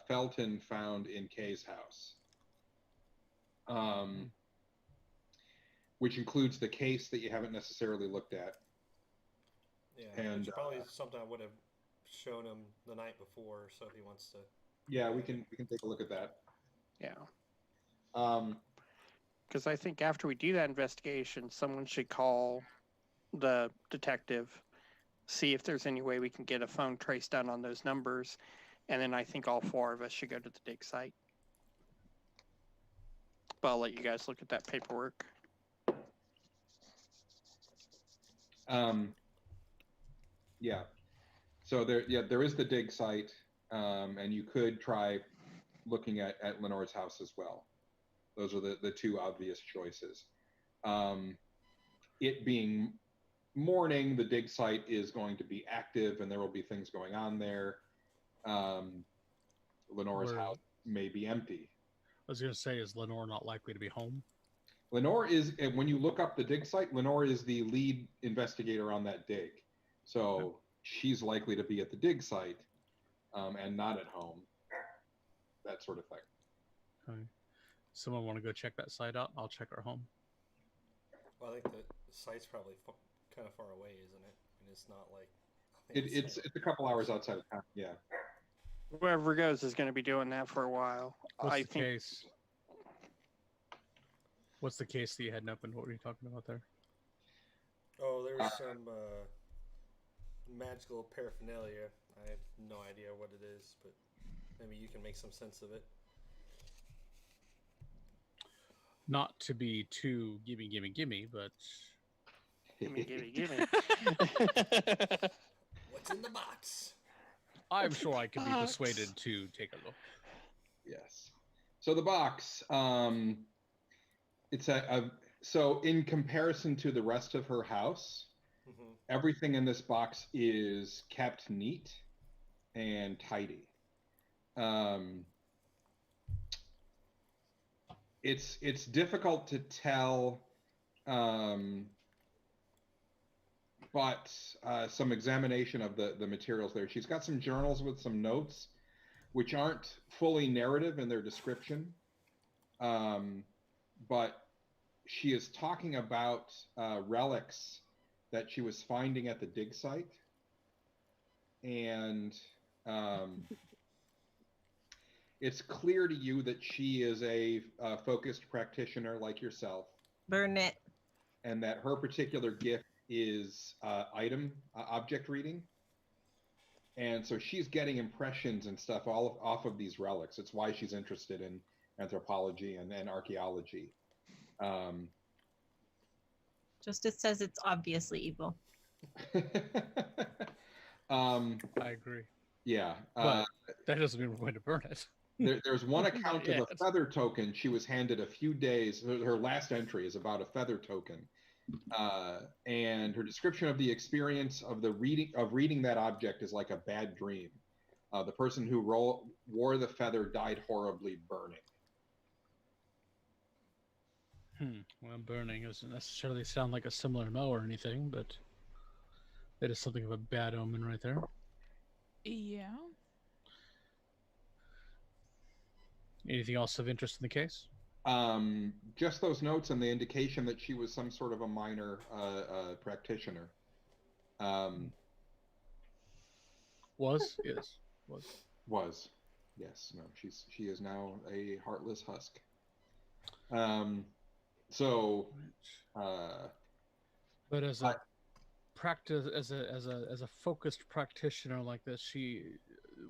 Felton found in Kay's house, which includes the case that you haven't necessarily looked at. Yeah, And, it's probably something I would have shown him the night before. So if he wants to, Yeah, we can take a look at that. yeah, Um, because I think after we do that investigation, someone should call the detective, see if there's any way we can get a phone trace done on those numbers, and then I think all four of us should go to the dig site. But I'll let you guys look at that paperwork. yeah. So there is the dig site, and you could try looking at Lenore's house as well. Those are the two obvious choices. It being morning, the dig site is going to be active, and there will be things going on there. Lenore's Where- house may be empty. was going to say, is Lenore not likely to be home? Lenore is, when you look up the dig site, Lenore is the lead investigator on that dig. So she's likely to be at the dig site and not at home. That sort of thing. Okay. Someone want to go check that site out? I'll check our home. Well, I think the site's probably kind of far away, isn't it? I mean, it's not like... I think It's a couple hours outside of town, yeah. Whoever goes is going to be doing that for a while. What's I the think case? What's the case that you had opened? What were you talking about there? Oh, there's some magical paraphernalia. I have no idea what it is, but maybe you can make some sense of it. Not to be too gimme, but gimme. What's in the box? I'm sure I could be persuaded to take a look. Yes. So the box, it's so in comparison to the rest of her house, everything in this box is kept neat and tidy. It's difficult to tell, but some examination of the materials there. She's got some journals with some notes, which aren't fully narrative in their description, but she is talking about relics that she was finding at the dig site, and it's clear to you that she is a focused practitioner like yourself. Burn it. And that her particular gift is object reading. And so she's getting impressions and stuff all off of these relics. It's why she's interested in anthropology and archaeology. Justice says it's obviously evil. I agree. Yeah. But that doesn't mean we're going to burn it. There's one account of a feather token she was handed a few days. Her last entry is about a feather token. And her description of the experience of reading that object is like a bad dream. The person who wore the feather died horribly burning. Well, burning doesn't necessarily sound like a similar mo or anything, but that is something of a bad omen right there. Yeah. Anything else of interest in the case? Just those notes and the indication that she was some sort of a minor practitioner. Was? Yes. No, she is now a heartless husk. But as a practice, as a focused practitioner like this, she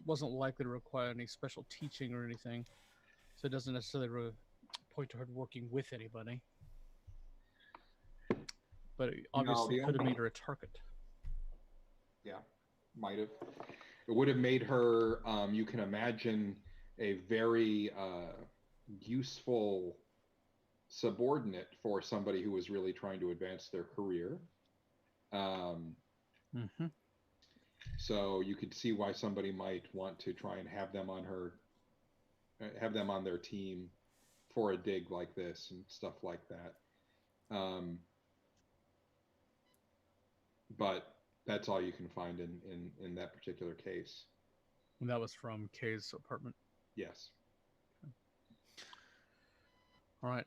wasn't likely to require any special teaching or anything. So it doesn't necessarily point to her working with anybody. But it obviously could have made her a target. Yeah, might have. It would have made her, you can imagine, a very useful subordinate for somebody who was really trying to advance their career. So you could see why somebody might want to try and have them on their team for a dig like this and stuff like that. But that's all you can find in that particular case. And that was from Kay's apartment? Yes. All right.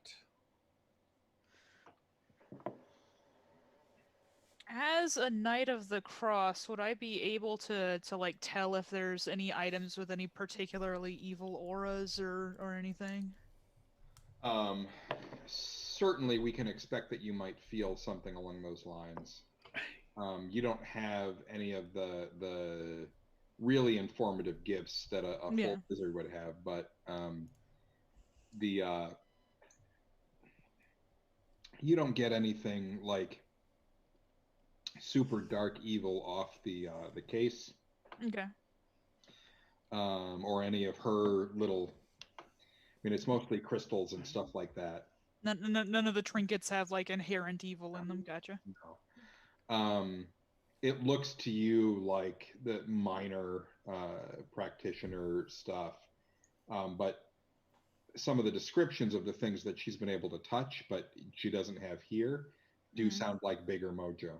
As a Knight of the Cross, would I be able to like tell if there's any items with any particularly evil auras or anything? Certainly we can expect that you might feel something along those lines. You don't have any of the really informative gifts that a full wizard would have, but you don't get anything like super dark evil off the case. Okay. Or any of her little, I mean, it's mostly crystals and stuff like that. None of the trinkets have like inherent evil in them. Gotcha. No. It looks to you like the minor practitioner stuff, but some of the descriptions of the things that she's been able to touch, but she doesn't have here, do sound like bigger mojo.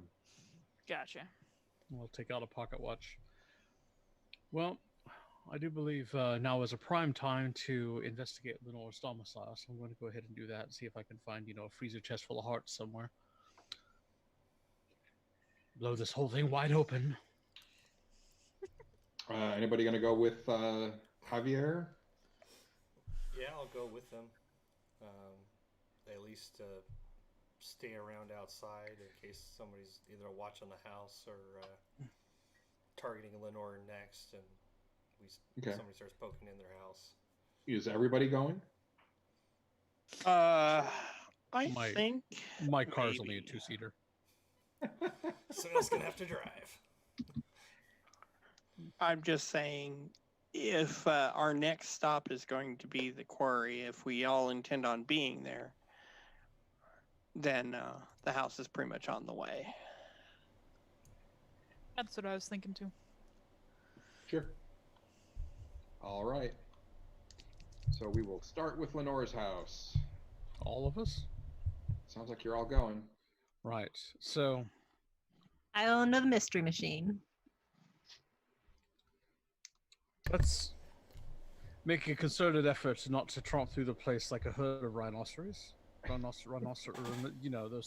Gotcha. We'll take out a pocket watch. Well, I do believe now is a prime time to investigate Lenore's domicile, so I'm going to go ahead and do that and see if I can find, a freezer chest full of hearts somewhere. Blow this whole thing wide open. Anybody going to go with Javier? Yeah, I'll go with them. At least stay around outside in case somebody's either watching the house or targeting Lenore next, and somebody starts poking in their house. Is everybody going? I think my car's maybe. only a 2-seater. Someone's gonna have to drive. I'm just saying, if our next stop is going to be the quarry, if we all intend on being there, then the house is pretty much on the way. That's what I was thinking too. Sure. All right. So we will start with Lenore's house. All of us? Sounds like you're all going. Right. So, I own the mystery machine. let's make a concerted effort not to tromp through the place like a herd of rhinoceros. Those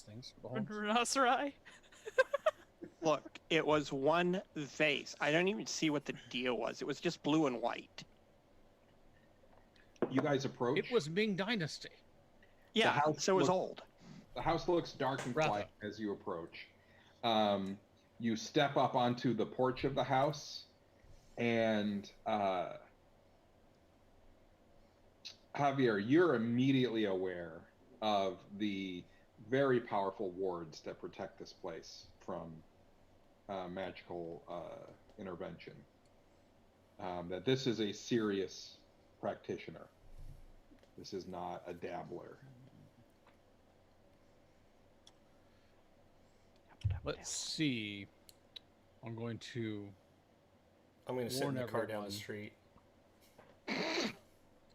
things. Rhinoceri. Look, it was one vase. I don't even see what the deal was. It was just blue and white. You guys approach. It was Ming Dynasty. Yeah, house so it was looked- old. The house looks dark and Rather. quiet as you approach. You step up onto the porch of the house, and Javier, you're immediately aware of the very powerful wards that protect this place from magical intervention. That this is a serious practitioner. This is not a dabbler. Let's see. I'm going to sit warn in the car down everyone. the street.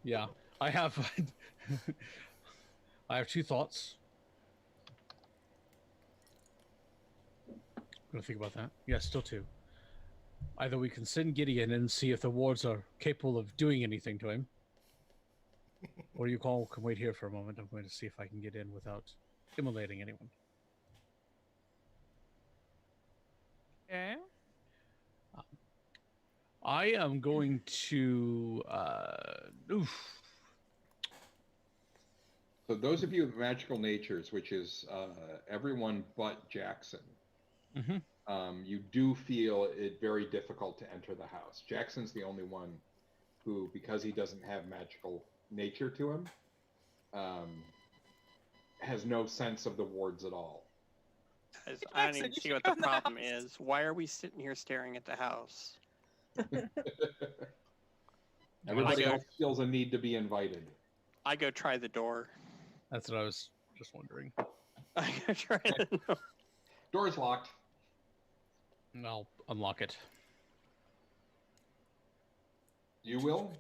Yeah, I have. I have 2 thoughts. I'm gonna think about that. Yeah, still 2. Either we can send Gideon and see if the wards are capable of doing anything to him, or you can wait here for a moment. I'm going to see if I can get in without immolating anyone. Okay. I am going to. So those of you with magical natures, which is everyone but Jackson, you do feel it very difficult to enter the house. Jackson's the only one who, because he doesn't have magical nature to him, has no sense of the wards at all. I don't even see what the problem is. Why are we sitting here staring at the house? Everybody else feels a need to be invited. I go try the door. That's what I was just wondering. I go try the door. Door's locked. I'll unlock it. You will?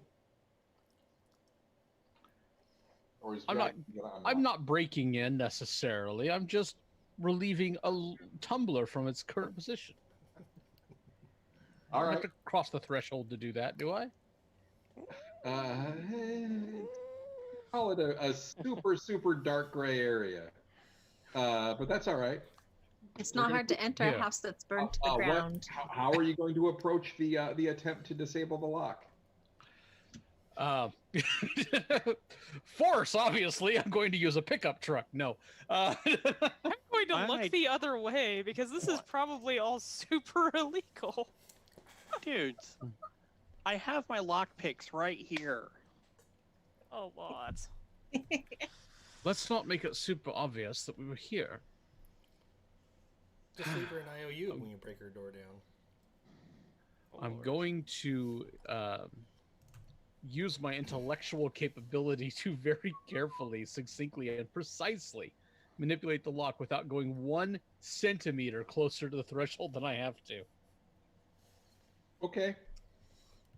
Or is I'm Jackson gonna unlock? I'm not breaking in necessarily. I'm just relieving a tumbler from its current position. I All don't right. have to cross the threshold to do that, do I? Call it a super dark gray area. But that's all right. It's We're not gonna hard to enter yeah. a house that's burned to the ground. How are you going to approach the attempt to disable the lock? Force, obviously. I'm going to use a pickup truck. No. I'm going to look the other way because this is probably all super illegal. Dudes, I have my lockpicks right here. Oh, what? Let's not make it super obvious that we were here. Just leave her an IOU when you break her door down. Oh, I'm Lord. going to use my intellectual capability to very carefully, succinctly, and precisely manipulate the lock without going 1 centimeter closer to the threshold than I have to. Okay.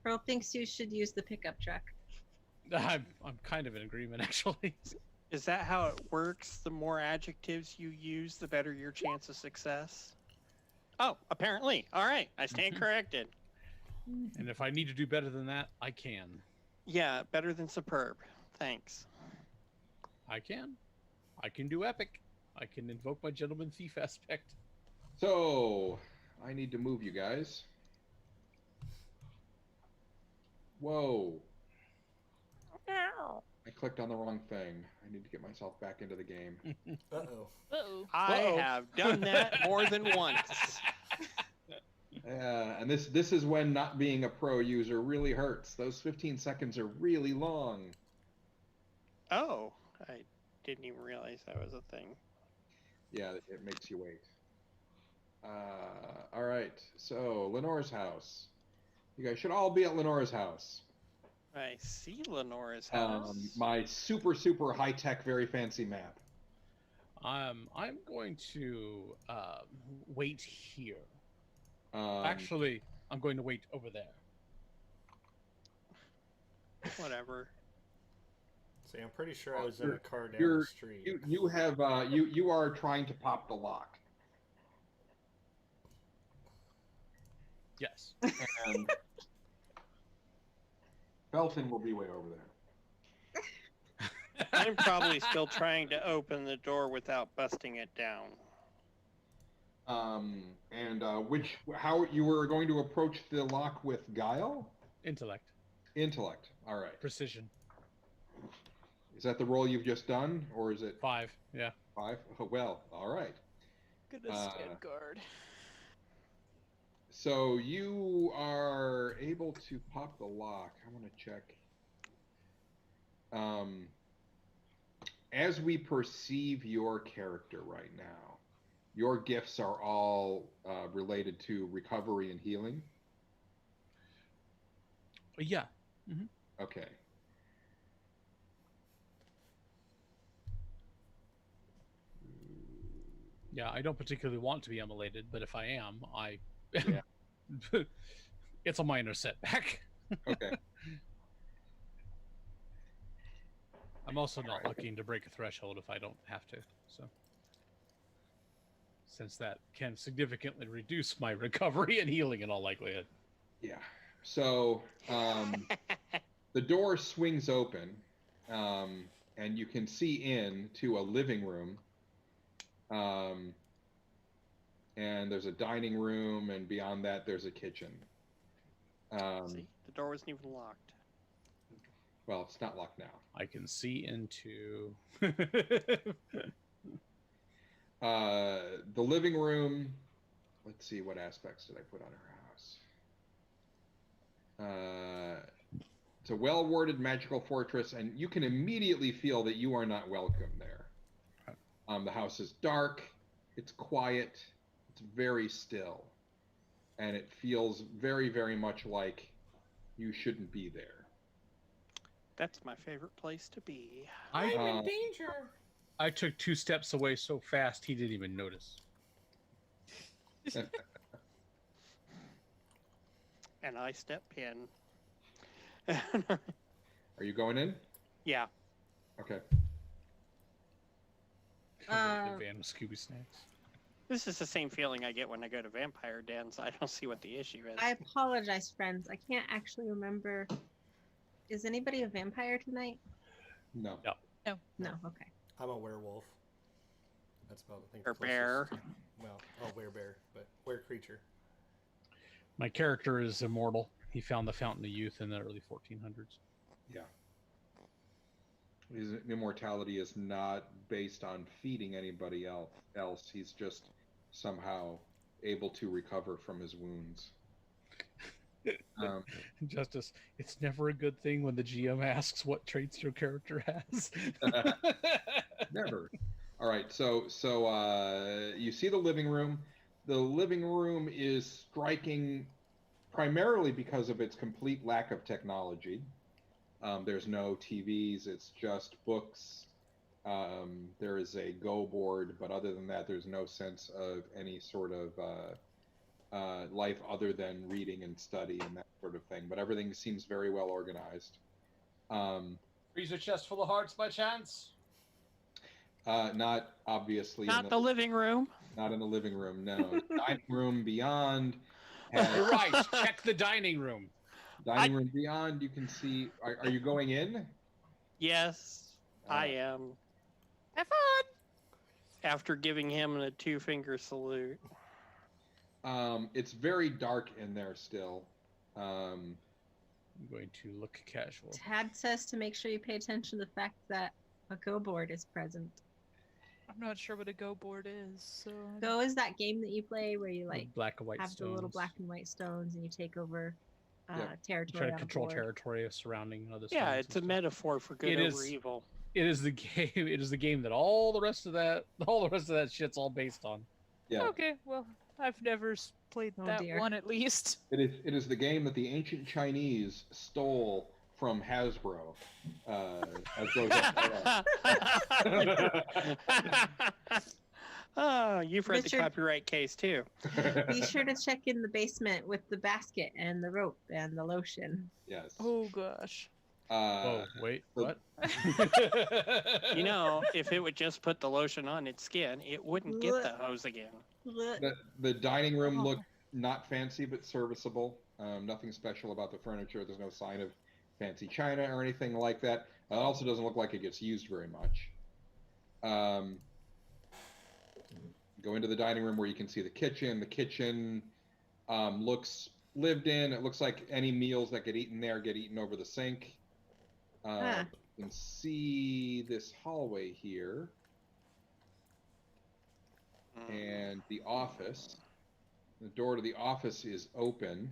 Pearl thinks you should use the pickup truck. I'm kind of in agreement, actually. Is that how it works? The more adjectives you use, the better your chance of success? Oh, apparently. All right. I stand corrected. And if I need to do better than that, I can. Yeah, better than superb. Thanks. I can. I can do epic. I can invoke my gentleman thief aspect. So, I need to move you guys. Whoa. I clicked on the wrong thing. I need to get myself back into the game. Uh-oh. Uh-oh. I have done that more than once. And this is when not being a pro user really hurts. Those 15 seconds are really long. Oh, I didn't even realize that was a thing. Yeah, it makes you wait. All right, so Lenore's house. You guys should all be at Lenore's house. I see Lenore's house. My super, super high-tech, very fancy map. I'm going to wait here. Um, Actually, I'm going to wait over there. Whatever. See, I'm pretty sure I was in a car down you're- the street. you are trying to pop the lock. Yes. And Felton will be way over there. I'm probably still trying to open the door without busting it down. How you were going to approach the lock with guile? Intellect. Intellect. All right. Precision. Is that the roll you've just done, or is it 5. Yeah. 5? Oh, well, all right. Gonna stand guard. So you are able to pop the lock. I want to check. As we perceive your character right now, your gifts are all related to recovery and healing. Yeah. Okay. Yeah, I don't particularly want to be immolated, but if I am, Yeah. it's a minor setback. Okay. I'm also not Alright. looking to break a threshold if I don't have to. So, since that can significantly reduce my recovery and healing in all likelihood. Yeah. So the door swings open, and you can see into a living room. And there's a dining room, and beyond that, there's a kitchen. See, the door wasn't even locked. Well, it's not locked now. I can see into. The living room. Let's see, what aspects did I put on her house? It's a well-warded magical fortress, and you can immediately feel that you are not welcome there. The house is dark, it's quiet, it's very still, and it feels very, very much like you shouldn't be there. That's my favorite place to be. I'm in danger. I took 2 steps away so fast he didn't even notice. And I step in. Are you going in? Yeah. Okay. The van with Scooby snacks. This is the same feeling I get when I go to Vampire Dens. I don't see what the issue is. I apologize, friends. I can't actually remember. Is anybody a vampire tonight? No. No. Okay. I'm a werewolf. That's about the thing. Or bear. Well, werebear, but were creature. My character is immortal. He found the Fountain of Youth in the early 1400s. Yeah. His immortality is not based on feeding anybody else. He's just somehow able to recover from his wounds. Justice, it's never a good thing when the GM asks what traits your character has. Never. All right, so you see the living room. The living room is striking primarily because of its complete lack of technology. There's no TVs, it's just books. There is a Go board, but other than that, there's no sense of any sort of life other than reading and study and that sort of thing. But everything seems very well organized. Freezer chest full of hearts by chance? Not obviously. Not the living room. Not in the living room. No, dining room beyond. You're Has, right. Check the dining room. dining room beyond. You can see. Are you going in? Yes, I am. Have fun. After giving him a 2-finger salute. It's very dark in there still. I'm going to look casual. Tad says to make sure you pay attention to the fact that a Go board is present. I'm not sure what a Go board is, so. Go is that game that you play where you With black and white have stones. the little black and white stones and you take over Yep. territory. Try to on a control board. territory surrounding other. Yeah, stones it's a and stuff. metaphor for good It over is. evil. It is the game. It is the game that all the rest of that shit's all based on. Yeah. Okay, well, I've never played Oh, that dear. one at least. It is the game that the ancient Chinese stole from Hasbro. As goes up Oh, you've read the Richard- copyright case too. Be sure to check in the basement with the basket and the rope and the lotion. Yes. Oh gosh. Oh wait, the- what? You know, if it would just put the lotion on its skin, it wouldn't get the hose again. The dining room looked not fancy but serviceable. Nothing special about the furniture. There's no sign of fancy china or anything like that. It also doesn't look like it gets used very much. Go into the dining room where you can see the kitchen. The kitchen looks lived in. It looks like any meals that get eaten there get eaten over the sink. You can see this hallway here and the office. The door to the office is open.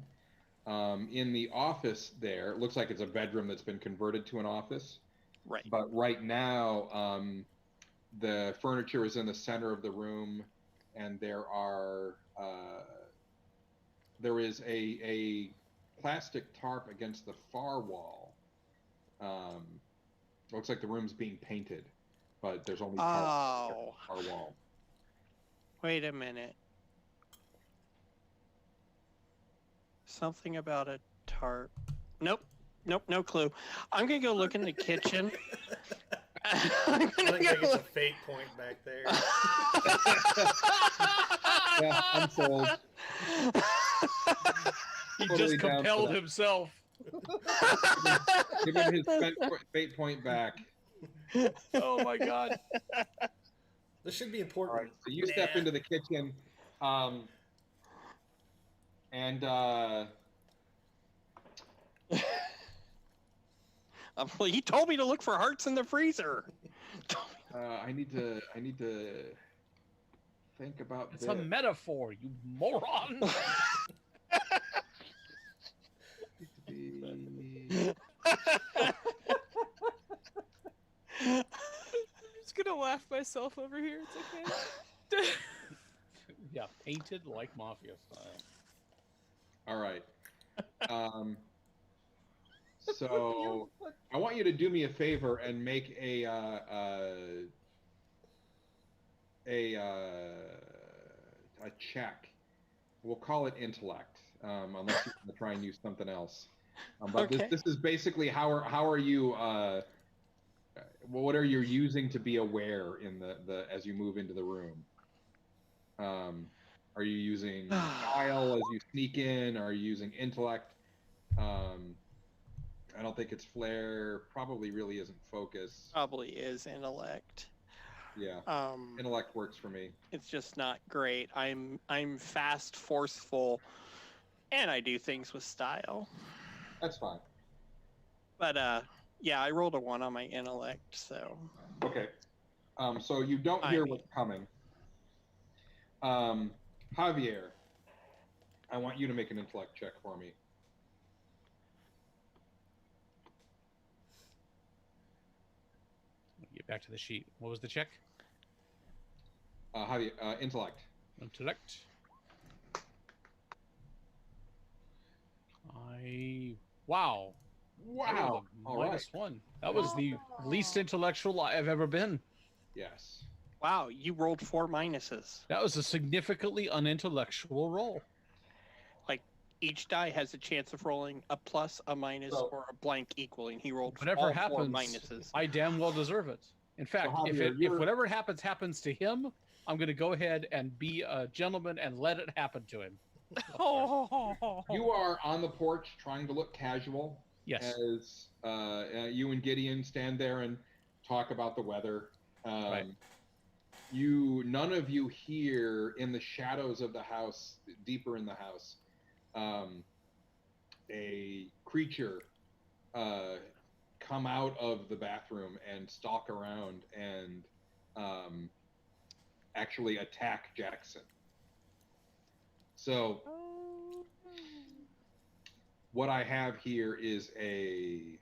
In the office there, it looks like it's a bedroom that's been converted to an office. Right. But right now, the furniture is in the center of the room, and there is a plastic tarp against the far wall. Looks like the room's being painted, but there's only tarp Oh, on the far wall. wait a minute. Something about a tarp. Nope. Nope, no clue. I'm gonna go look in the kitchen. I'm I gonna think go it's a look. fate point back there. Yeah, I'm sold. He Totally just down for compelled that. himself. Give him his fate point back. Oh my god. This should be All important. right, so you step into the kitchen, and Well, he told me to look for hearts in the freezer. I need to think about It's this. a metaphor, you moron. I'm just gonna laugh myself over here. It's okay. Yeah, painted like mafia style. All right. So I want you to do me a favor and make a check. We'll call it intellect, unless you want to try and use something else. But Okay. this is basically how are you? What are you using to be aware in the as you move into the room? Are you using style as you sneak in? Are you using intellect? I don't think it's flair. Probably really isn't focus. Probably is intellect. Yeah, Um, intellect works for me. it's just not great. I'm fast, forceful, and I do things with style. That's fine. But yeah, I rolled a 1 on my intellect, so Okay. So you don't hear what's coming. Javier, I want you to make an intellect check for me. Get back to the sheet. What was the check? Javier, intellect. Intellect. Wow. Wow. All right. -1. That was the least intellectual I've ever been. Yes. wow, you rolled 4 minuses. That was a significantly unintellectual roll. each die has a chance of rolling a plus, a minus, So- or a blank equaling. He rolled Whatever all happens, 4 minuses. I damn well deserve it. In fact, Javier, if you're- whatever happens to him, I'm going to go ahead and be a gentleman and let it happen to him. You are on the porch trying to look casual Yes. as you and Gideon stand there and talk about the weather. Right. None of you hear in the shadows of the house, deeper in the house, a creature come out of the bathroom and stalk around and actually attack Jackson. So what I have here is a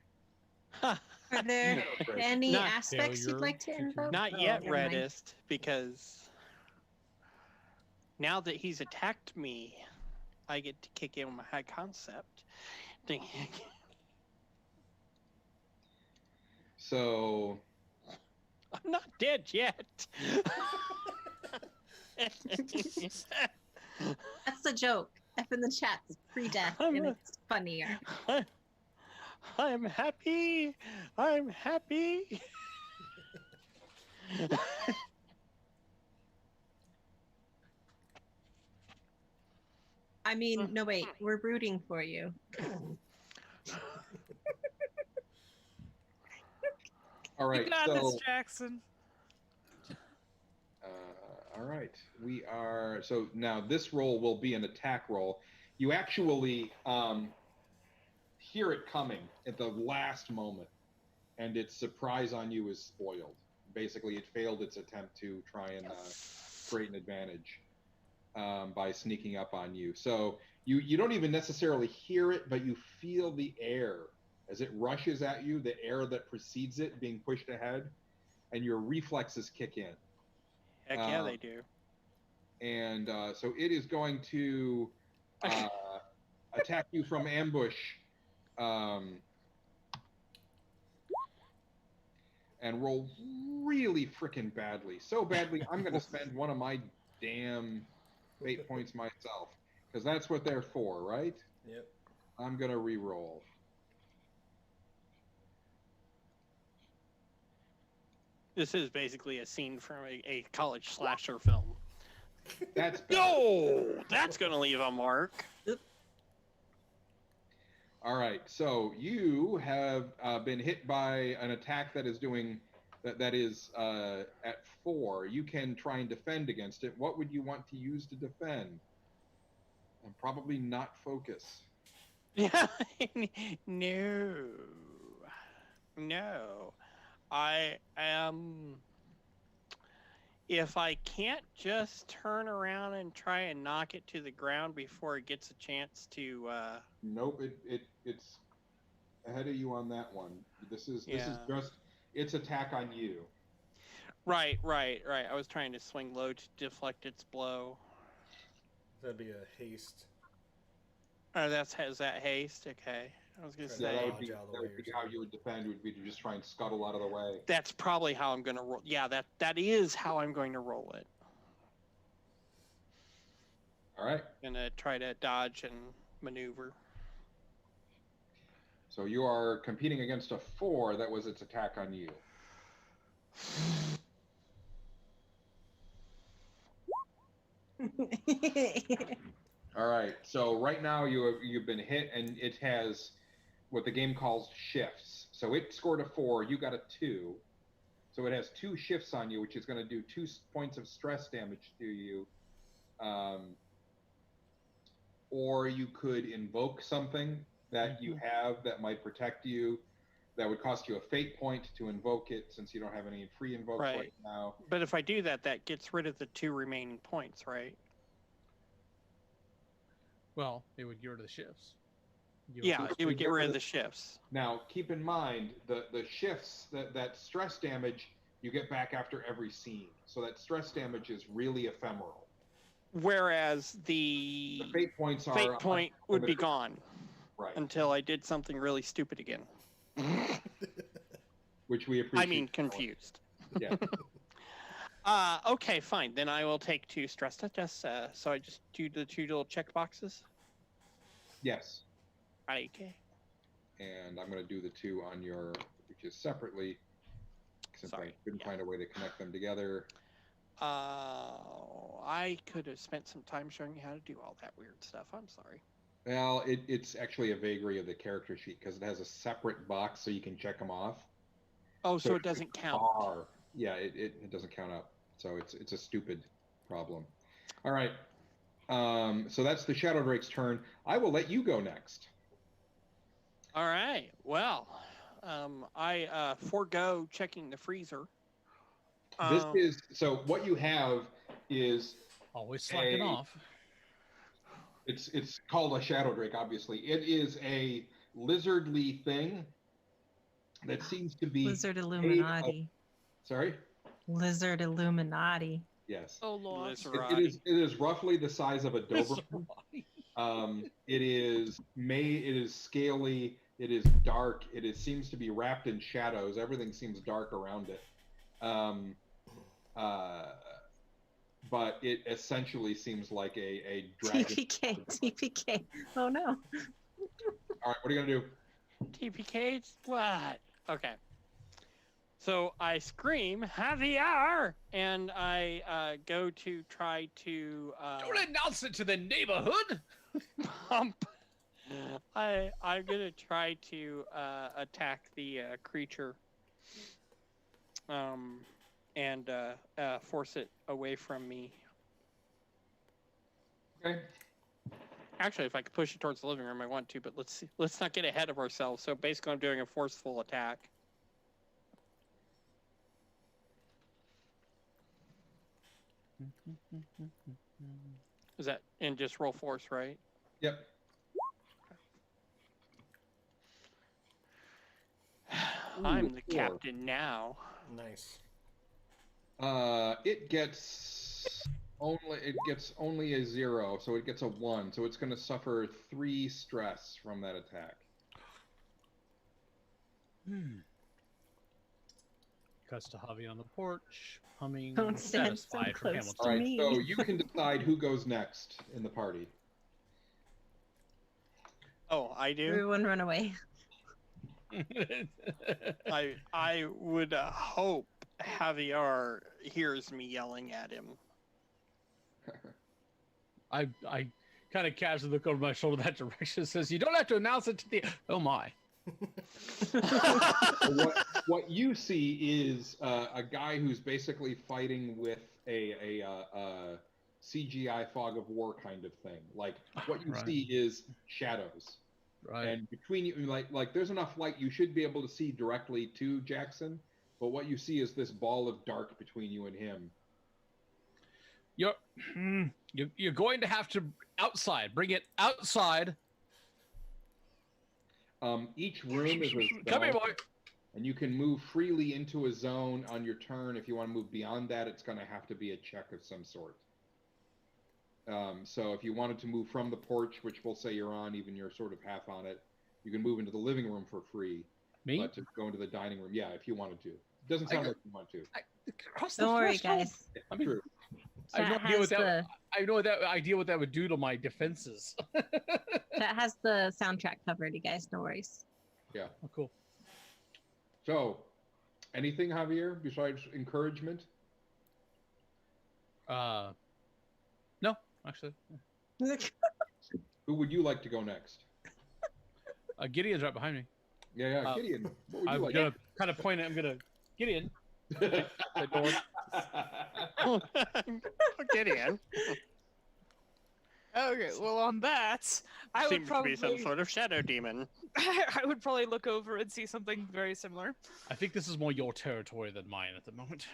Are there any Not aspects you'd failure like to invoke? Not Oh, yet, never mind. Reddist, because now that he's attacked me, I get to kick in my high concept. so I'm not dead yet. That's the joke. F in the chat is pre-death, and it's funnier. I'm happy. I'm happy. I mean, no wait, we're rooting for you. all right. You got So this, Jackson. all right, we are. So now this roll will be an attack roll. You actually hear it coming at the last moment, and its surprise on you is spoiled. Basically, it failed its attempt to try and create an advantage by sneaking up on you. So you don't even necessarily hear it, but you feel the air as it rushes at you, the air that precedes it being pushed ahead, and your reflexes kick in. Heck yeah, they do. And so it is going to attack you from ambush and roll really freaking badly. So badly, I'm going to spend one of my damn fate points myself, because that's what they're for, right? Yep. I'm going to re-roll. This is basically a scene from a college slasher film. That's better. No, that's gonna leave a mark. All right, so you have been hit by an attack that is doing that is at 4. You can try and defend against it. What would you want to use to defend? And probably not focus. Yeah, no. I am. If I can't just turn around and try and knock it to the ground before it gets a chance to. Nope, it's ahead of you on that one. This is Yeah. just its attack on you. Right. I was trying to swing low to deflect its blow. That'd be a haste. Oh, is that haste? Okay. I was gonna Yeah, Yeah, say that Dodge would be, out of the that way would or be how something. you would defend. Would be to just try and scuttle out of the way. that's probably how I'm gonna roll. Yeah, that is how I'm going to roll it. All right. Gonna try to dodge and maneuver. So you are competing against a 4 that was its attack on you. All right. So right now you've been hit, and it has what the game calls shifts. So it scored a 4, you got a 2. So it has 2 shifts on you, which is going to do 2 points of stress damage to you. Or you could invoke something that you have that might protect you. That would cost you a fate point to invoke it, since you don't have any free invokes right now. But if I do that, that gets rid of the 2 remaining points, right? Well, it would get rid of the shifts. Yeah, it would get rid of the shifts. Now, keep in mind the shifts, that stress damage you get back after every scene. So that stress damage is really ephemeral. Whereas the fate points are fate point would be gone right, until I did something really stupid again. which we appreciate. I mean, confused. Yeah. Okay, fine. Then I will take 2 stress tests. So I just do the 2 little check boxes. Yes. Okay. And I'm going to do the 2 on your, which is separately, since I Sorry. couldn't find a way to connect them together. I could have spent some time showing you how to do all that weird stuff. I'm sorry. Well, it's actually a vagary of the character sheet because it has a separate box so you can check them off. Oh, so it doesn't count. Yeah, it doesn't count up. So it's a stupid problem. All right. So that's the Shadow Drake's turn. I will let you go next. All right. Well, I forego checking the freezer. This is so what you have is Always slacking off. it's called a Shadow Drake, obviously. It is a lizardly thing that seems to be Lizard Illuminati. Sorry? Lizard Illuminati. Yes. Oh Lord. It is roughly the size of a Doberman. It is scaly. It is dark. It seems to be wrapped in shadows. Everything seems dark around it. But it essentially seems like a dragon. TPK. Oh no. All right, what are you gonna do? TPK? What? Okay. So I scream, Javier! And I go to try to... Don't announce it to the neighborhood! Pump. I'm going to try to attack the creature. And force it away from me. Okay. Actually, if I could push it towards the living room, I want to, but let's see. Let's not get ahead of ourselves. So basically, I'm doing a forceful attack. Is that in just roll force, right? Yep. I'm the captain now. Nice. It gets only a 0, so it gets a 1. So it's going to suffer 3 stress from that attack. Cuts to Javi on the porch, humming, Don't stand so satisfied from close Hamilton. to All right, me. so you can decide who goes next in the party. Oh, I do. Everyone run away. I would hope Javier hears me yelling at him. I kind of casually look over my shoulder that direction. Says, "You don't have to announce it to the." Oh my! What you see is a guy who's basically fighting with a CGI fog of war kind of thing. Like what you Right. see is shadows, Right. and between you, like there's enough light you should be able to see directly to Jackson. But what you see is this ball of dark between you and him. You're going to have to bring it outside. Each room is a Come here, zone, boy. and you can move freely into a zone on your turn. If you want to move beyond that, it's going to have to be a check of some sort. So if you wanted to move from the porch, which we'll say you're on, even you're sort of half on it, you can move into the living room for free. Me? But to go into the dining room, yeah, if you wanted to. It doesn't sound like you want to. Across the Don't worry, threshold? guys. I mean, True. I have no Chat idea has what that. I have no idea what that would do to my defenses. Chat has the soundtrack covered, you guys. No worries. Yeah. Oh, cool. So, anything, Javier, besides encouragement? No, actually. Who would you like to go next? Gideon's right behind me. Yeah, Gideon. What would you I'm like? gonna kind of point it. I'm gonna Gideon. The door. Get in. Okay, well on that, I would Seems probably to be some sort of shadow demon. I would probably look over and see something very similar. I think this is more your territory than mine at the moment.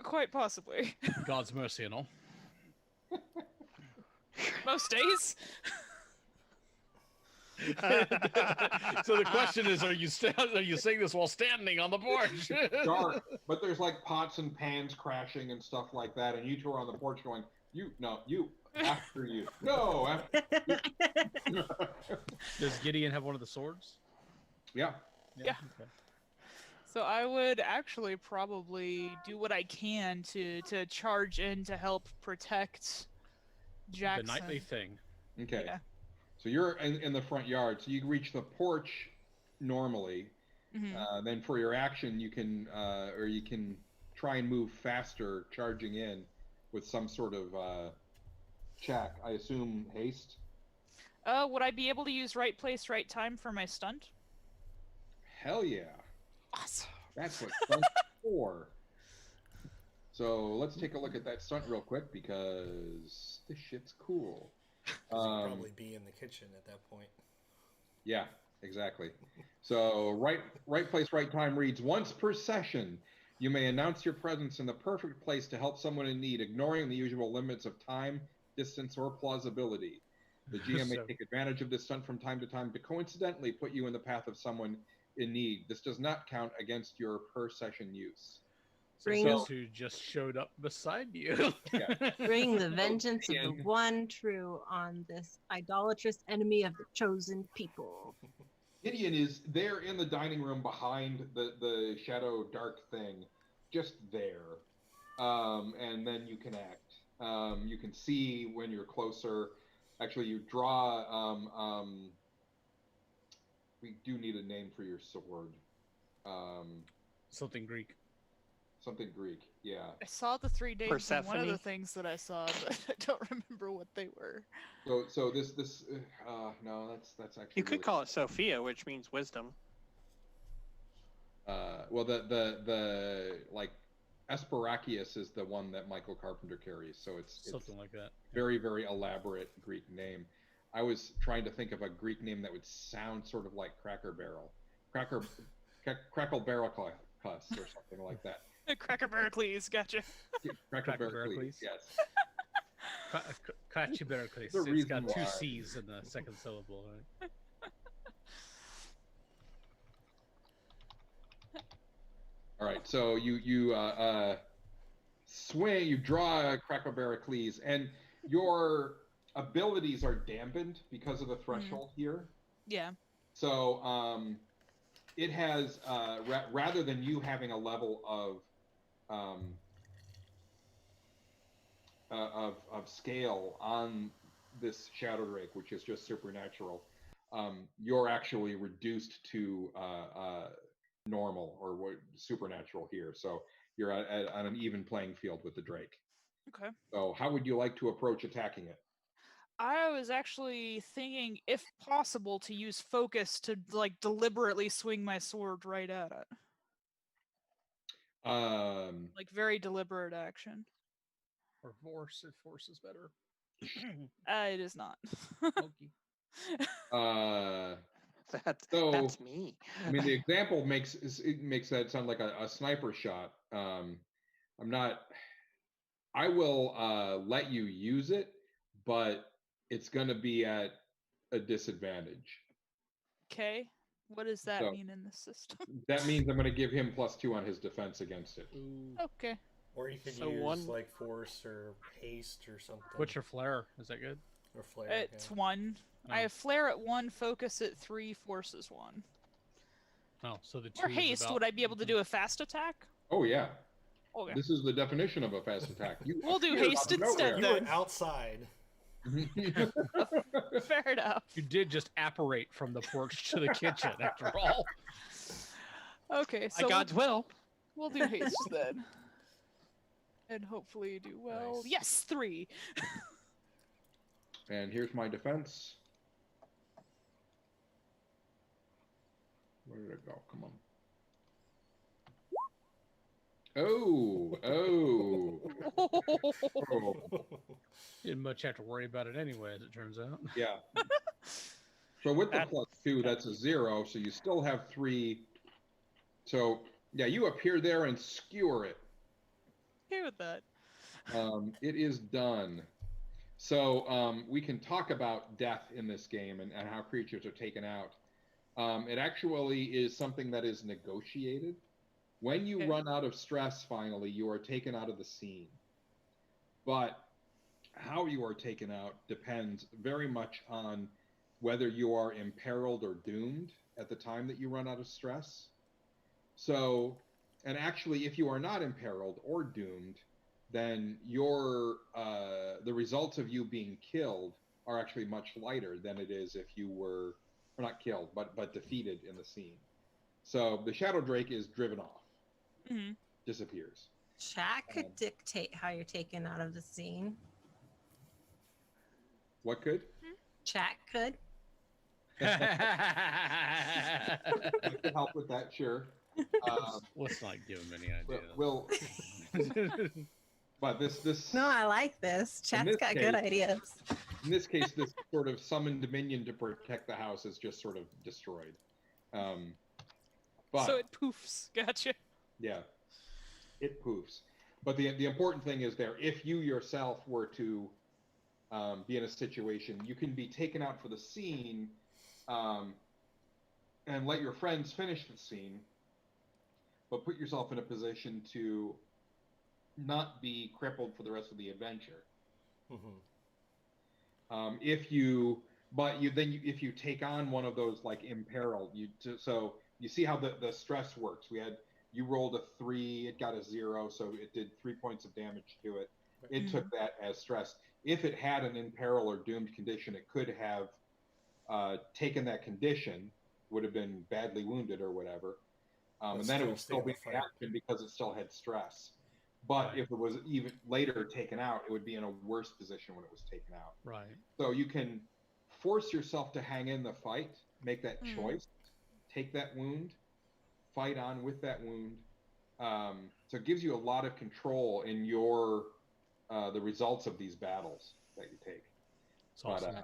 Quite possibly. God's mercy and all. Most days. So the question is, are you saying this while standing on the porch? Dark, but there's like pots and pans crashing and stuff like that, and you two are on the porch going, you, after you. No, after you. Does Gideon have one of the swords? Yeah. Yeah. Okay. So I would actually probably do what I can to charge in to help protect Jackson. The nightly thing. Okay. Yeah. So you're in the front yard. So you reach the porch normally. Then for your action, you can try and move faster, charging in with some sort of check. I assume haste. Would I be able to use right place, right time for my stunt? Hell yeah. Awesome. That's what stunt's for. So let's take a look at that stunt real quick because this shit's cool. You'd probably be in the kitchen at that point. Yeah, exactly. So right place, right time reads, once per session, you may announce your presence in the perfect place to help someone in need, ignoring the usual limits of time, distance, or plausibility. The GM may take advantage of this stunt from time to time to coincidentally put you in the path of someone in need. This does not count against your per session use. Bring- Someone who just showed up beside you. Yeah. Bring the vengeance of the one true on this idolatrous enemy of the chosen people. Gideon is there in the dining room behind the shadow dark thing, just there. And then you can act. You can see when you're closer. Actually, you draw. We do need a name for your sword. Something Greek. Something Greek. Yeah. I saw the 3 days and one of the Persephone? things that I saw, but I don't remember what they were. So this no, that's actually. You could really, call it Sophia, which means wisdom. well, the like Asparachius is the one that Michael Carpenter carries, so it's Something like that. very, very elaborate Greek name. I was trying to think of a Greek name that would sound sort of like Cracker Barrel, Crackle Barrel Cuss or something like that. Cracker Barracles, gotcha. Cracker Barrel, Barracles. yes. Kachiberacles. The It's reason got two why. C's in the second syllable. Right? All right, so you swing, you draw Cracker Barracles, and your abilities are dampened because of the threshold here. Yeah. So it has rather than you having a level of scale on this Shadow Drake, which is just supernatural, you're actually reduced to normal or supernatural here. So you're on an even playing field with the Drake. Okay. So how would you like to approach attacking it? I was actually thinking, if possible, to use focus to like deliberately swing my sword right at it. Like very deliberate action. Or force, if force is better. It is not. Okay. That's me. I mean, the example makes that sound like a sniper shot. I will let you use it, but it's going to be at a disadvantage. Okay. What does that So- mean in the system? That means I'm going to give him +2 on his defense against it. Ooh. Okay. Or you could So use one- like force or haste or something. What's your flare? Is that good? Or flare. It's yeah. 1. I Oh. have flare at 1, focus at 3, force is 1. Oh, so the two Or is haste, about- would I be able to do a fast attack? Oh yeah, Okay. this is the definition of a fast attack. We'll do appear haste out of instead, nowhere. You were outside. Fair enough. You did just apparate from the porch to the kitchen, after all. Okay, By so God's will. we'll do haste then. And hopefully do well. Nice. Yes, 3. And here's my defense. Where did it go? Come on. Oh. Didn't much have to worry about it anyway, as it turns out. Yeah. So with the That- +2, that's a 0. So you still have 3. So yeah, you appear there and skewer it. Okay with that. It is done. So we can talk about death in this game and how creatures are taken out. It actually is something that is negotiated. When you Okay. run out of stress, finally, you are taken out of the scene. But how you are taken out depends very much on whether you are imperiled or doomed at the time that you run out of stress. So, and actually, if you are not imperiled or doomed, then the results of you being killed are actually much lighter than it is if you were, or not killed, but defeated in the scene. So the Shadow Drake is driven off, disappears. Chat could dictate how you're taken out of the scene. What could? Chat could. I could help with that, sure. Let's not give him any ideas. We'll but this. No, I like this. Chat's this got case- good ideas. In this case, this sort of summoned minion to protect the house is just sort of destroyed. But So it poofs. Gotcha. yeah, it poofs. But the important thing is there, if you yourself were to be in a situation, you can be taken out for the scene and let your friends finish the scene, but put yourself in a position to not be crippled for the rest of the adventure. If you take on one of those like imperiled, so you see how the stress works. You rolled a 3, it got a 0, so it did 3 points of damage to it. It took that as stress. If it had an imperil or doomed condition, it could have taken that condition, would have been badly wounded or whatever, and then it would still be in action because it still had stress. But if it was even later taken out, it would be in a worse position when it was taken out. Right. So you can force yourself to hang in the fight, make that choice, take that wound, fight on with that wound. So it gives you a lot of control in your the results of these battles that you take. It's awesome.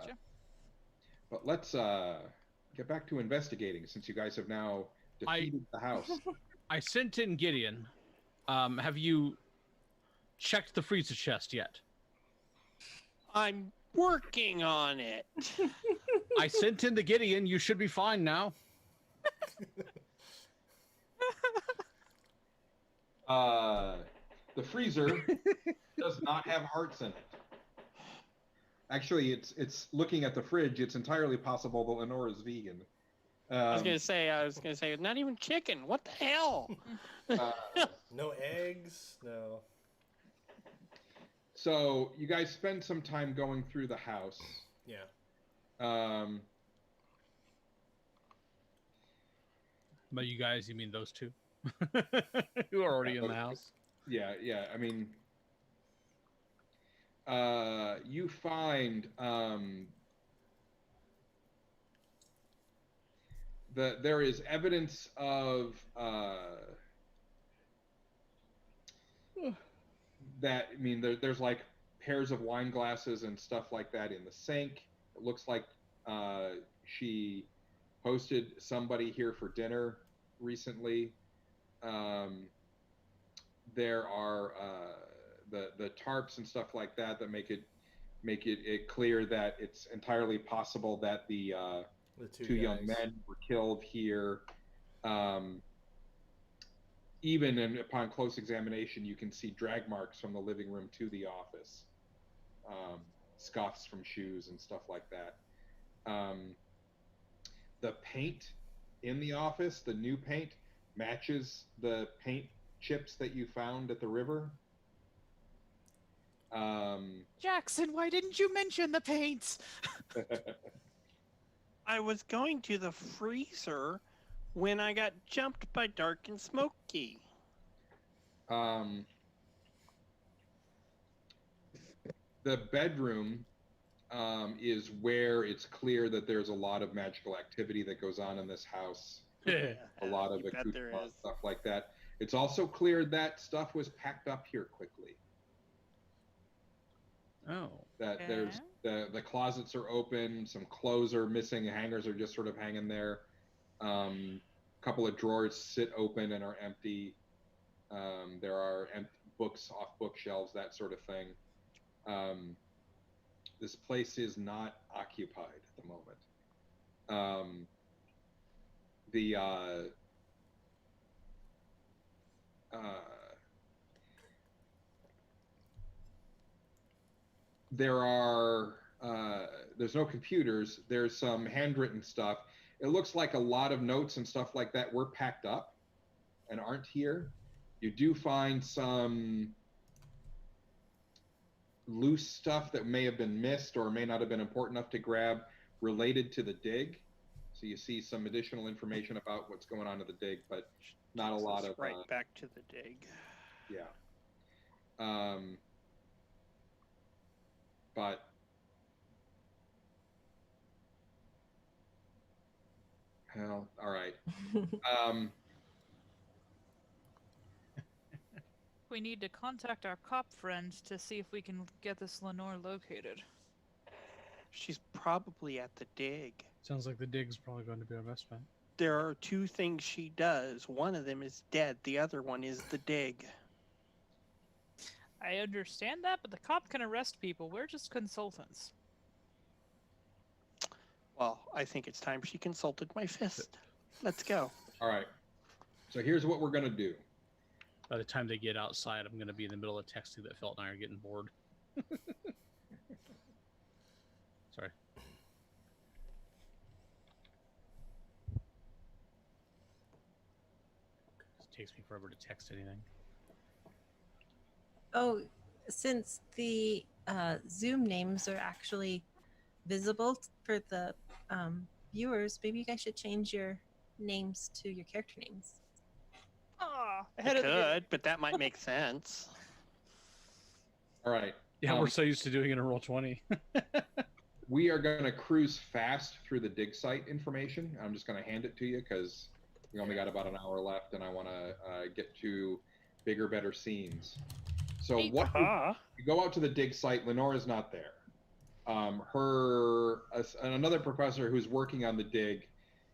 But let's get back to investigating, since you guys have now defeated the house. I sent in Gideon. Have you checked the freezer chest yet? I'm working on it. I sent in the Gideon. You should be fine now. The freezer does not have hearts in it. Actually, it's looking at the fridge. It's entirely possible that Lenore is vegan. I was gonna say, not even chicken. What the hell? No eggs. No. So you guys spend some time going through the house. Yeah. By you guys, you mean those two who are already in the house? Yeah. I mean, you find that there is evidence of that. I mean, there's like pairs of wine glasses and stuff like that in the sink. It looks like she hosted somebody here for dinner recently. There are the tarps and stuff like that make it clear that it's entirely possible that the two young men were killed here. Even upon close examination, you can see drag marks from the living room to the office, scuffs from shoes and stuff like that. The paint in the office, the new paint, matches the paint chips that you found at the river. Jackson, why didn't you mention the paints? I was going to the freezer when I got jumped by Dark and Smoky. The bedroom is where it's clear that there's a lot of magical activity that goes on in this house. A lot of accoutrements, stuff like that. It's also clear that stuff was packed up here quickly. Oh. That there's the closets are open, some clothes are missing, hangers are just sort of hanging there. A couple of drawers sit open and are empty. There are books off bookshelves, that sort of thing. This place is not occupied at the moment. There's no computers. There's some handwritten stuff. It looks like a lot of notes and stuff like that were packed up and aren't here. You do find some loose stuff that may have been missed or may not have been important enough to grab related to the dig. So you see some additional information about what's going on to the dig, but not a lot of right back to the dig. Yeah. But hell, all right. We need to contact our cop friends to see if we can get this Lenore located. She's probably at the dig. Sounds like the dig's probably going to be our best bet. There are two things she does. One of them is dead. The other one is the dig. I understand that, but the cop can arrest people. We're just consultants. Well, I think it's time she consulted my fist. Let's go. All right. So here's what we're going to do. By the time they get outside, I'm going to be in the middle of texting that Felt and I are getting bored. Sorry. It takes me forever to text anything. Oh, since the Zoom names are actually visible for the viewers, maybe you guys should change your names to your character names. Ah, I ahead of the game. could, but that might make sense. All right. Yeah, we're so used to doing it in Roll20. We are going to cruise fast through the dig site information. I'm just going to hand it to you because we only got about an hour left, and I want to get to bigger, better scenes. So Hey, what you go out to the dig site. Lenora's not there. Another professor who's working on the dig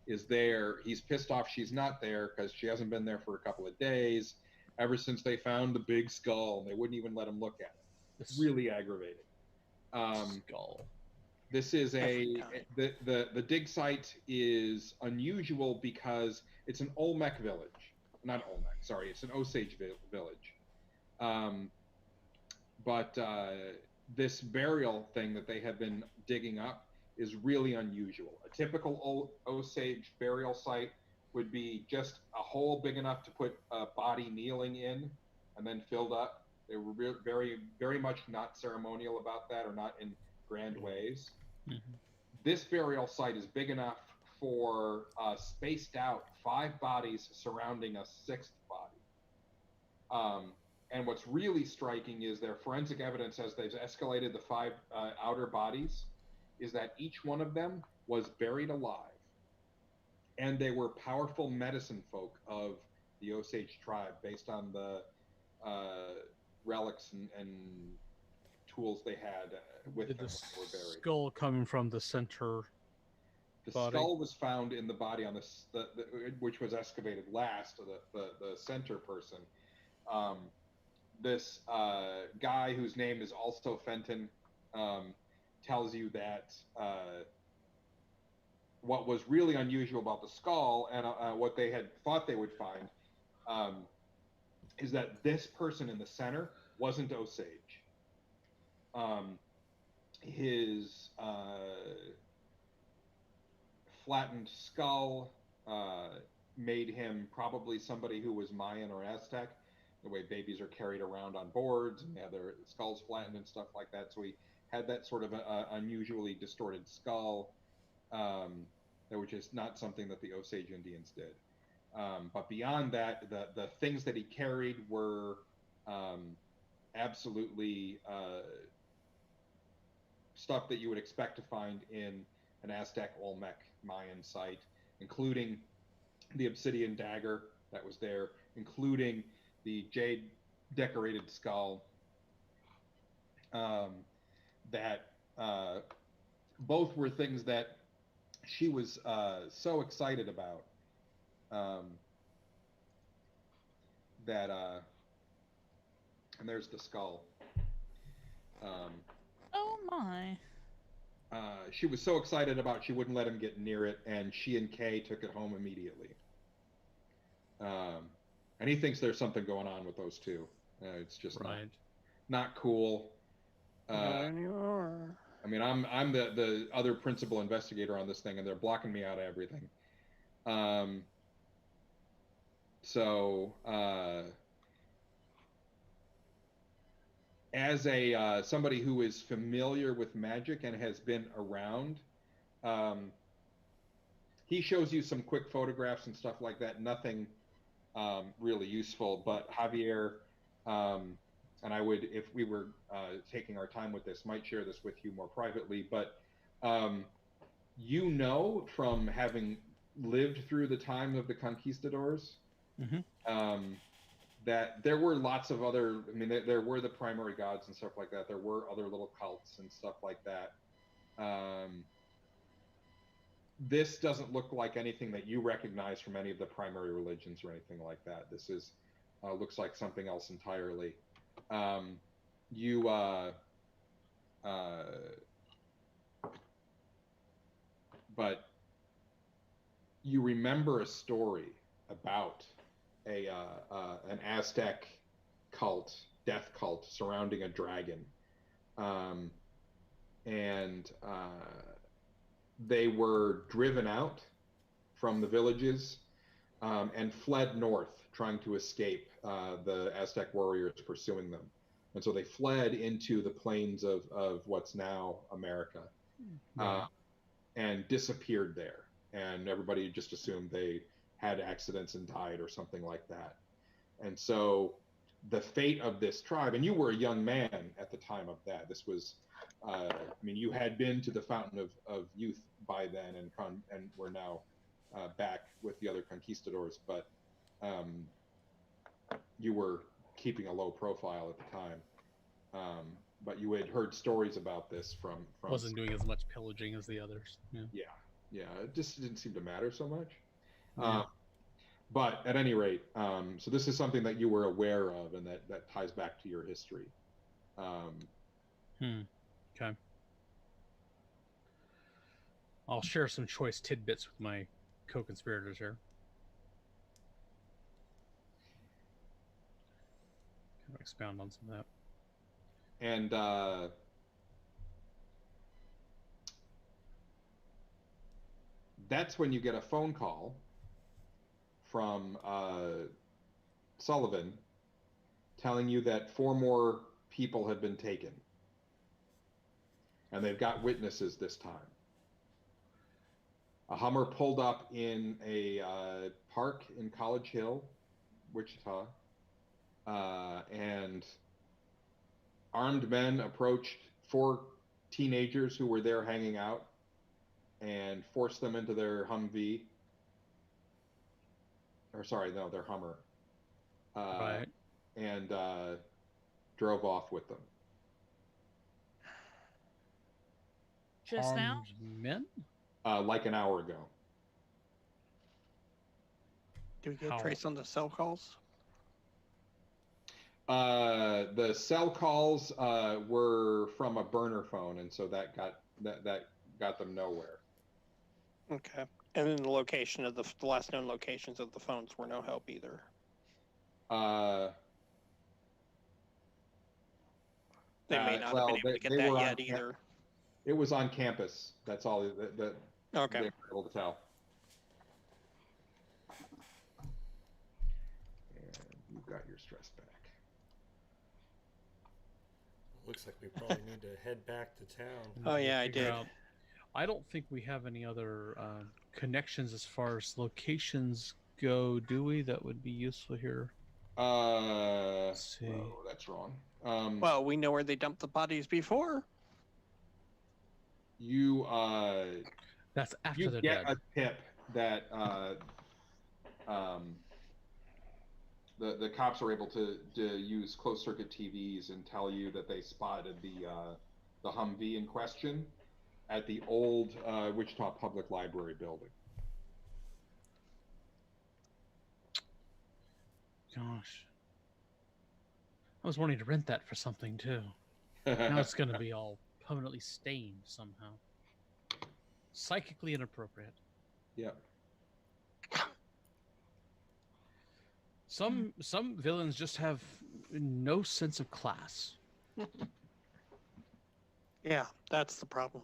is there. He's pissed off she's not there because she hasn't been there for a couple of days. Ever since they found the big skull, and they wouldn't even let him look at it. It's really aggravating. Skull. This is the dig site is unusual because it's an Olmec village. Not Olmec, sorry, it's an Osage village. But this burial thing that they have been digging up is really unusual. A typical Osage burial site would be just a hole big enough to put a body kneeling in and then filled up. They were very, very much not ceremonial about that or not in grand ways. Mm-hmm. This burial site is big enough for spaced out 5 bodies surrounding a 6th body. And what's really striking is their forensic evidence as they've escalated the 5 outer bodies is that each one of them was buried alive. And they were powerful medicine folk of the Osage tribe based on the relics and tools they had with them Did when the they were buried. skull coming from the center? The body? skull was found in the body on which was excavated last, the center person. This guy whose name is also Fenton tells you that what was really unusual about the skull and what they had thought they would find is that this person in the center wasn't Osage. His flattened skull made him probably somebody who was Mayan or Aztec, the way babies are carried around on boards and they have their skulls flattened and stuff like that. So he had that sort of unusually distorted skull, which is not something that the Osage Indians did. But beyond that, the things that he carried were absolutely stuff that you would expect to find in an Aztec, Olmec, Mayan site, including the obsidian dagger that was there, including the jade decorated skull, that both were things that she was so excited about that and there's the skull. Oh my. She was so excited about she wouldn't let him get near it, and she and Kay took it home immediately. And he thinks there's something going on with those two. It's just Right. not cool. Not anymore. I mean, I'm the other principal investigator on this thing, and they're blocking me out of everything. as a somebody who is familiar with magic and has been around, he shows you some quick photographs and stuff like that. Nothing really useful, but Javier, and I would, if we were taking our time with this, might share this with you more privately, but you know, from having lived through the time of the conquistadors, that there were lots of other, I mean, there were the primary gods and stuff like that. There were other little cults and stuff like that. This doesn't look like anything that you recognize from any of the primary religions or anything like that. This is looks like something else entirely. But you remember a story about an Aztec cult, death cult, surrounding a dragon, and they were driven out from the villages and fled north, trying to escape the Aztec warriors pursuing them. And so they fled into the plains of what's now America, and disappeared there. And everybody just assumed they had accidents and died or something like that. And so the fate of this tribe, and you were a young man at the time of that. This was, I mean, you had been to the Fountain of Youth by then, and were now back with the other conquistadors, but you were keeping a low profile at the time. But you had heard stories about this from wasn't doing as much pillaging as the others. Yeah, it just didn't seem to matter so much. But at any rate, so this is something that you were aware of, and that ties back to your history. Okay. I'll share some choice tidbits with my co-conspirators here. Kind of expound on some of that. And that's when you get a phone call from Sullivan telling you that 4 more people have been taken. And they've got witnesses this time. A Hummer pulled up in a park in College Hill, Wichita, and armed men approached 4 teenagers who were there hanging out and forced them into their Humvee. Or sorry, no, their Hummer. Right. And drove off with them. Just now? Armed men? Like an hour ago. Do we get How- trace on the cell calls? The cell calls were from a burner phone, and so that got them nowhere. Okay. And then the location of the last known locations of the phones were no help either. They may not have been able to get that yet either. It was on campus. That's all that Okay. they were able to tell. And you've got your stress back. Looks like we probably need to head back to town. Oh, yeah, I Figure did. out- I don't think we have any other connections as far as locations go, do we? That would be useful here. Let's see. Oh, that's wrong. Well, we know where they dumped the bodies before. You That's after you they're get dead. a tip that the cops are able to use closed circuit TVs and tell you that they spotted the Humvee in question at the old Wichita Public Library building. Gosh. I was wanting to rent that for something too. Now it's going to be all permanently stained somehow. Psychically inappropriate. Yep. Some villains just have no sense of class. Yeah, that's the problem.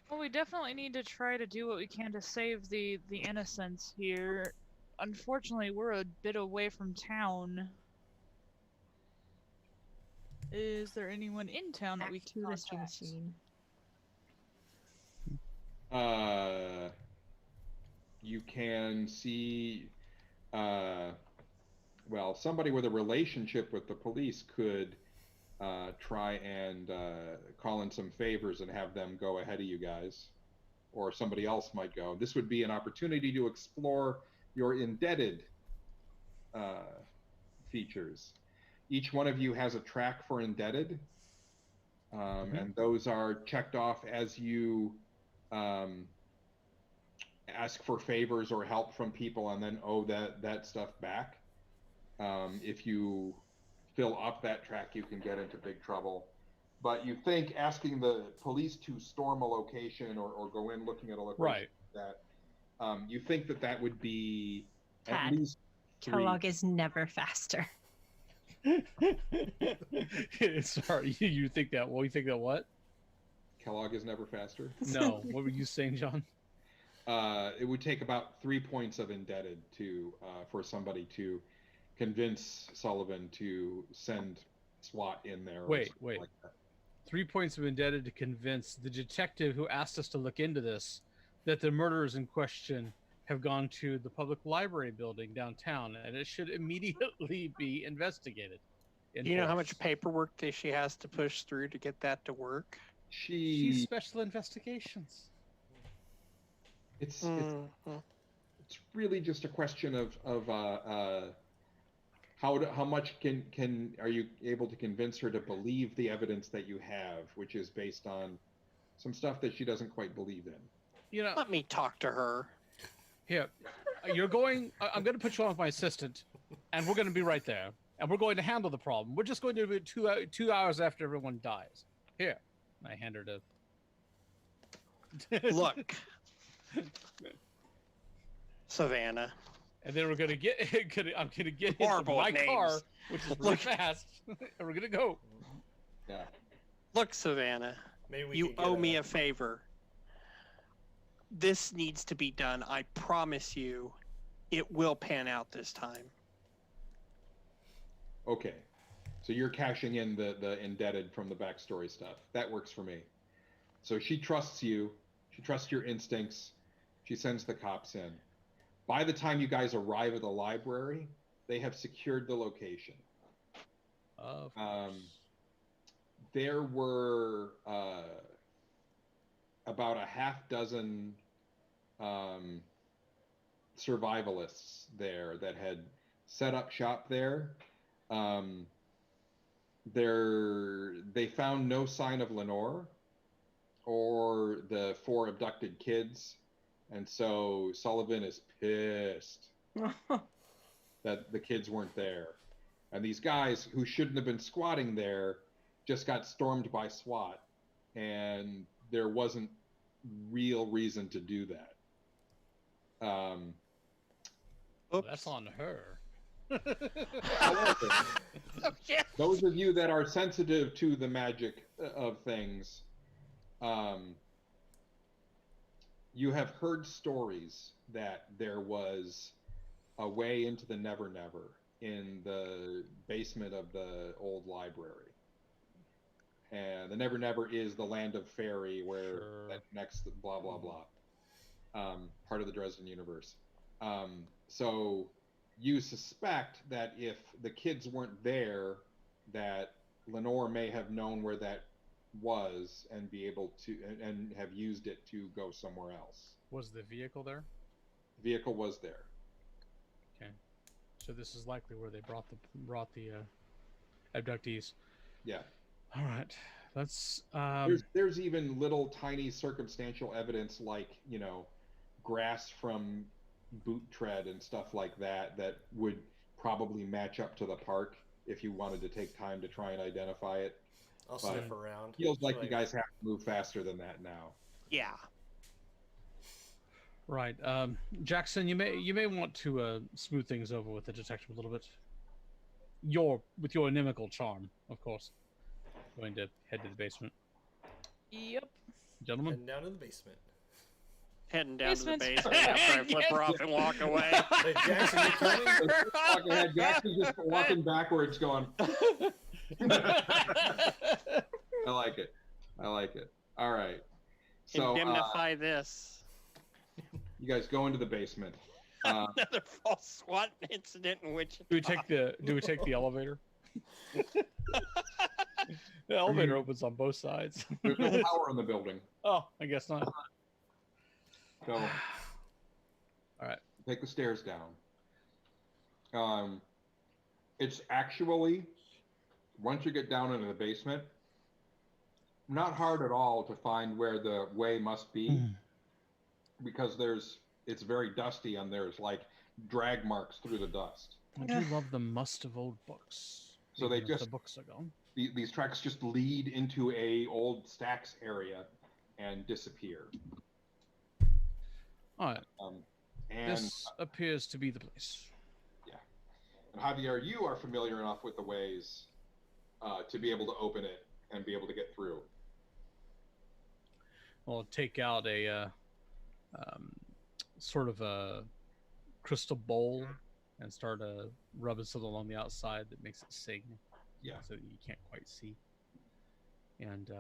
Well, we definitely need to try to do what we can to save the innocents here. Unfortunately, we're a bit away from town. Is there anyone in town that we Back can to the contact? machine. You can see, well, somebody with a relationship with the police could try and call in some favors and have them go ahead of you guys, or somebody else might go. This would be an opportunity to explore your indebted features. Each one of you has a track for indebted, and those are checked off as you ask for favors or help from people and then owe that stuff back. If you fill up that track, you can get into big trouble. But you think asking the police to storm a location or go in looking at a location Right. that you think that would be at Tad, least 3. Kellogg is never faster. Sorry, you think that? Well, you think that what? Kellogg is never faster. No. What were you saying, John? It would take about 3 points of indebted to for somebody to convince Sullivan to send SWAT in there. Wait. Like that. 3 points of indebted to convince the detective who asked us to look into this that the murderers in question have gone to the public library building downtown and it should immediately be investigated. Do you know how much paperwork that she has to push through to get that to work? She's special investigations. It's really just a question of how much are you able to convince her to believe the evidence that you have, which is based on some stuff that she doesn't quite believe in. You know, Let me talk to her. here, you're going. I'm going to put you on with my assistant, and we're going to be right there, and we're going to handle the problem. We're just going to do it 2 hours after everyone dies. Here, I hand her to. Look, Savannah. And then we're gonna get. I'm gonna get into Horrible my names. car, which is really Look. fast, and we're gonna go. Yeah. Look, Savannah. Maybe we You could get owe me a favor. This needs to be done. I promise you, it will pan out this time. Okay. So you're cashing in the indebted from the backstory stuff. That works for me. So she trusts you. She trusts your instincts. She sends the cops in. By the time you guys arrive at the library, they have secured the location. There were about a half dozen survivalists there that had set up shop there. They found no sign of Lenore or the 4 abducted kids, and so Sullivan is pissed that the kids weren't there. And these guys who shouldn't have been squatting there just got stormed by SWAT, and there wasn't real reason to do that. Well, that's on her. However, Okay. those of you that are sensitive to the magic of things, you have heard stories that there was a way into the Never Never in the basement of the old library. And the Never Never is the land of fairy where that connects the blah, blah, blah. Part of the Dresden universe. So you suspect that if the kids weren't there, that Lenore may have known where that was and be able to and have used it to go somewhere else. Was the vehicle there? The vehicle was there. Okay, so this is likely where they brought the abductees. Yeah. All right, let's. There's even little tiny circumstantial evidence, like, you know, grass from boot tread and stuff like that would probably match up to the park if you wanted to take time to try and identify it. I'll But sniff around. Feels like you guys have to move faster than that now. Yeah. Right, Jackson, you may want to smooth things over with the detective a little bit. With your inimical charm, of course. Going to head to the basement, Yep. gentlemen. Heading down to the basement. Heading down to the Basement. basement after I flip her off and walk away. Wait, Jackson, you coming? Walking ahead, Jackson's just walking backwards, going. I like it. I like it. All right. So Indemnify this. you guys go into the basement. Another false SWAT incident in which Do we take the elevator? The elevator opens on both sides. There's no power in the building. Oh, I guess not. So All right. take the stairs down. It's actually, once you get down into the basement, not hard at all to find where the way must be, because it's very dusty and there's like drag marks through the dust. I do love the must of old books. So they even if just- the books are gone. These tracks just lead into a old stacks area and disappear. All right. And This appears to be the place. And Javier, you are familiar enough with the ways to be able to open it and be able to get through. I'll take out a sort of a crystal bowl and start rubbing something along the outside that makes it sing. Yeah. So that you can't quite see. And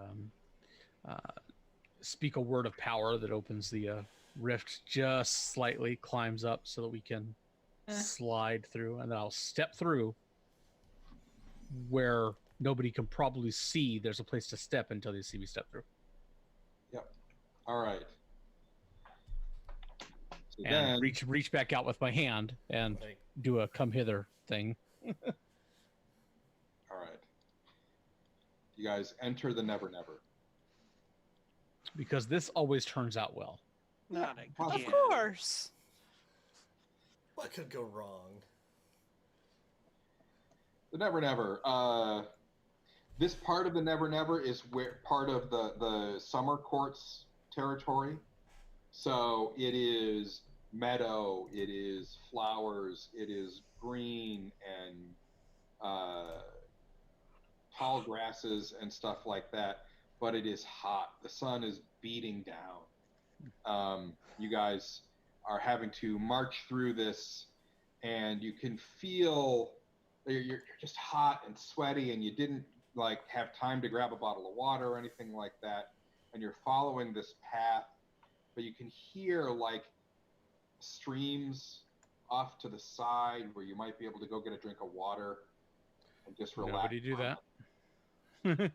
speak a word of power that opens the rift just slightly, climbs up so that we can slide through, and then I'll step through where nobody can probably see. There's a place to step until they see me step through. All right. So And then, reach back out with my hand and Like, do a come hither thing. all right. You guys enter the Never Never. Because this always turns out well. not Of Of again. course. what could go wrong? The Never Never. This part of the Never Never is where part of the Summer Court's territory. So it is meadow, it is flowers, it is green and tall grasses and stuff like that. But it is hot. The sun is beating down. You guys are having to march through this, and you can feel you're just hot and sweaty, and you didn't like have time to grab a bottle of water or anything like that, and you're following this path, but you can hear like streams off to the side where you might be able to go get a drink of water and just relax. Nobody do that.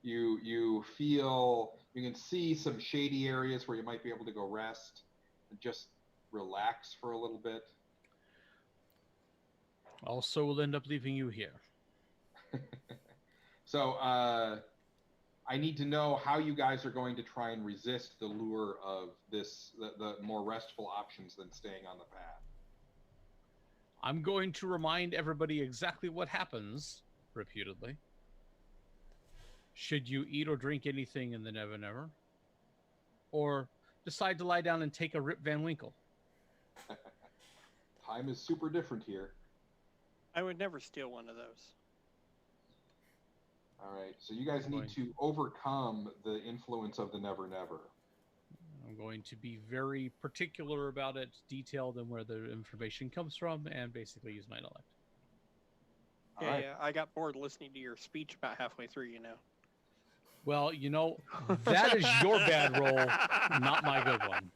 You feel, you can see some shady areas where you might be able to go rest and just relax for a little bit. Also, we'll end up leaving you here. So I need to know how you guys are going to try and resist the lure of this, the more restful options than staying on the path. I'm going to remind everybody exactly what happens, repeatedly. Should you eat or drink anything in the Never Never, or decide to lie down and take a Rip Van Winkle. Time is super different here. I would never steal one of those. All right, so you guys need to overcome the influence of the Never Never. I'm going to be very particular about it, detailed in where the information comes from, and basically use my intellect. All Yeah, right. yeah. I got bored listening to your speech about halfway through, you know. Well, you know, that is your bad roll, not my good one.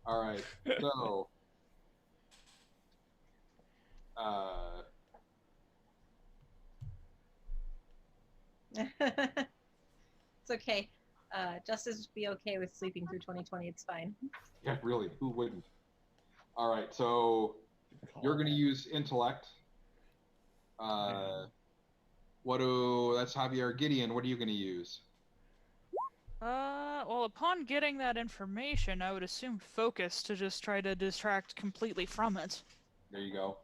All right, so It's okay. Justice would be okay with sleeping through 2020. It's fine. yeah, really, who wouldn't? All right, so you're going to use intellect. That's Javier. Gideon, what are you going to use? Well, upon getting that information, I would assume focus to just try to distract completely from it. There you go.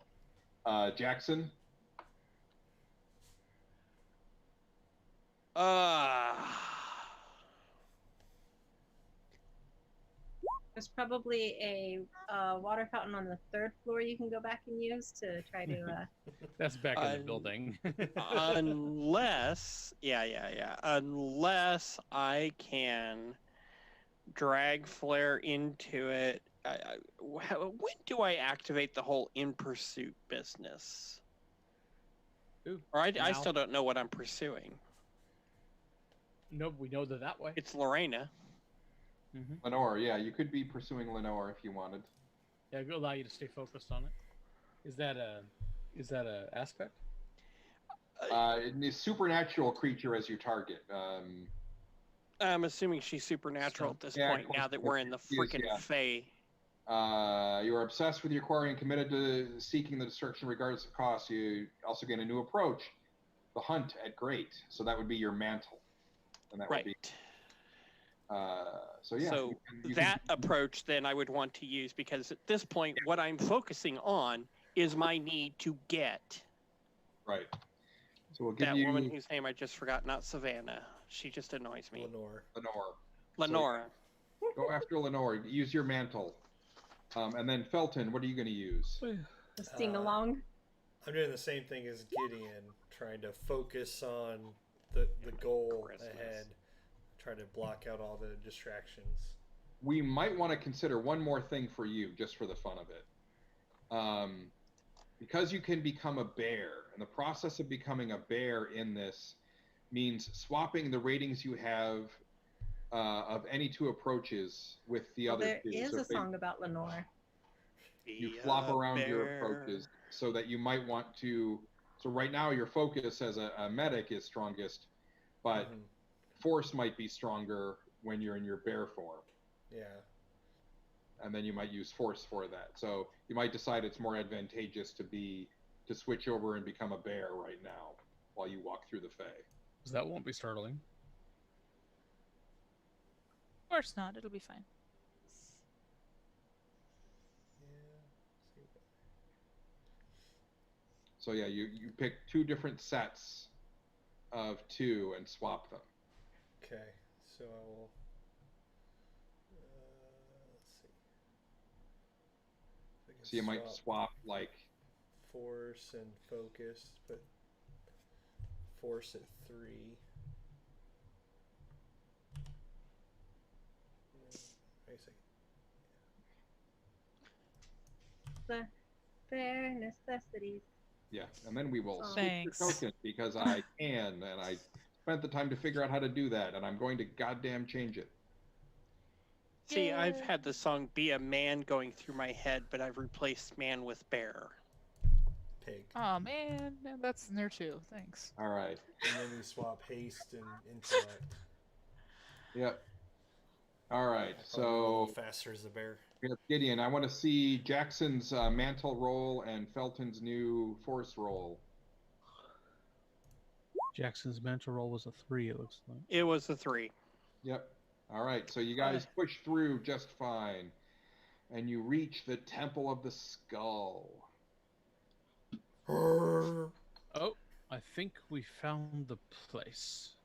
Jackson? There's probably a water fountain on the 3rd floor you can go back and use to try to. That's back in the building. Unless, unless I can drag flare into it. When do I activate the whole in pursuit business? Ooh, Or I now. still don't know what I'm pursuing. No, we know they're that way. It's Lorena. Lenore, yeah, you could be pursuing Lenore if you wanted. Yeah, it'll allow you to stay focused on it. Is that a aspect? A supernatural creature as your target. I'm assuming she's supernatural at this Yeah, of point course now that we're in the she is, freaking yeah. Fae. You are obsessed with your quarry and committed to seeking the destruction regardless of cost. You also gain a new approach, the hunt at great. So that would be your mantle, and that Right. would be. So yeah. So you that approach then I would want to use, because at this point what I'm focusing on is my need to get right. So we'll give that you woman whose name I just forgot, not Savannah. She just annoys me. Lenore. Lenore. Lenora. So go after Lenore. Use your mantle. And then Felton, what are you going to use? Sing along. I'm doing the same thing as Gideon, trying to focus on the goal Christmas. ahead, trying to block out all the distractions. We might want to consider one more thing for you, just for the fun of it. Because you can become a bear, and the process of becoming a bear in this means swapping the ratings you have of any two approaches with the other There two. is So a if they- song about Lenore. you Be flop a around your bear. approaches so that you might want to. So right now your focus as a medic is strongest, but Mhm. force might be stronger when you're in your bear form, Yeah. and then you might use force for that. So you might decide it's more advantageous to switch over and become a bear right now while you walk through the Fae. Because that won't be startling. Of course not. It'll be fine. So yeah, you pick two different sets of two and swap them. Okay, so I will. Let's see. If I can So you might swap like force and focus, but force at 3. Wait a second. The bare necessities. yeah, and then we will Oh. switch your Thanks. token because I can, and I spent the time to figure out how to do that, and I'm going to goddamn change it. See, I've Yay. had the song Be a Man going through my head, but I've replaced man with bear. Pig. Oh man, yeah, that's in there too. Thanks. All right. And then we swap haste and intellect. Yep. All right. I'll probably go a little So faster as a bear. Gideon, I want to see Jackson's mantle roll and Felton's new force roll. Jackson's mental roll was a 3, it looks like. It was a 3. Yep. All right. So you guys push through just fine, and you reach the Temple of the Skull. Oh, I think we found the place.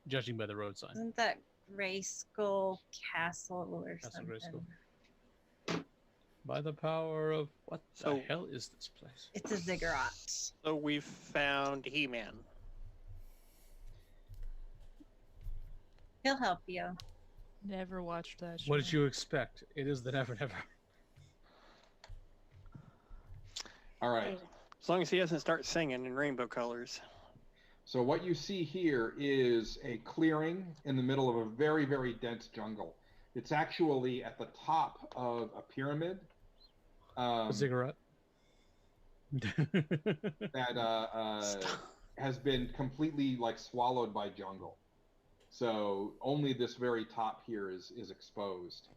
Judging by the road sign. Isn't that Gray Skull Castle or Castle something? Grayskull. By the power of what the So- hell is this place? It's a ziggurat. So we've found He-Man. He'll help you. Never watched that show. What did you expect? It is the Never Never. All right. As long as he doesn't start singing in rainbow colors. So what you see here is a clearing in the middle of a very, very dense jungle. It's actually at the top of a pyramid. A ziggurat. That has been completely like swallowed by jungle. So only this very top here is exposed.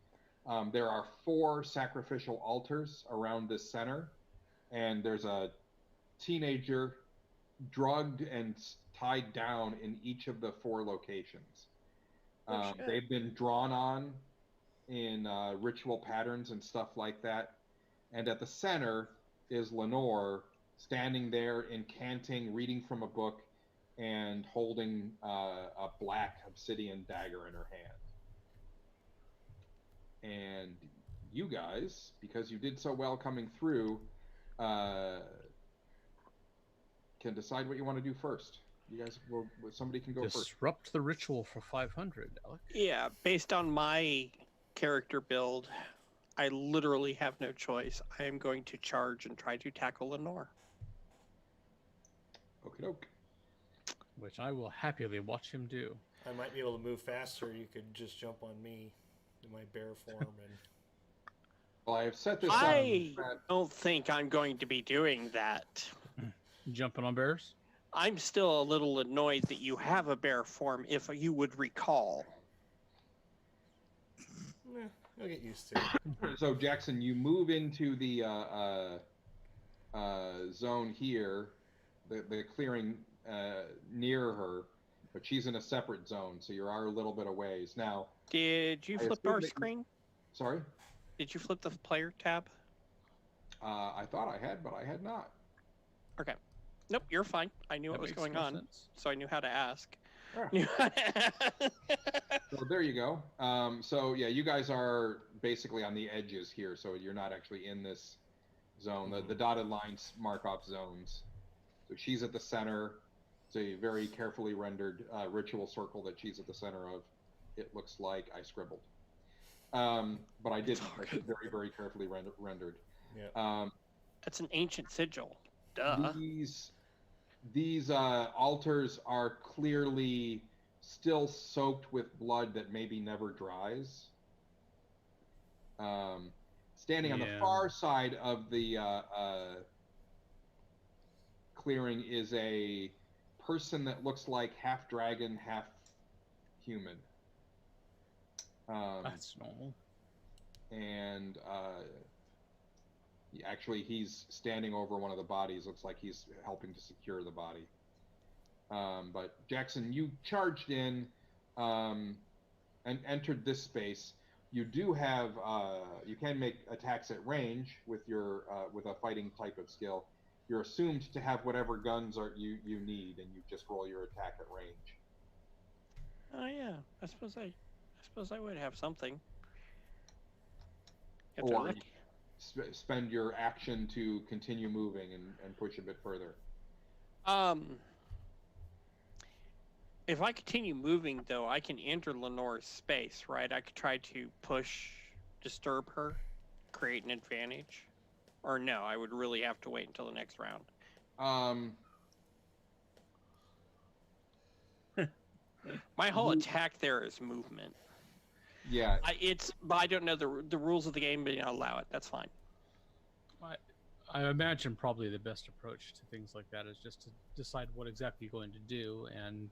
There are 4 sacrificial altars around this center, and there's a teenager drugged and tied down in each of the 4 locations. Oh, shit. They've been drawn on in ritual patterns and stuff like that. And at the center is Lenore standing there incanting, reading from a book, and holding a black obsidian dagger in her hand. And you guys, because you did so well coming through, can decide what you want to do first. You guys will. Somebody can go first. Disrupt the ritual for 500, Alec. Yeah, based on my character build, I literally have no choice. I am going to charge and try to tackle Lenore. Okie doke. Which I will happily watch him do. I might be able to move faster. You could just jump on me in my bear form and. Well, I've set this I up. don't think I'm going to be doing that. Jumping on bears? I'm still a little annoyed that you have a bear form, if you would recall. I'll get used to it. So Jackson, you move into the zone here, the clearing near her, but she's in a separate zone, so you are a little bit a ways. Now, Did you flip our screen? Sorry? Did you flip the player tab? I thought I had, but I had not. Okay. Nope, you're fine. I knew what was going on, so I knew how to ask. Ah. So there you go. So yeah, you guys are basically on the edges here, so you're not actually in this zone. The dotted lines mark off zones. So she's at the center. It's a very carefully rendered ritual circle that she's at the center of. It looks like I scribbled. But I didn't. It's very, very carefully rendered. Yeah. That's an ancient sigil. Duh. These altars are clearly still soaked with blood that maybe never dries. Standing on the far side of the clearing is a person that looks like half dragon, half human. That's normal. And actually, he's standing over one of the bodies. Looks like he's helping to secure the body. But Jackson, you charged in and entered this space. You do have you can make attacks at range with your with a fighting type of skill. You're assumed to have whatever guns you need, and you just roll your attack at range. Oh yeah, I suppose I would have something. Or spend your action to continue moving and push a bit further. If I continue moving, though, I can enter Lenore's space, right? I could try to disturb her, create an advantage. Or no, I would really have to wait until the next round. My whole attack there is movement. Yeah. But I don't know the rules of the game, but I'll allow it. That's fine. I imagine probably the best approach to things like that is just to decide what exactly you're going to do, and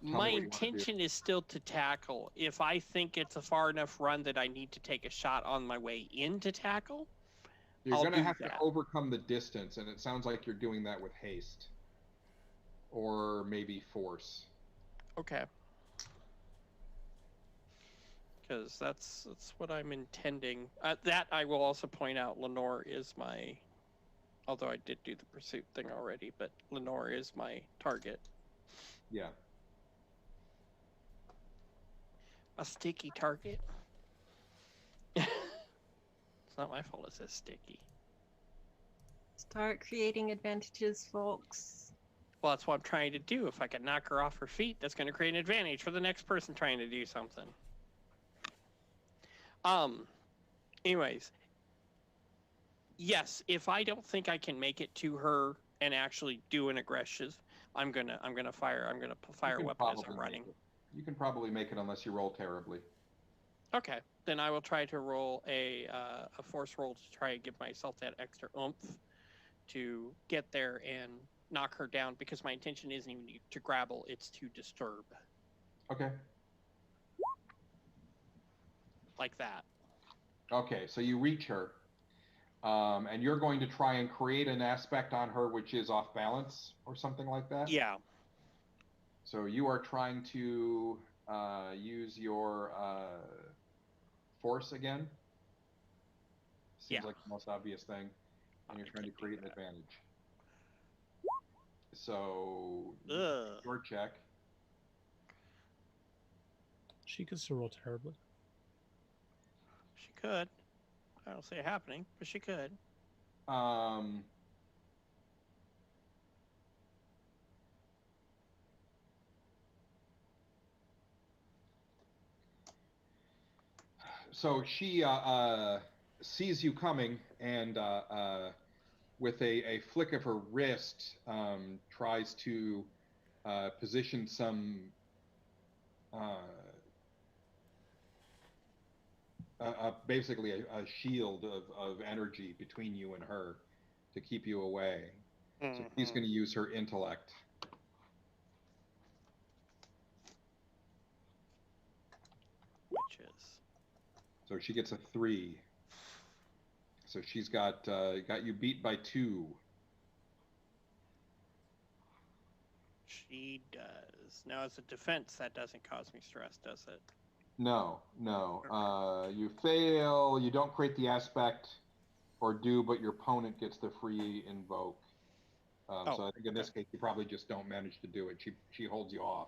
my intention is still to tackle. If I think it's a far enough run that I need to take a shot on my way in to tackle, you're going to have to overcome the distance, and it sounds like you're doing that with haste or maybe force. Okay. Because that's what I'm intending. That I will also point out, Lenore is my, although I did do the pursuit thing already, but Lenore is my target. Yeah. A sticky target. It's not my fault it says sticky. Start creating advantages, folks. Well, that's what I'm trying to do. If I can knock her off her feet, that's going to create an advantage for the next person trying to do something. Anyways, yes, if I don't think I can make it to her and actually do an aggressive, I'm gonna fire a weapon as I'm running. You can probably make it unless you roll terribly. Okay, then I will try to roll a force roll to try and give myself that extra oomph to get there and knock her down, because my intention isn't even to grapple, it's to disturb. Okay. Like that. Okay, so you reach her, and you're going to try and create an aspect on her which is off balance or something like that? Yeah. So you are trying to use your force again? Seems like the most obvious thing. And you're trying to create an advantage. So, your check. She could still roll terribly. She could. I don't see it happening, but she could. So she sees you coming and with a flick of her wrist tries to position some basically a shield of energy between you and her to keep you away. So she's going to use her intellect. Which is So she gets a 3. So she's got you beat by 2. she does. Now, as a defense, that doesn't cause me stress, does it? No. You fail. You don't create the aspect, or do, but your opponent gets the free invoke. So I think in this case, you probably just don't manage to do it. She holds you off.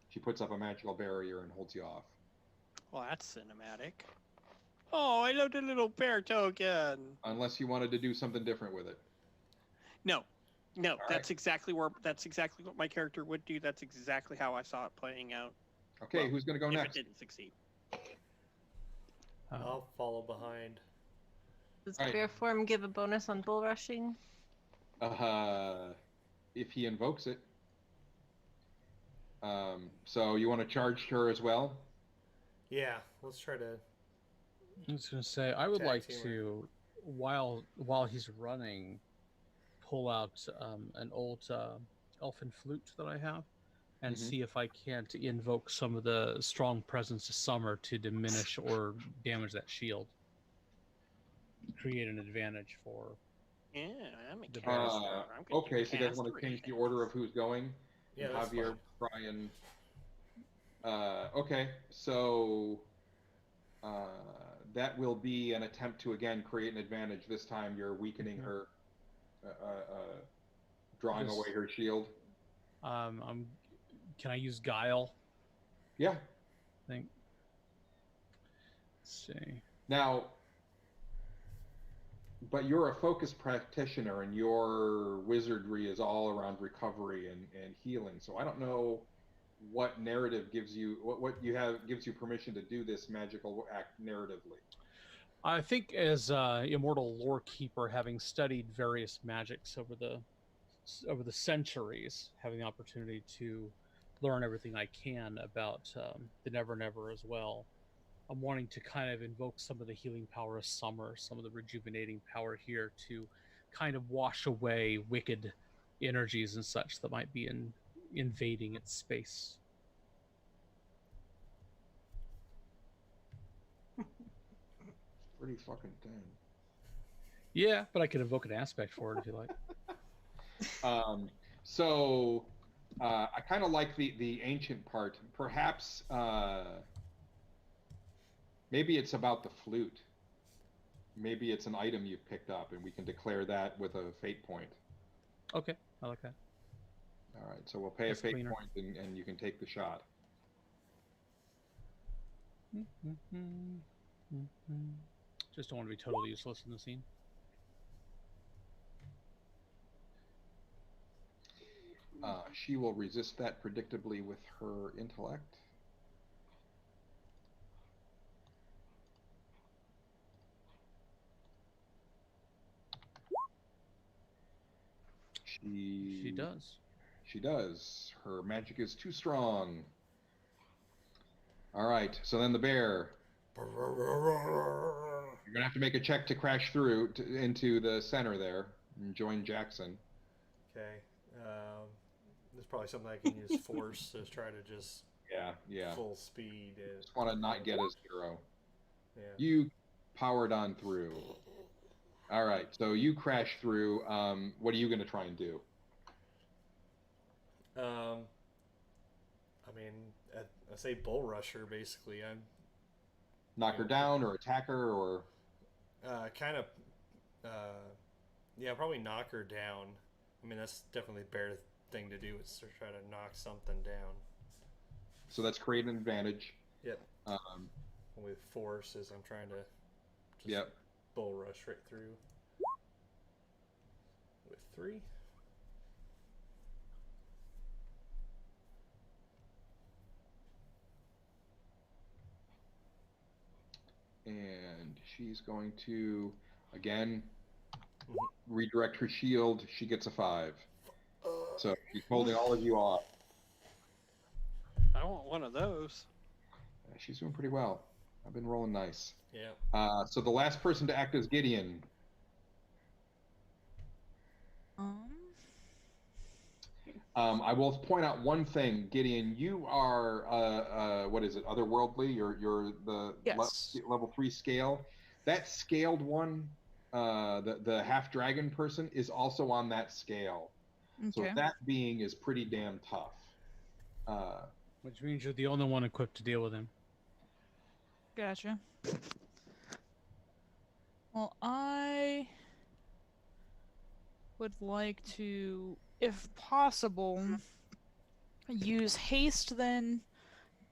She puts up a magical barrier and holds you off. Well, that's cinematic. Oh, I love the little bear token. Unless you wanted to do something different with it. No, All that's right. exactly what my character would do. That's exactly how I saw it playing out. Okay, Well, who's going to go if next? it didn't succeed. I'll follow behind. Does All right. bear form give a bonus on bull rushing? If he invokes it. So you want to charge her as well? Yeah, let's try to. I was going to say, I would Tag like team to, while he's running, pull out an old elfin flute that I have and see if I can't invoke some of the strong presence of summer to diminish or damage that shield. Create an advantage for... Yeah, I'm a The caster. I'm gonna Okay, do so you guys want to change the order of who's going? Yeah, And that's Javier, fine. Brian. Okay, so that will be an attempt to again create an advantage. This time you're weakening her, drawing Just- away her shield. Can I use guile? Yeah. I think. Let's see. Now, but you're a focused practitioner, and your wizardry is all around recovery and healing. So I don't know what narrative gives you what you have gives you permission to do this magical act narratively. I think as immortal lore keeper, having studied various magics over the centuries, having the opportunity to learn everything I can about the Never Never as well, I'm wanting to kind of invoke some of the healing power of summer, some of the rejuvenating power here to kind of wash away wicked energies and such that might be invading its space. Pretty fucking thing. Yeah, but I could invoke an aspect for it if you like. So I kind of like the ancient part. Perhaps maybe it's about the flute. Maybe it's an item you've picked up, and we can declare that with a fate point. Okay, I like that. All right, so we'll pay That's a fate cleaner. point, and you can take the shot. Just don't want to be totally useless in the scene. She will resist that predictably with her intellect. She does. She does. Her magic is too strong. All right, so then the bear. You're gonna have to make a check to crash through into the center there and join Jackson. Okay. There's probably something I can use force to try to just Yeah. full speed. Just want to not get a 0. Yeah. You powered on through. All right, so you crash through. What are you gonna try and do? I mean, I say bull rusher basically. I'm Knock her down or attack her or? kind of, yeah, probably knock her down. I mean, that's definitely the bear thing to do is to try to knock something down. So that's create an advantage. Yep. With force as I'm trying to just bull rush right through. With 3. And she's going to, again, redirect her shield. She gets a 5. So she's holding all of you off. I want one of those. She's doing pretty well. I've been rolling nice. Yeah. So the last person to act as Gideon. I will point out one thing, Gideon. You are what is it? Otherworldly. You're the Yes. level 3 scale. That scaled one, the half dragon person, is also on that scale. So Okay. that being is pretty damn tough. Which means you're the only one equipped to deal with him. Gotcha. Well, I would like to, if possible, use haste then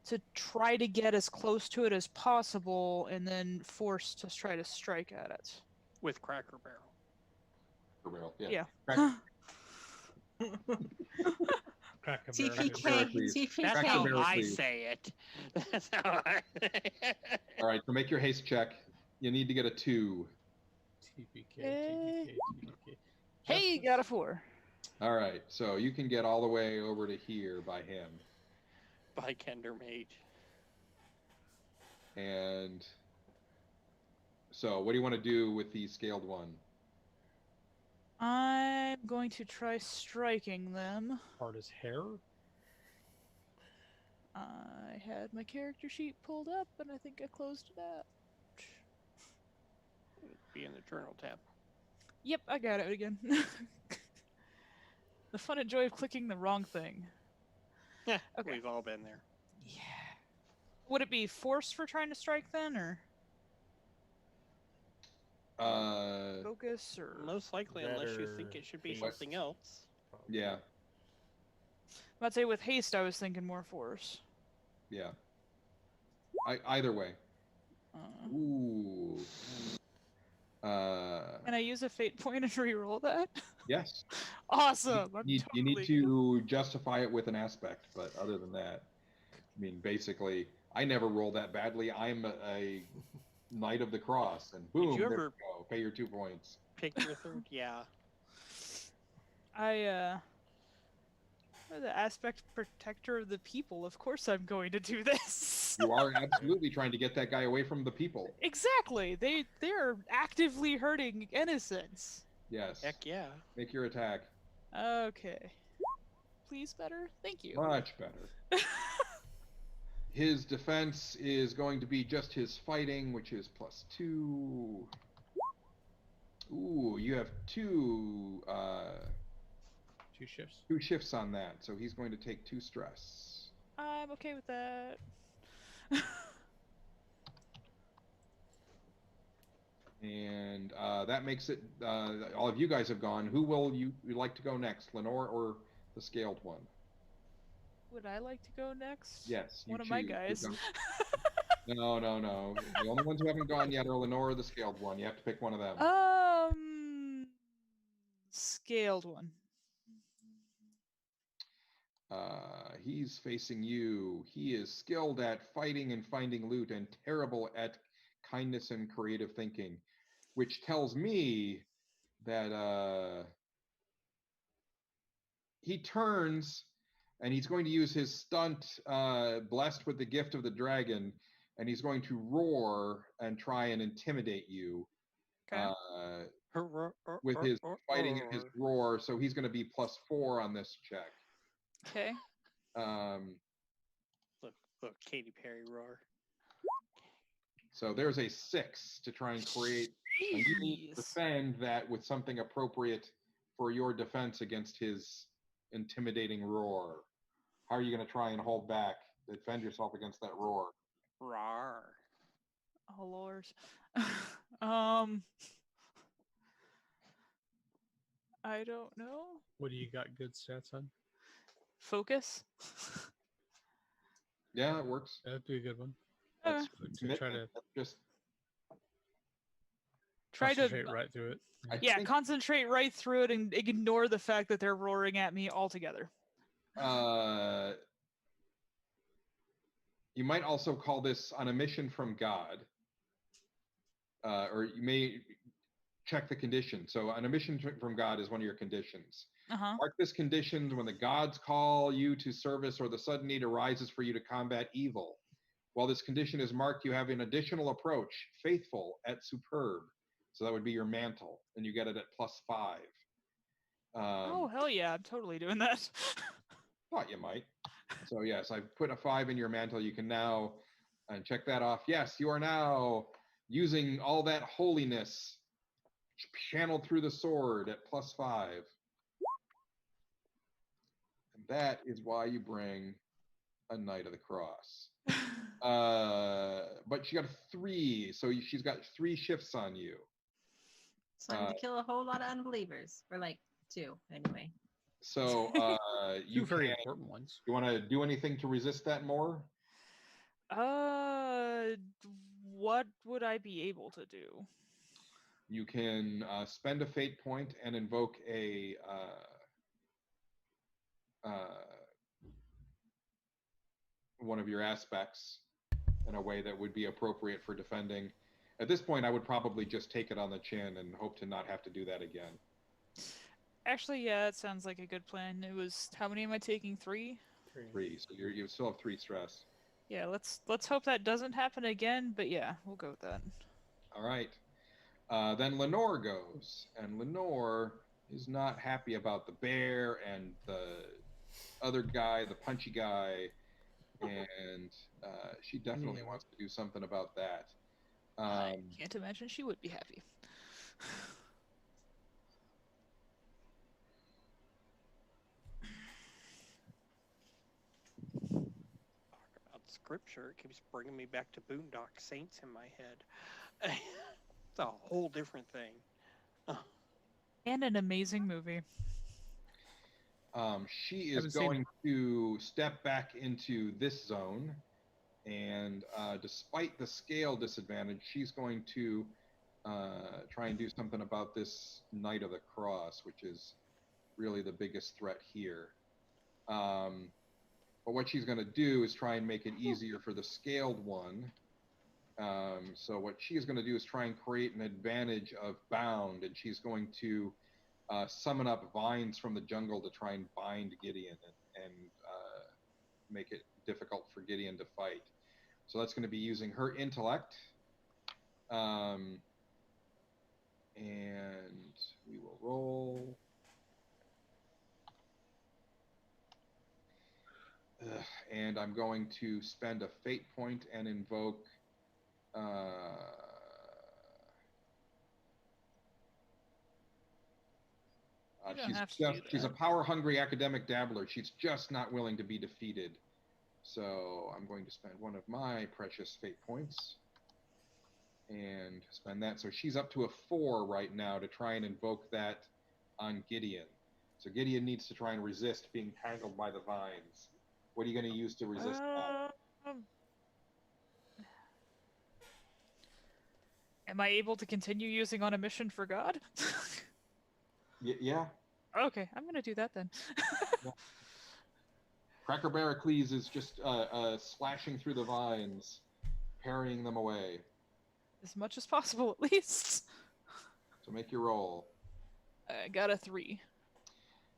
to try to get as close to it as possible, and then force to try to strike at it. With Cracker Barrel. Yeah. Cracker TPK. please. That's Cracker how Barrel, I please. say it. That's how I All right, so make your haste check. You need to get a 2. TPK. Hey, you got a 4. All right, so you can get all the way over to here by him. By Kender Mage. And so what do you want to do with the scaled one? I'm going to try striking them. Part his hair. I had my character sheet pulled up, and I think I closed it out. Be in the journal tab. Yep, I got it again. The fun and joy of clicking the wrong thing. Yeah, Okay. we've all been there. Yeah. Would it be force for trying to strike then, or focus, or? Most likely, unless you think Better it should be haste. something else. Yeah, I'd say with haste, I was thinking more force. yeah. Either way. Ooh. Can I use a fate point and re-roll that? Yes. Awesome. You need to justify it with an aspect, but other than that, I mean, basically, I never roll that badly. I'm a Knight of the Cross, and boom, you there ever- you go. Pay your 2 points. Pick your third. Yeah. I'm the aspect protector of the people. Of course, I'm going to do this. You are absolutely trying to get that guy away from the people. Exactly. They're actively hurting innocents. Yes. Heck yeah. Make your attack. Okay. Please better. Thank you. Much better. His defense is going to be just his fighting, which is +2. Ooh, you have 2 shifts. 2 shifts on that, so he's going to take 2 stress. I'm okay with that. And that makes it, all of you guys have gone. Who will you like to go next, Lenore or the scaled one? Would I like to go next? Yes. you One of my choose. guys. No. The only ones who haven't gone yet are Lenore or the scaled one. You have to pick one of them. Scaled one. He's facing you. He is skilled at fighting and finding loot and terrible at kindness and creative thinking, which tells me that he turns and he's going to use his stunt, blessed with the gift of the dragon, and he's going to roar and try and intimidate you. Okay. With his fighting and his roar, so he's going to be +4 on this check. Okay. Look, Katy Perry roar. So there's a 6 to try and create, and you need to defend that with something appropriate for your defense against his intimidating roar. How are you going to try and hold back, defend yourself against that roar? Roar. Oh Lord. I don't know. What do you got good stats on? Focus. Yeah, it works. That'd be a good one. That's Try to just concentrate right through it. Yeah, concentrate right through it and ignore the fact that they're roaring at me altogether. You might also call this on a mission from God. or you may check the condition. So an emission from God is one of your conditions. Uh-huh. Mark this condition when the gods call you to service or the sudden need arises for you to combat evil. While this condition is marked, you have an additional approach, faithful at superb. So that would be your mantle, and you get it at +5. Oh, hell yeah, I'm totally doing that. Thought you might. So yes, I've put a 5 in your mantle. You can now check that off. Yes, you are now using all that holiness channeled through the sword at +5. And that is why you bring a Knight of the Cross. But she got a 3, so she's got 3 shifts on you. So I need to kill a whole lot of unbelievers, or like 2 anyway. So you Two very can, important ones. you want to do anything to resist that more? What would I be able to do? You can spend a fate point and invoke a one of your aspects in a way that would be appropriate for defending. At this point, I would probably just take it on the chin and hope to not have to do that again. Actually, yeah, it sounds like a good plan. It was, how many am I taking? 3? 3, so you still have 3 stress. Yeah, let's hope that doesn't happen again, but yeah, we'll go with that. All right. Then Lenore goes, and Lenore is not happy about the bear and the other guy, the punchy guy, and she definitely wants to do something about that. I can't imagine she would be happy. Talk about scripture. It keeps bringing me back to Boondock Saints in my head. It's a whole different thing. And an amazing movie. She is going to step back into this zone, and despite the scale disadvantage, she's going to try and do something about this Knight of the Cross, which is really the biggest threat here. But what she's going to do is try and make it easier for the scaled one. So what she is going to do is try and create an advantage of bound, and she's going to summon up vines from the jungle to try and bind Gideon and make it difficult for Gideon to fight. So that's going to be using her intellect. And we will roll. And I'm going to spend a fate point and invoke she's a power-hungry academic dabbler. She's just not willing to be defeated. So I'm going to spend one of my precious fate points and spend that. So she's up to a 4 right now to try and invoke that on Gideon. So Gideon needs to try and resist being tangled by the vines. What are you going to use to resist that? Am I able to continue using on a mission for God? Yeah. Okay, I'm gonna do that then. Yeah. Cracker Barracles is just slashing through the vines, parrying them away. As much as possible, at least. So make your roll. I got a 3.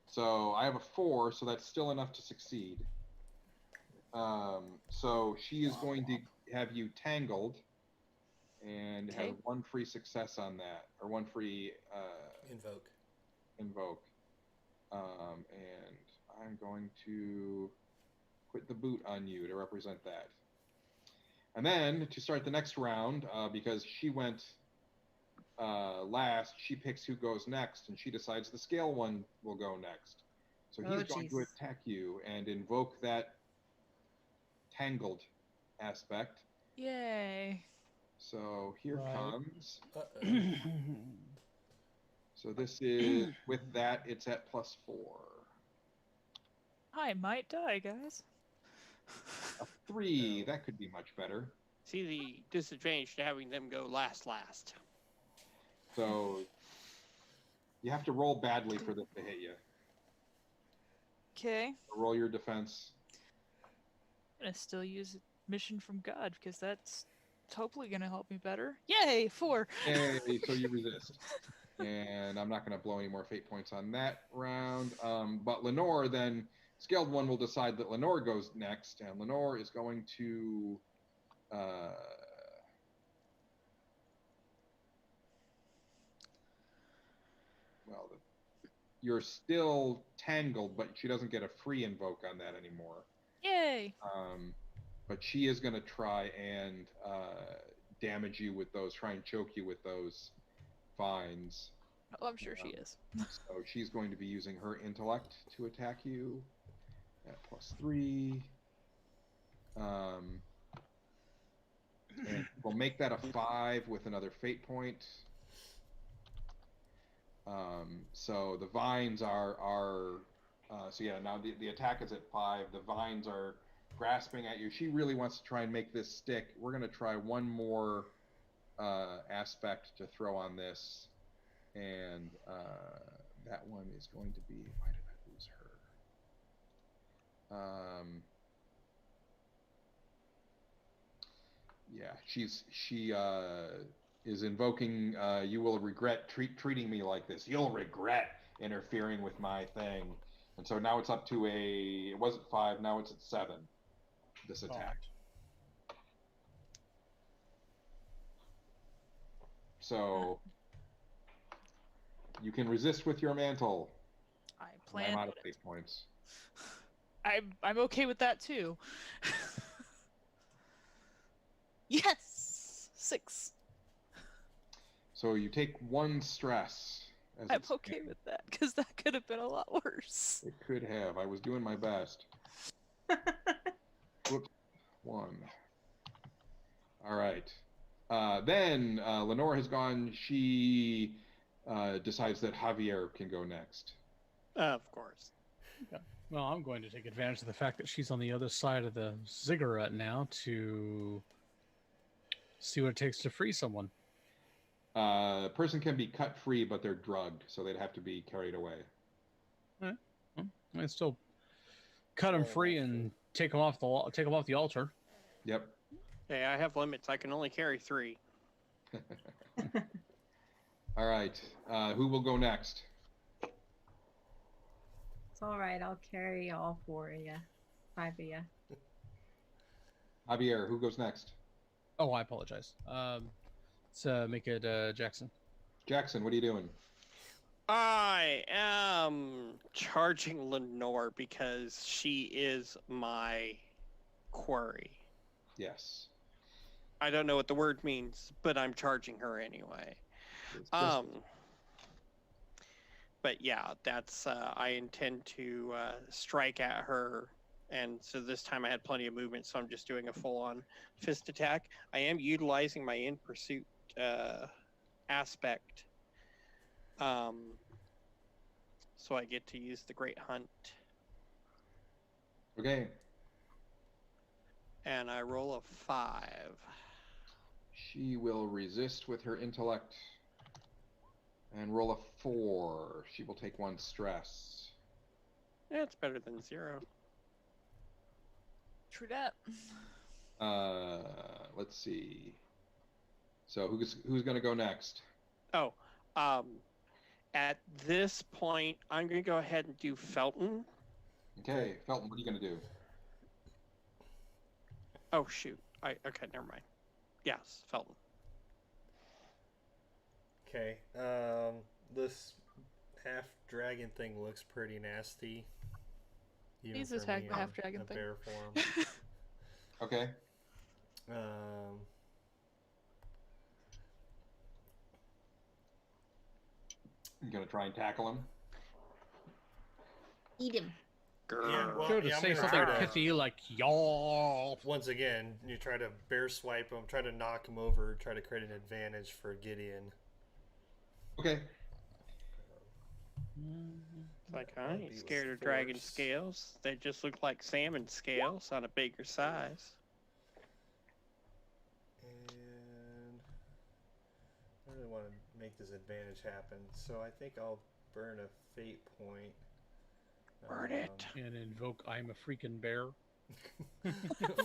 So I have a 4, so that's still enough to succeed. So she is going to have you tangled and have 1 free success on that, or 1 free invoke. And I'm going to put the boot on you to represent that. And then to start the next round, because she went last, she picks who goes next, and she decides the scale one will go next. So he's going to attack you and invoke that tangled aspect. Yay. So here comes. So this is, with that, it's at +4. I might die, guys. A 3, that could be much better. See the disadvantage to having them go last. So you have to roll badly for this to hit you. Okay. Roll your defense. I'm gonna still use mission from God because that's It's hopefully going to help me better. Yay, 4. Hey, so you resist. And I'm not going to blow any more fate points on that round. But Lenore, then, Scaled One will decide that Lenore goes next, and Lenore is going to... you're still tangled, but she doesn't get a free invoke on that anymore. Yay! But she is going to try and damage you with those, try and choke you with those vines. Oh, I'm sure she is. So she's going to be using her intellect to attack you at +3. And we'll make that a 5 with another fate point. So the vines are so yeah, now the attack is at 5. The vines are grasping at you. She really wants to try and make this stick. We're going to try one more aspect to throw on this, and that one is going to be, why did I lose her? Yeah, she is invoking, you will regret treating me like this. You'll regret interfering with my thing. And so now it's up to it was at 5, now it's at 7, this attack. So you can resist with your mantle. I'm out of fate points. I'm okay with that too. Yes! 6. So you take 1 stress. I'm okay with that, because that could have been a lot worse. It could have. I was doing my best. Whoops. 1. All right. Then Lenore has gone. She decides that Javier can go next. Of course. Okay. Well, I'm going to take advantage of the fact that she's on the other side of the ziggurat now to see what it takes to free someone. A person can be cut free, but they're drugged, so they'd have to be carried away. Well, I still cut them free and take them off the altar. Yep. Hey, I have limits. I can only carry 3. All right. Who will go next? It's all right. I'll carry all 4 of you. 5 of you. Javier, who goes next? Oh, I apologize. Let's make it Jackson. Jackson, what are you doing? I am charging Lenore because she is my quarry. Yes. I don't know what the word means, but I'm charging her anyway. But yeah, that's I intend to strike at her, and so this time I had plenty of movement, so I'm just doing a full-on fist attack. I am utilizing my in pursuit aspect, so I get to use the Great Hunt. Okay. And I roll a 5. She will resist with her intellect and roll a 4. She will take 1 stress. Yeah, it's better than 0. True that. Let's see. So who's going to go next? Oh, at this point, I'm going to go ahead and do Felton. Okay, Felton, what are you going to do? Oh, shoot. Okay, never mind. Yes, Felton. Okay. This half dragon thing looks pretty nasty. Please for attack me the in half dragon a thing. bear form. Okay. You going to try and tackle him? Eat him. Yeah, well, Sure to yeah, I'm say gonna something try to- pithy like y'all. Once again, you try to bear swipe him, try to knock him over, try to create an advantage for Gideon. Okay. It's like, I ain't scared of dragon scales. They just look like salmon scales on a bigger size. And I really want to make this advantage happen, so I think I'll burn a fate point. Burn it. And invoke I'm a freaking bear.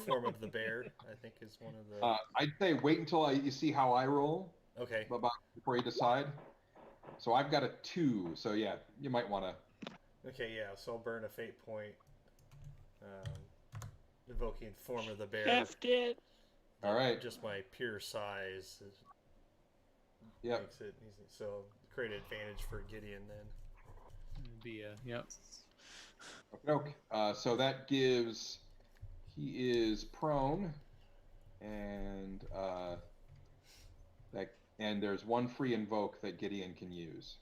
Form of the bear, I think, is one of the. I'd say wait until you see how I roll Okay. before you decide. So I've got a 2. So yeah, you might want to. Okay, yeah. So I'll burn a fate point, invoking form of the bear. Heft it. All right. Just my pure size Yep. makes it easy. So create an advantage for Gideon then. Be yep. Okay. So that gives. He is prone, and and there's one free invoke that Gideon can use.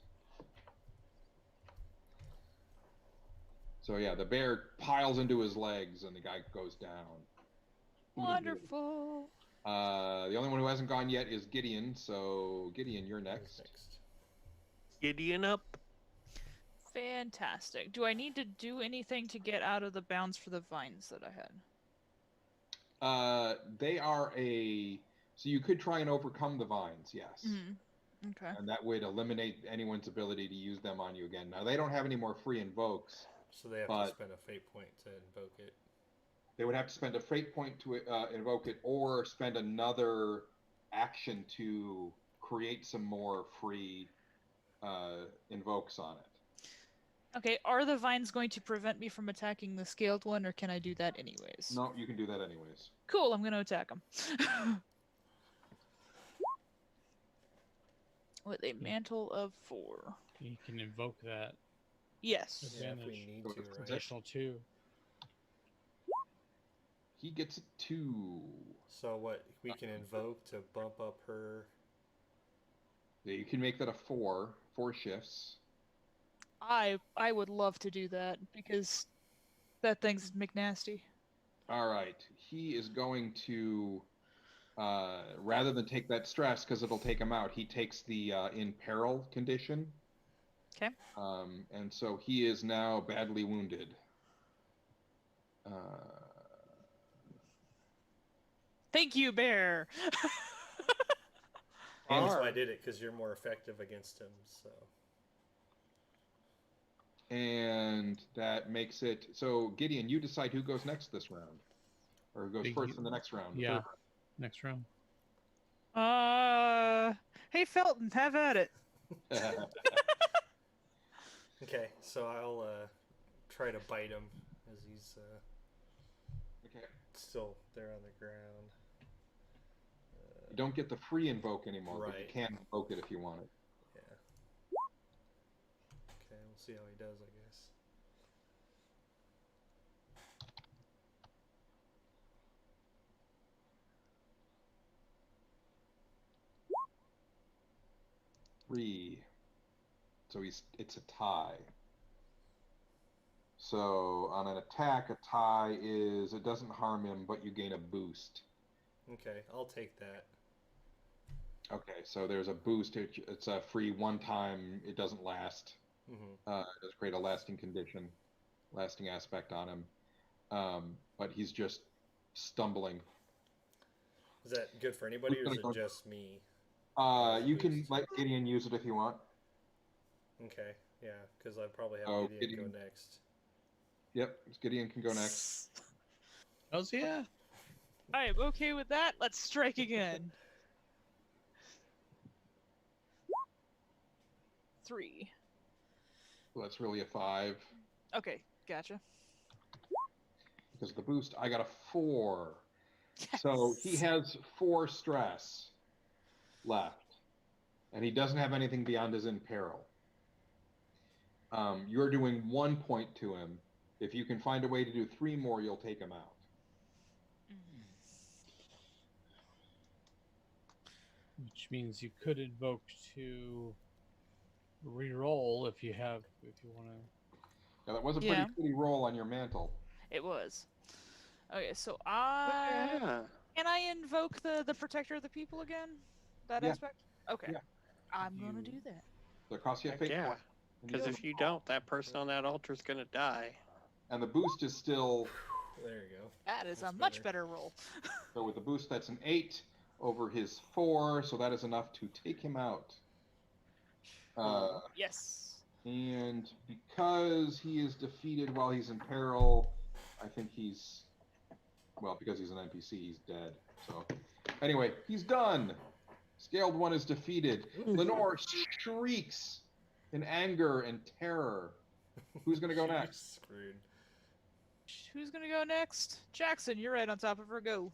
So yeah, the bear piles into his legs, and the guy goes down. Wonderful. The only one who hasn't gone yet is Gideon. So Gideon, you're next. Gideon up. Fantastic. Do I need to do anything to get out of the bounds for the vines that I had? They are so you could try and overcome the vines, yes. Mm-hmm. Okay. And that would eliminate anyone's ability to use them on you again. Now, they don't have any more free invokes. So they have to spend a fate point to invoke it. They would have to spend a fate point to invoke it, or spend another action to create some more free invokes on it. Okay, are the vines going to prevent me from attacking the scaled one, or can I do that anyways? No, you can do that anyways. Cool, I'm going to attack him. With a mantle of 4. You can invoke that. Yes. Yeah, if we need to, right? Additional 2. He gets a 2. So what we can invoke to bump up her. Yeah, you can make that a 4. 4 shifts. I would love to do that because that thing's McNasty. All right. He is going to, rather than take that stress, because it'll take him out, he takes the in peril condition. Okay. And so he is now badly wounded. Thank you, Bear. That's why I did it, because you're more effective against him. So. And that makes it so. Gideon, you decide who goes next this round, or who goes first in the next round. Yeah, next round. Hey Felton, have at it. Okay, so I'll try to bite him as he's Okay. still there on the ground. You don't get the free invoke anymore, but you Right. can invoke it if you want it. Yeah. Okay, we'll see how he does, I guess. Three. So it's a tie. So on an attack, a tie is it doesn't harm him, but you gain a boost. Okay, I'll take that. Okay, so there's a boost. It's a free one time. It doesn't last. Mm-hmm. It does create a lasting condition, lasting aspect on him. But he's just stumbling. Is that good for anybody, or is it just me? You can let Gideon use it if you want. Okay, yeah, because I'd probably have Gideon go next. Yep, Gideon can go next. Oh yeah. I am okay with that. Let's strike again. 3. So that's really a 5. Okay, gotcha. Because of the boost, I got a 4. So he has 4 stress left. And he doesn't have anything beyond his in peril. You're doing 1 point to him. If you can find a way to do 3 more, you'll take him out. Which means you could invoke to re-roll if you want to. Now that was a pretty shitty roll on your mantle. It was. Okay, so Yeah. can I invoke the protector of the people again? That aspect? Okay. Yeah. I'm gonna do that. So it costs you a fate Yeah. point. Because if you don't, that person on that altar is going to die. And the boost is still, There you go. That is That's a much better. better roll. so with the boost, that's an 8 over his 4, so that is enough to take him out. Yes. And because he is defeated while he's in peril, I think he's Well, because he's an NPC, he's dead. So, anyway, he's done. Scaled 1 is defeated. Lenore shrieks in anger and terror. Who's going to go next? Screwed. Who's gonna go next? Jackson, you're right on top of her. Go.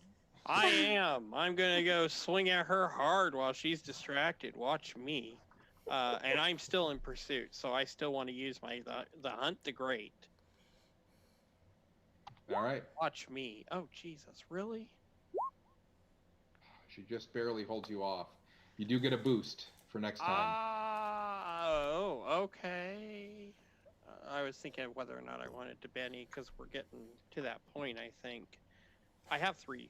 I am. I'm gonna go swing at her hard while she's distracted. Watch me. And I'm still in pursuit, so I still want to use the hunt the great. All right. Watch me. Oh Jesus, really? She just barely holds you off. You do get a boost for next time. Oh, okay. I was thinking of whether or not I wanted to Benny because we're getting to that point. I think I have 3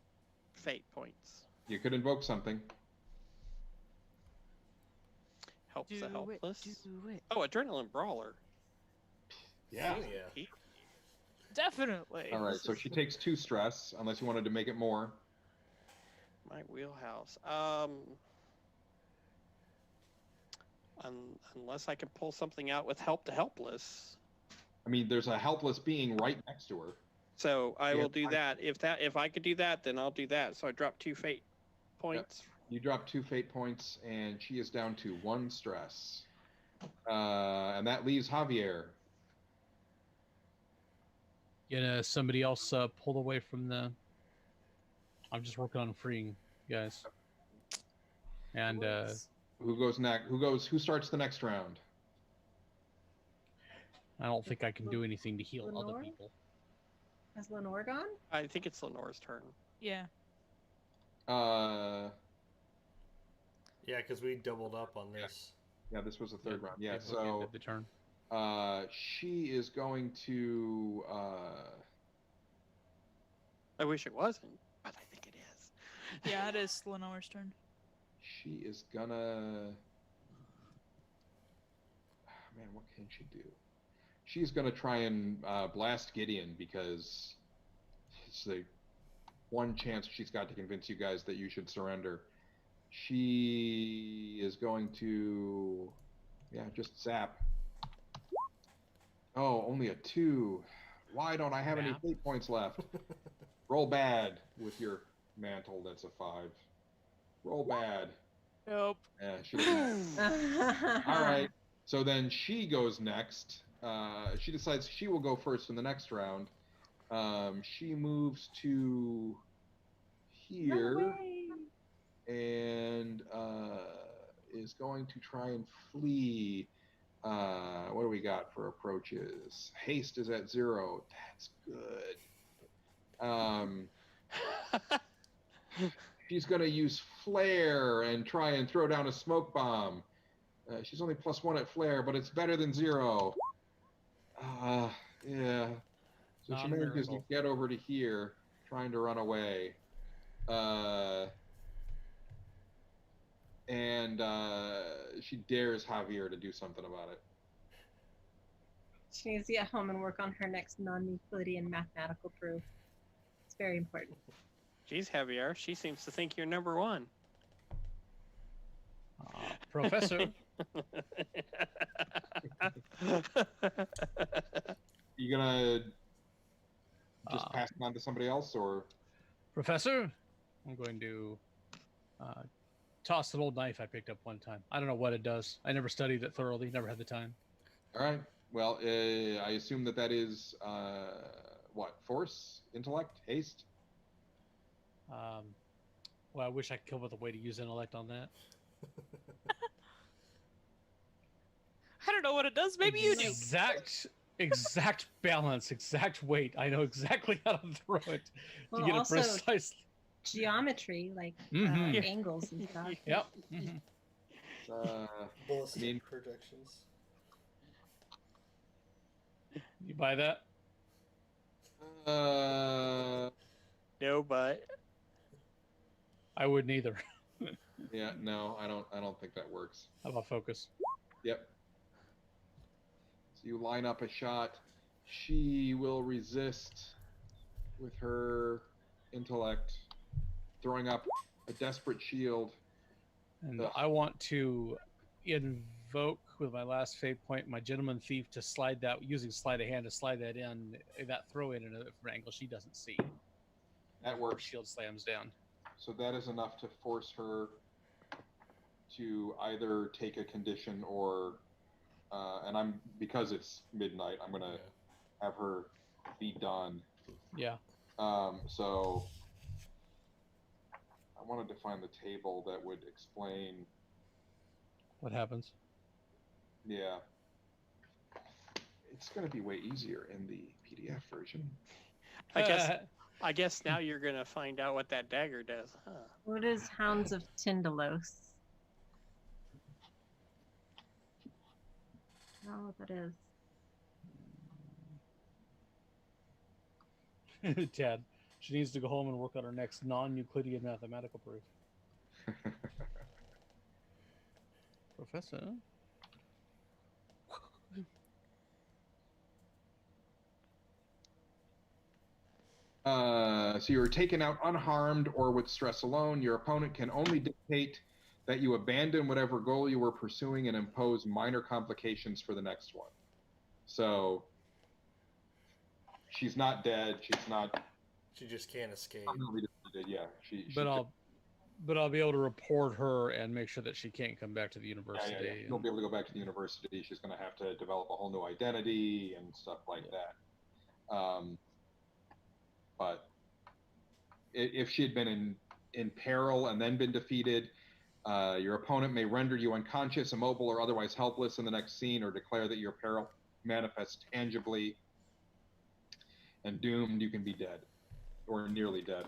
fate points. You could invoke something. Helps Do the it. helpless. Do it. Oh, adrenaline brawler. Yeah. Oh, yeah. Definitely. All right. This So is- she takes 2 stress, unless you wanted to make it more. My wheelhouse. Unless I can pull something out with help the helpless. I mean, there's a helpless being right next to her. So I Yeah, will do that. If I could do that, then I'll do that. So I drop 2 fate points. You drop 2 fate points, and she is down to 1 stress. And that leaves Javier. Get somebody else pulled away from the. I'm just working on freeing guys. And Who goes next? Who starts the next round? I don't think I can do anything to heal other Lenore? people. Has Lenore gone? I think it's Lenore's turn. Yeah. Uh, Yeah, because we doubled up on this. yeah, this was the third round. Yeah, End so of the turn. she is going to. I wish it wasn't, but I think it is. Yeah, it is Lenore's turn. She is gonna. Man, what can she do? She's gonna try and blast Gideon because it's the one chance she's got to convince you guys that you should surrender. She is going to, yeah, just zap. Oh, only a 2. Why don't I have any Zap. fate points left? Roll bad with your mantle. That's a 5. Roll bad. Nope. Yeah, she doesn't. All right. So then she goes next. She decides she will go first in the next round. She moves to here and is going to try and flee. What do we got for approaches? Haste is at 0. That's good. She's going to use flare and try and throw down a smoke bomb. She's only +1 at flare, but it's better than 0. Yeah. So she manages to Non-miracle. get over to here, trying to run away. And she dares Javier to do something about it. She needs to get home and work on her next non-Euclidean mathematical proof. It's very important. She's Javier. She seems to think you're number 1. Professor, You gonna just Uh, pass it on to somebody else, or Professor, I'm going to toss an old knife I picked up one time. I don't know what it does. I never studied it thoroughly. Never had the time. all right? Well, I assume that is what? Force, intellect, haste. Well, I wish I could come up with a way to use intellect on that. I don't know what it does. Maybe you do. Exact balance, exact weight. I know exactly how to throw it to Well, get it also- precise. Geometry, like Mhm. Yeah. angles and stuff. Yep. Mhm. Ballistic mean- projections. You buy that? No, but I wouldn't either. Yeah, no, I don't think that works. How about focus? Yep. So you line up a shot. She will resist with her intellect, throwing up a desperate shield. And Ugh. I want to invoke with my last fate point my gentleman thief to slide that using sleight of hand to slide that in that throw in at an angle she doesn't see. That works. Shield slams down. So that is enough to force her to either take a condition or, and because it's midnight, I'm gonna have her be done. Yeah. So I wanted to find the table that would explain. What happens? Yeah. It's gonna be way easier in the PDF version. I guess now you're gonna find out what that dagger does, huh? What is Hounds of Tyndalos? I don't know what that is. Tad, she needs to go home and work on her next non-Euclidean mathematical proof. Professor? So you're taken out unharmed or with stress alone. Your opponent can only dictate that you abandon whatever goal you were pursuing and impose minor complications for the next one. So she's not dead. She's not. She just can't escape. Permanently defeated. Yeah. But I'll be able to report her and make sure that she can't come back to the university. Yeah. She'll be able to go back to the university. She's going to have to develop a whole new identity and stuff like that. But if she had been in peril and then been defeated, your opponent may render you unconscious, immobile, or otherwise helpless in the next scene, or declare that your peril manifests tangibly, and doomed, you can be dead or nearly dead.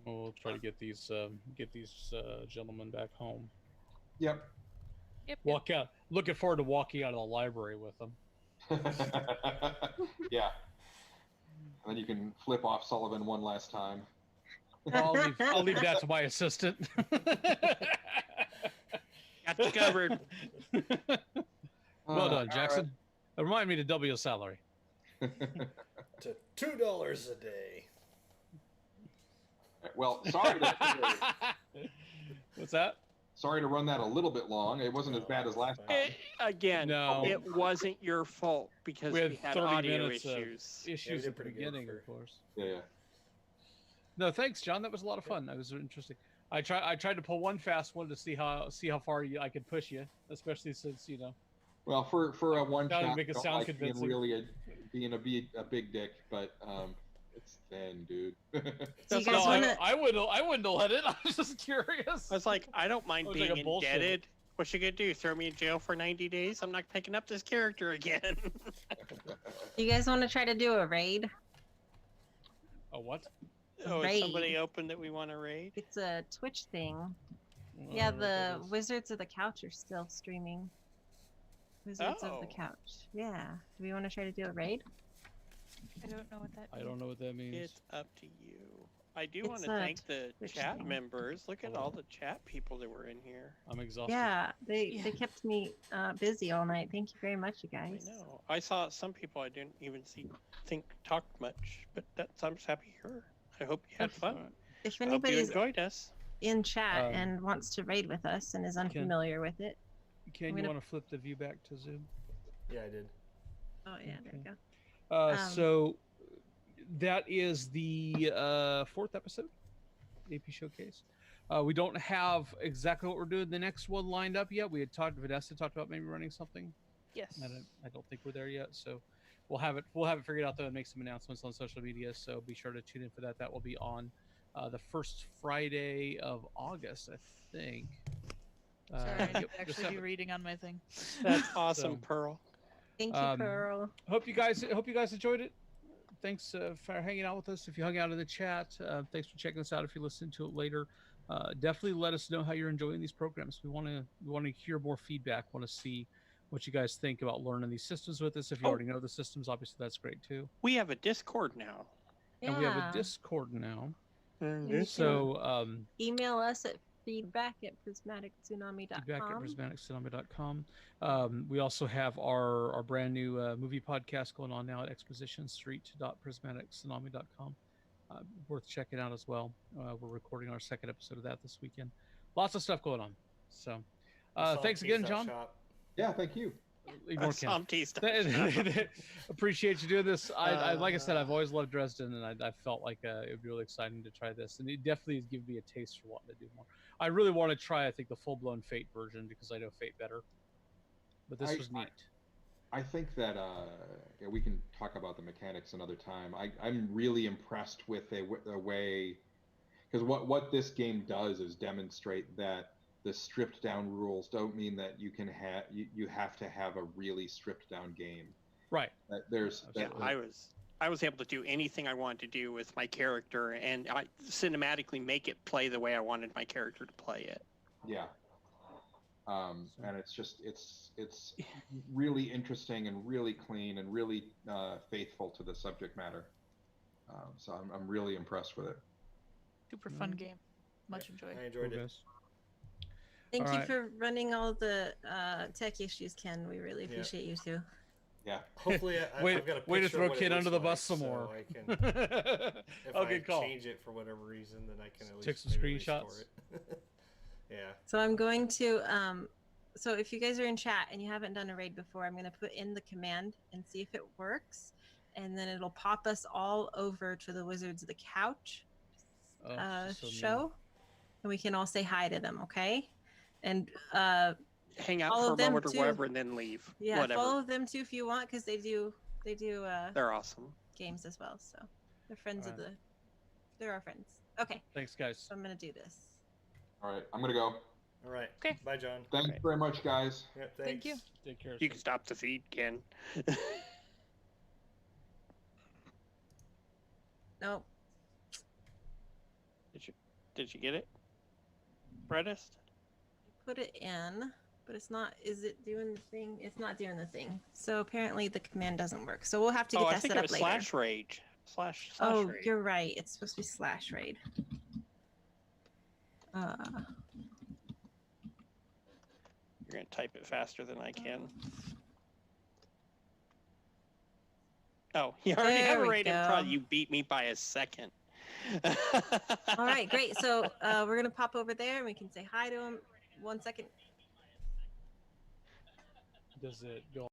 We'll try to get these gentlemen back home. Yep. Walk out. Looking forward to walking out of the library with them. Yeah. And then you can flip off Sullivan one last time. I'll leave that to my assistant. Got you covered. Well done, Jackson. Remind me to double your salary. To $2 a day. Well, sorry to What's that? sorry to run that a little bit long. It wasn't as bad as last time. Again, No. it wasn't your fault because We we had had 30 audio minutes of issues. Issues did at the pretty good beginning, for- of course. Yeah. No, thanks, John. That was a lot of fun. That was interesting. I tried to pull one fast one to see how far I could push you, especially since Well, for a one Gotta shot, make it don't sound like being convincing. really being a big dick, but it's thin, dude. So you No, guys want to? I wouldn't have let it. I was just curious. I was like, I don't mind It was being like a bullshit. indebted. What you gonna do? Throw me in jail for 90 days? I'm not picking up this character again. You guys want to try to do a raid? A what? Oh, is Raid. somebody open that we want to raid? It's a Twitch thing. Yeah, What the that is. Wizards of the Couch are still streaming. Wizards of the Oh. Couch. Yeah. Do we want to try to do a raid? I don't know what that I means. don't know what that means. It's up to you. I do It's want to a thank the Twitch chat thing. members. Look at all the chat people that were in here. I'm exhausted. Yeah, they Yeah. kept me busy all night. Thank you very much, you I guys. know. I saw some people I didn't even think talked much, but I'm just happy you're here. I hope you had fun. If I hope you anybody's enjoyed us. in chat Um, and wants to raid with us and is unfamiliar with it, Ken, I'm you gonna- want to flip the view back to Zoom? Yeah, I did. oh yeah, there we Okay. go. So that is the fourth episode, AP Showcase. We don't have exactly what we're doing the next one lined up yet. Vanessa talked about maybe running something. Yes. I don't think we're there yet, so we'll have it figured out though and make some announcements on social media. So be sure to tune in for that. That will be on the first Friday of August, I think. Sorry, I Yep, didn't just actually have be it. reading on my thing. That's awesome, So- Pearl. Thank you, Pearl. Hope you guys enjoyed it. Thanks for hanging out with us. If you hung out in the chat, thanks for checking us out. If you listen to it later, definitely let us know how you're enjoying these programs. We want to hear more feedback. Want to see what you guys think about learning these systems with us. If you Oh. already know the systems, obviously that's great too. We have a Discord now. And we have a Yeah. Discord now. can- So Email us at feedback@prismaticsTsunami.com. feedback at prismatictsunami.com. We also have our brand new movie podcast going on now at expositionstreet.prismatictsunami.com. Worth checking out as well. We're recording our second episode of that this weekend. Lots of stuff going on. So I saw thanks the again, Pizza John. Shop. Yeah, thank you. Ignore Ken. I'm teased. Appreciate you doing this. I like I said, I've always loved Dresden, and I felt like it would be really exciting to try this, and it definitely has given me a taste for wanting to do more. I really want to try, I think, the full-blown Fate version because I know Fate better. But this was neat. I think that yeah, we can talk about the mechanics another time. I'm really impressed with the way, because what this game does is demonstrate that the stripped down rules don't mean that you can you have to have a really stripped down game. Right. I was able to do anything I wanted to do with my character, and I cinematically make it play the way I wanted my character to play it. Yeah. And it's really interesting and really clean and really faithful to the subject matter. So I'm really impressed with it. Super fun game. Much enjoyed. I enjoyed it. Thank All you right. for running all the tech issues, Ken. We really appreciate you too. Yeah. Hopefully, I've got a way to picture throw of what it Kid under looks the bus like, some so more. I can, if Okay, I call. change it for whatever reason, then I can at least Take some maybe restore screenshots. it. Yeah. So I'm going to so if you guys are in chat and you haven't done a raid before, I'm going to put in the command and see if it works, and then it'll pop us all over to the Wizards of the Couch So show, and we can all say hi to them, okay? And Hang out Follow for a them moment or too. whatever, and then leave. yeah, Whatever. follow them too if you want, because they do They're awesome. games as well. So they're friends of Alright. they're our friends. Okay, Thanks, guys. so I'm gonna do this. All right. I'm gonna go. All right. Okay. Bye, John. Thanks Right. very much, guys. Yep, Thank you. thanks. Take care. You can stop the feed, Ken. Nope. Did you get it, Bredist? Put it in, but it's not. Is it doing the thing? It's not doing the thing. So apparently the command doesn't work. So we'll have to get Oh, I that think set it up was later. slash rage. Slash Oh, rage. you're right. It's supposed to be slash raid. You're gonna type it faster than I can. Oh, you already have There a we raid in go. front. You beat me by a second. All right, great. So we're gonna pop over there and we can say hi to him. 1 second. Does it go